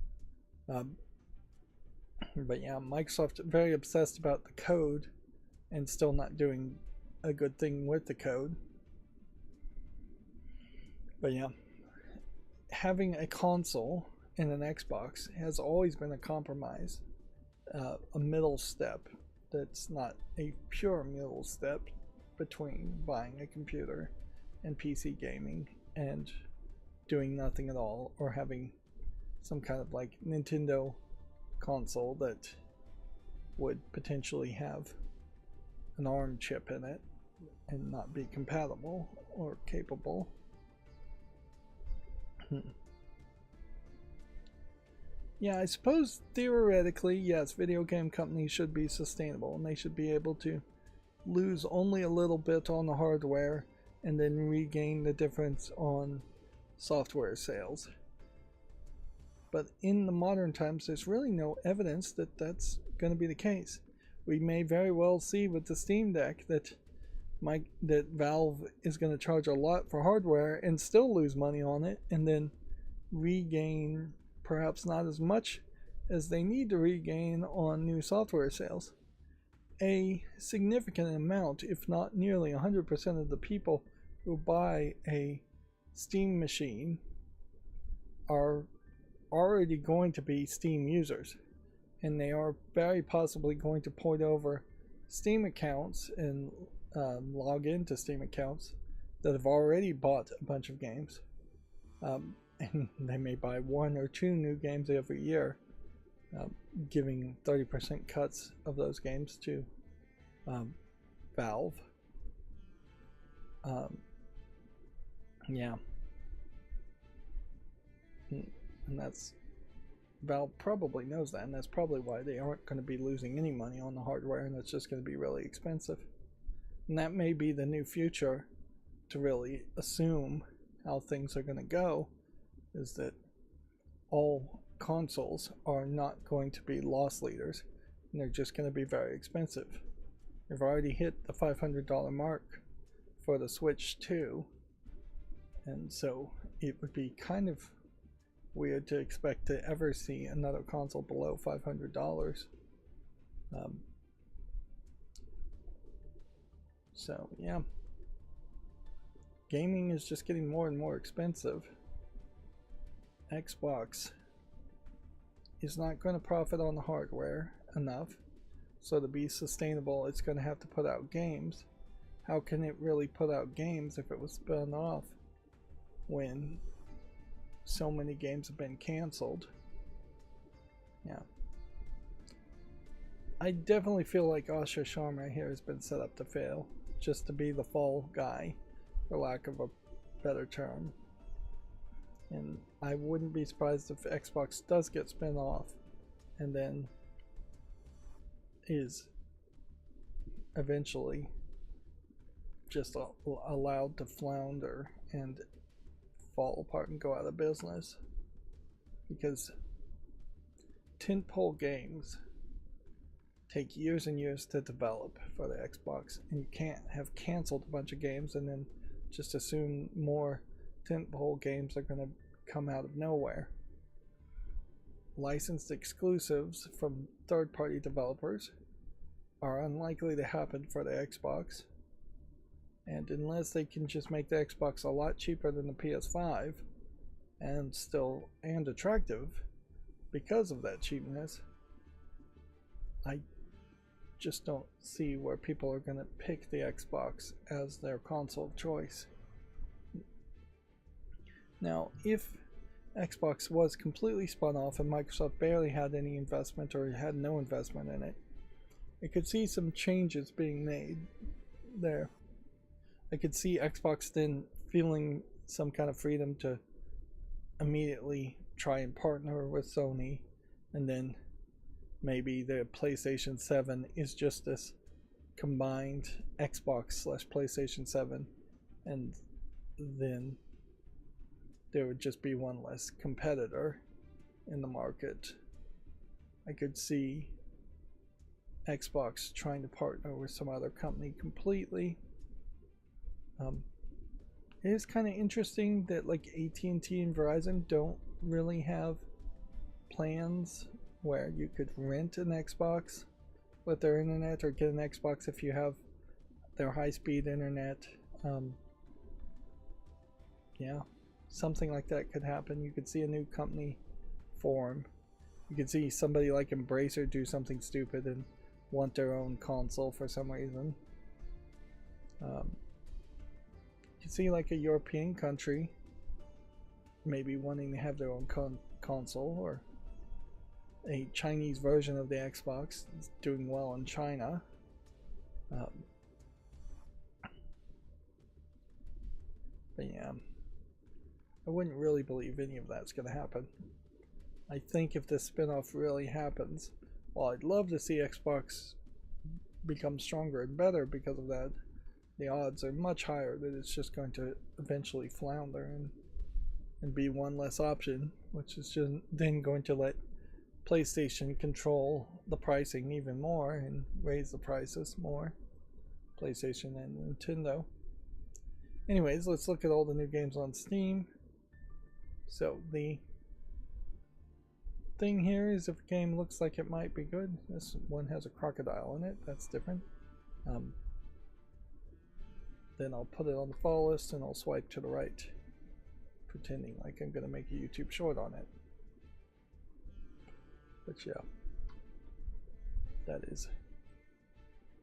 But yeah, Microsoft very obsessed about the code and still not doing a good thing with the code. But yeah, having a console and an Xbox has always been a compromise, a middle step that's not a pure middle step between buying a computer and PC gaming and doing nothing at all, or having some kind of like Nintendo console that would potentially have an ARM chip in it and not be compatible or capable. Yeah, I suppose theoretically, yes, video game companies should be sustainable and they should be able to lose only a little bit on the hardware and then regain the difference on software sales. But in the modern times, there's really no evidence that that's going to be the case. We may very well see with the Steam Deck that Valve is going to charge a lot for hardware and still lose money on it, and then regain perhaps not as much as they need to regain on new software sales. A significant amount, if not nearly 100% of the people who buy a Steam machine are already going to be Steam users, and they are very possibly going to port over Steam accounts and log into Steam accounts that have already bought a bunch of games, and they may buy 1 or 2 new games every year, giving 30% cuts of those games to Valve. Yeah. And that's, Valve probably knows that, and that's probably why they aren't going to be losing any money on the hardware, and it's just going to be really expensive. And that may be the new future, to really assume how things are going to go, is that all consoles are not going to be loss leaders, and they're just going to be very expensive. They've already hit the $500 mark for the Switch 2, and so it would be kind of weird to expect to ever see another console below $500. So yeah, gaming is just getting more and more expensive. Xbox is not going to profit on the hardware enough, so to be sustainable it's going to have to put out games. How can it really put out games if it was spun off when so many games have been canceled? Yeah, I definitely feel like Asha Sharma here has been set up to fail, just to be the fall guy, for lack of a better term. And I wouldn't be surprised if Xbox does get spin off and then is eventually just allowed to flounder and fall apart and go out of business, because tentpole games take years and years to develop for the Xbox, and you can't have canceled a bunch of games and then just assume more tentpole games are going to come out of nowhere. Licensed exclusives from third-party developers are unlikely to happen for the Xbox, and unless they can just make the Xbox a lot cheaper than the PS5 and attractive because of that cheapness, I just don't see where people are going to pick the Xbox as their console of choice. Now, if Xbox was completely spun off and Microsoft barely had any investment or had no investment in it, I could see some changes being made there. I could see Xbox then feeling some kind of freedom to immediately try and partner with Sony, and then maybe the PlayStation 7 is just this combined Xbox / PlayStation 7, and then there would just be one less competitor in the market. I could see Xbox trying to partner with some other company completely. It is kind of interesting that like AT&T and Verizon don't really have plans where you could rent an Xbox with their internet, or get an Xbox if you have their high-speed internet. Yeah, something like that could happen. You could see a new company form. You could see somebody like Embracer do something stupid and want their own console for some reason. You could see like a European country maybe wanting to have their own console, or a Chinese version of the Xbox is doing well in China. But yeah, I wouldn't really believe any of that's going to happen. I think if this spinoff really happens, while I'd love to see Xbox become stronger and better because of that, the odds are much higher that it's just going to eventually flounder and be one less option, which is just then going to let PlayStation control the pricing even more and raise the prices more. PlayStation and Nintendo. Anyways, let's look at all the new games on Steam. So the thing here is if a game looks like it might be good. This one has a crocodile in it. That's different. Then I'll put it on the follow list and I'll swipe to the right, pretending like I'm going to make a YouTube short on it. But yeah, that is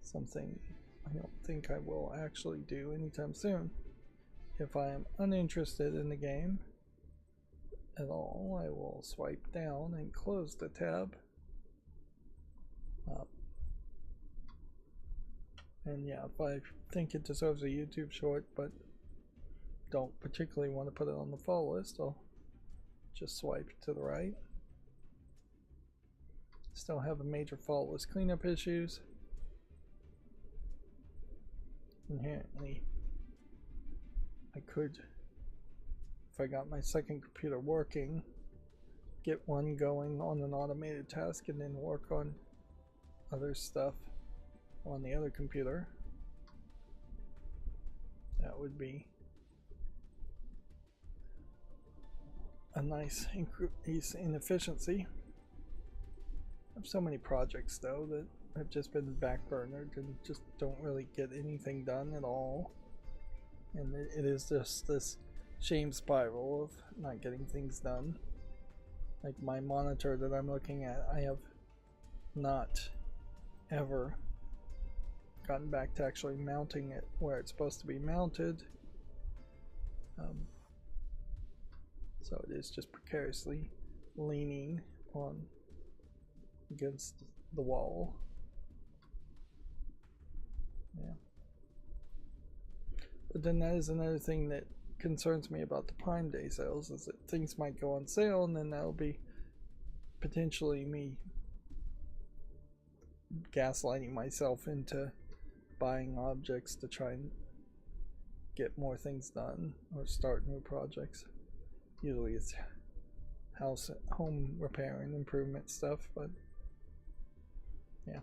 something I don't think I will actually do anytime soon. If I am uninterested in the game at all, I will swipe down and close the tab. And yeah, if I think it deserves a YouTube short but don't particularly want to put it on the follow list, I'll just swipe to the right. Still have a major follow list cleanup issues. Inherently, I could, if I got my second computer working, get one going on an automated task and then work on other stuff on the other computer. That would be a nice increase in efficiency. I have so many projects though that have just been backburnered and just don't really get anything done at all. And it is just this shame spiral of not getting things done. Like my monitor that I'm looking at, I have not ever gotten back to actually mounting it where it's supposed to be mounted. So it is just precariously leaning on against the wall. Yeah. But then that is another thing that concerns me about the Prime Day sales, is that things might go on sale and then that'll be potentially me gaslighting myself into buying objects to try and get more things done or start new projects. Usually it's home repair and improvement stuff, but yeah.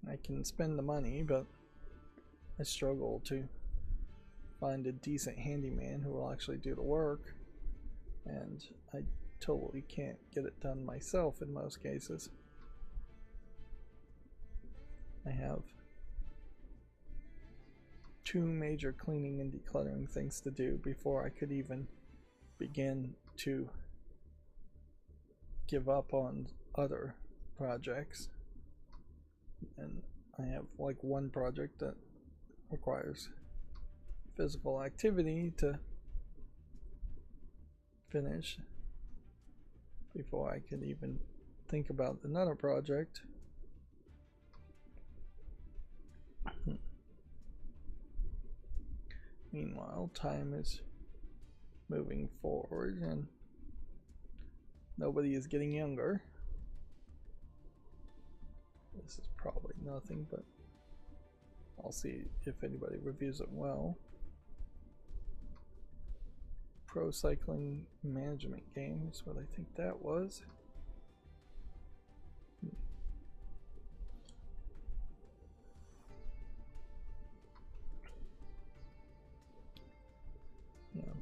I can spend the money, but I struggle to find a decent handyman who will actually do the work, and I totally can't get it done myself in most cases. I have 2 major cleaning and decluttering things to do before I could even begin to give up on other projects. And I have like one project that requires physical activity to finish before I could even think about another project. Meanwhile, time is moving forward and nobody is getting younger. This is probably nothing, but I'll see if anybody reviews it well. Pro cycling management game is what I think that was. Yeah.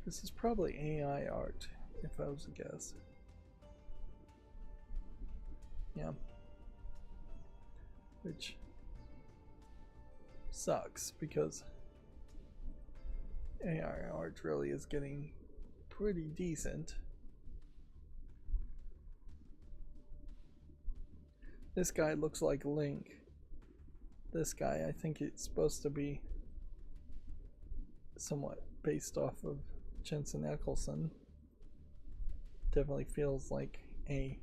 This is probably AI art, if I was to guess. Yeah. Which sucks because AI art really is getting pretty decent. This guy looks like Link. This guy, I think it's supposed to be somewhat based off of Jensen Ackles. Definitely feels like a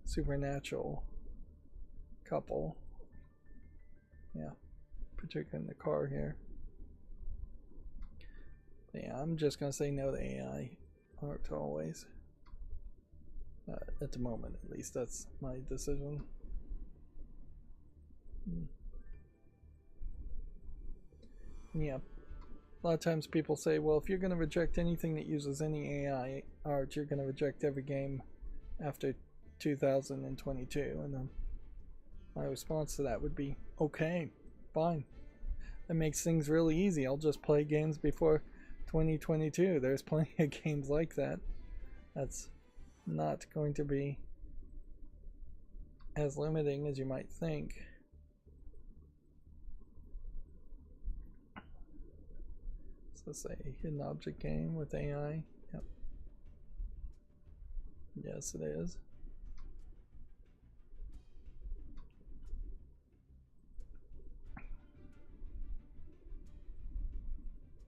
supernatural couple. Yeah, particularly in the car here. But yeah, I'm just gonna say no to AI art always. At the moment, at least, that's my decision. Yeah, a lot of times people say, well, if you're going to reject anything that uses any AI art, you're going to reject every game after 2022. And my response to that would be, okay, fine. That makes things really easy. I'll just play games before 2022. There's plenty of games like that. That's not going to be as limiting as you might think. So let's say hidden object game with AI. Yep. Yes, it is.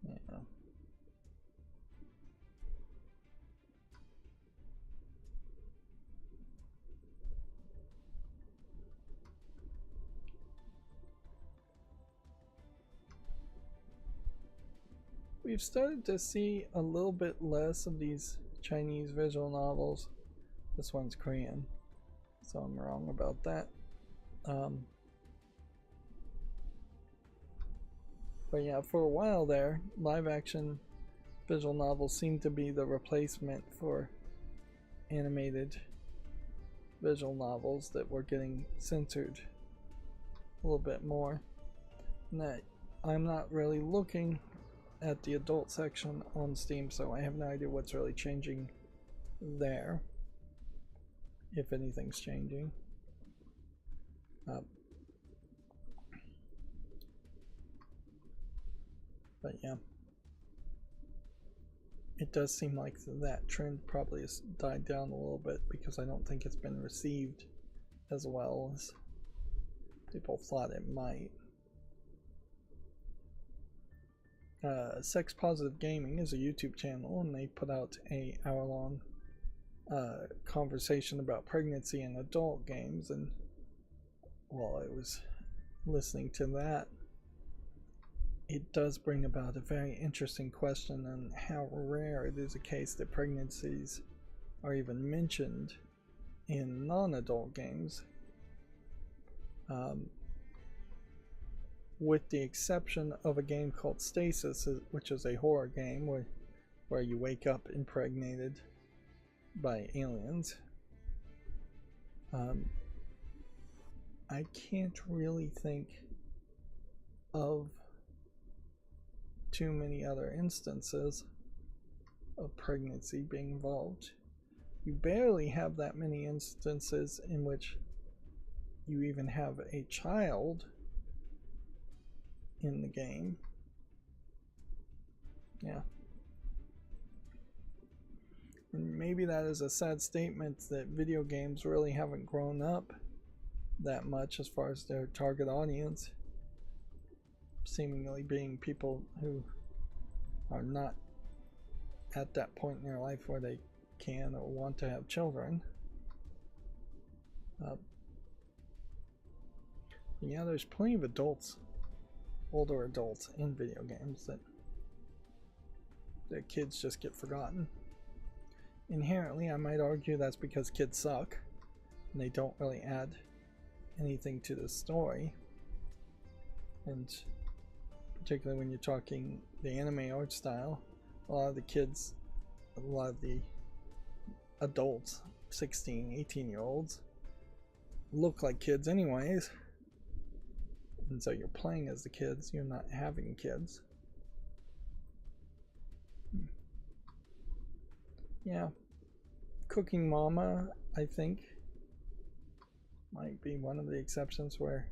Yeah. We've started to see a little bit less of these Chinese visual novels. This one's Korean, so I'm wrong about that. But yeah, for a while there, live action visual novels seemed to be the replacement for animated visual novels that were getting censored a little bit more. And that I'm not really looking at the adult section on Steam, so I have no idea what's really changing there, if anything's changing. But yeah, it does seem like that trend probably has died down a little bit because I don't think it's been received as well as people thought it might. Sex Positive Gaming is a YouTube channel, and they put out a hour-long conversation about pregnancy in adult games, and while I was listening to that, it does bring about a very interesting question on how rare it is a case that pregnancies are even mentioned in non-adult games, with the exception of a game called Stasis, which is a horror game where you wake up impregnated by aliens. I can't really think of too many other instances of pregnancy being involved. You barely have that many instances in which you even have a child in the game. Yeah. And maybe that is a sad statement that video games really haven't grown up that much as far as their target audience, seemingly being people who are not at that point in their life where they can or want to have children. Yeah, there's plenty of adults, older adults in video games that their kids just get forgotten. Inherently, I might argue that's because kids suck and they don't really add anything to the story. And particularly when you're talking the anime art style, a lot of the adults, 16, 18-year-olds, look like kids anyways. And so you're playing as the kids, you're not having kids. Yeah. Cooking Mama, I think, might be one of the exceptions where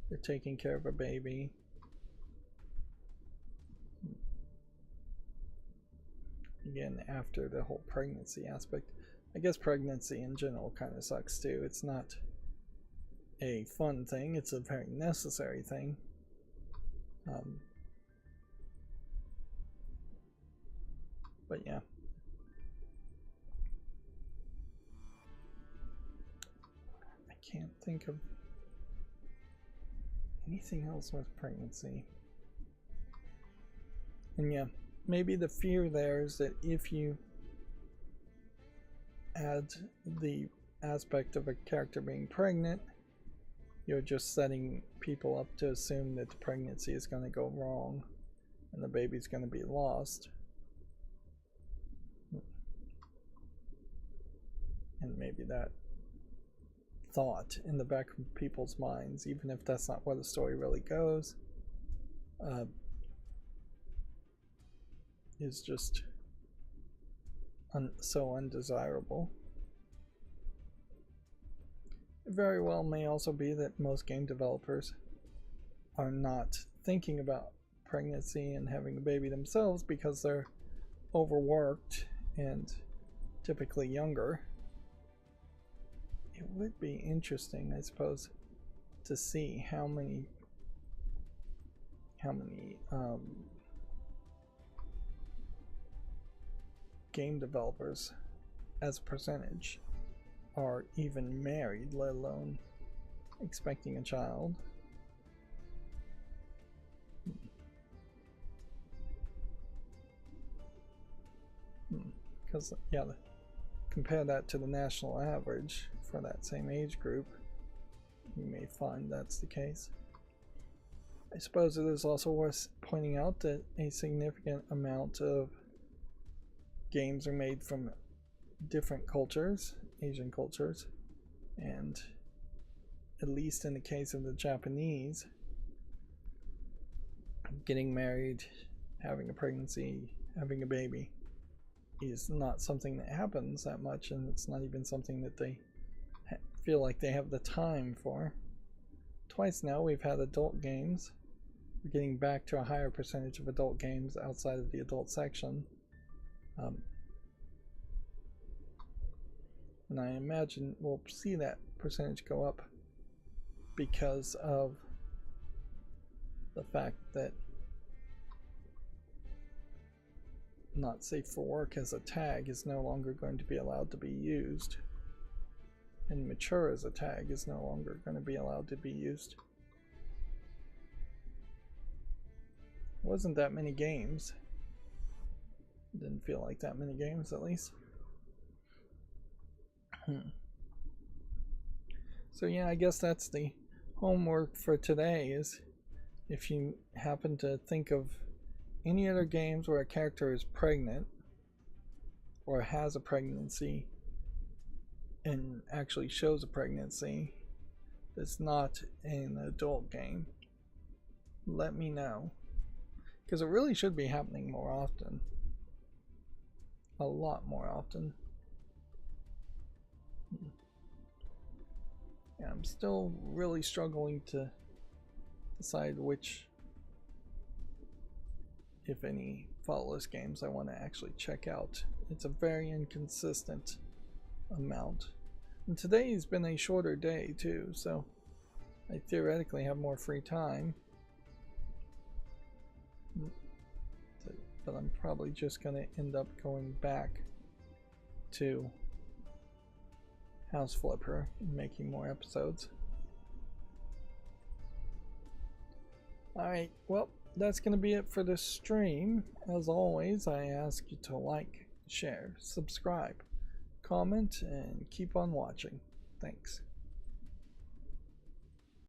they're taking care of a baby. Again, after the whole pregnancy aspect. I guess pregnancy in general kind of sucks too. It's not a fun thing, it's a very necessary thing. But yeah. I can't think of anything else with pregnancy. And yeah, maybe the fear there is that if you add the aspect of a character being pregnant, you're just setting people up to assume that the pregnancy is going to go wrong and the baby's going to be lost. And maybe that thought in the back of people's minds, even if that's not where the story really goes, is just so undesirable. It very well may also be that most game developers are not thinking about pregnancy and having a baby themselves because they're overworked and typically younger. It would be interesting, I suppose, to see how many game developers as a percentage are even married, let alone expecting a child. Because yeah, compare that to the national average for that same age group, you may find that's the case. I suppose it is also worth pointing out that a significant amount of games are made from different cultures, Asian cultures, and at least in the case of the Japanese, getting married, having a pregnancy, having a baby is not something that happens that much, and it's not even something that they feel like they have the time for. Twice now we've had adult games. We're getting back to a higher percentage of adult games outside of the adult section. And I imagine we'll see that percentage go up because of the fact that not safe for work as a tag is no longer going to be allowed to be used, and mature as a tag is no longer going to be allowed to be used. Wasn't that many games. Didn't feel like that many games, at least. So yeah, I guess that's the homework for today, is if you happen to think of any other games where a character is pregnant or has a pregnancy and actually shows a pregnancy that's not an adult game, let me know, because it really should be happening more often, a lot more often. Yeah, I'm still really struggling to decide which, if any, faultless games I want to actually check out. It's a very inconsistent amount. And today's been a shorter day too, so I theoretically have more free time. But I'm probably just going to end up going back to House Flipper and making more episodes. Alright, well, that's going to be it for this stream. As always, I ask you to like, share, subscribe, comment, and keep on watching. Thanks.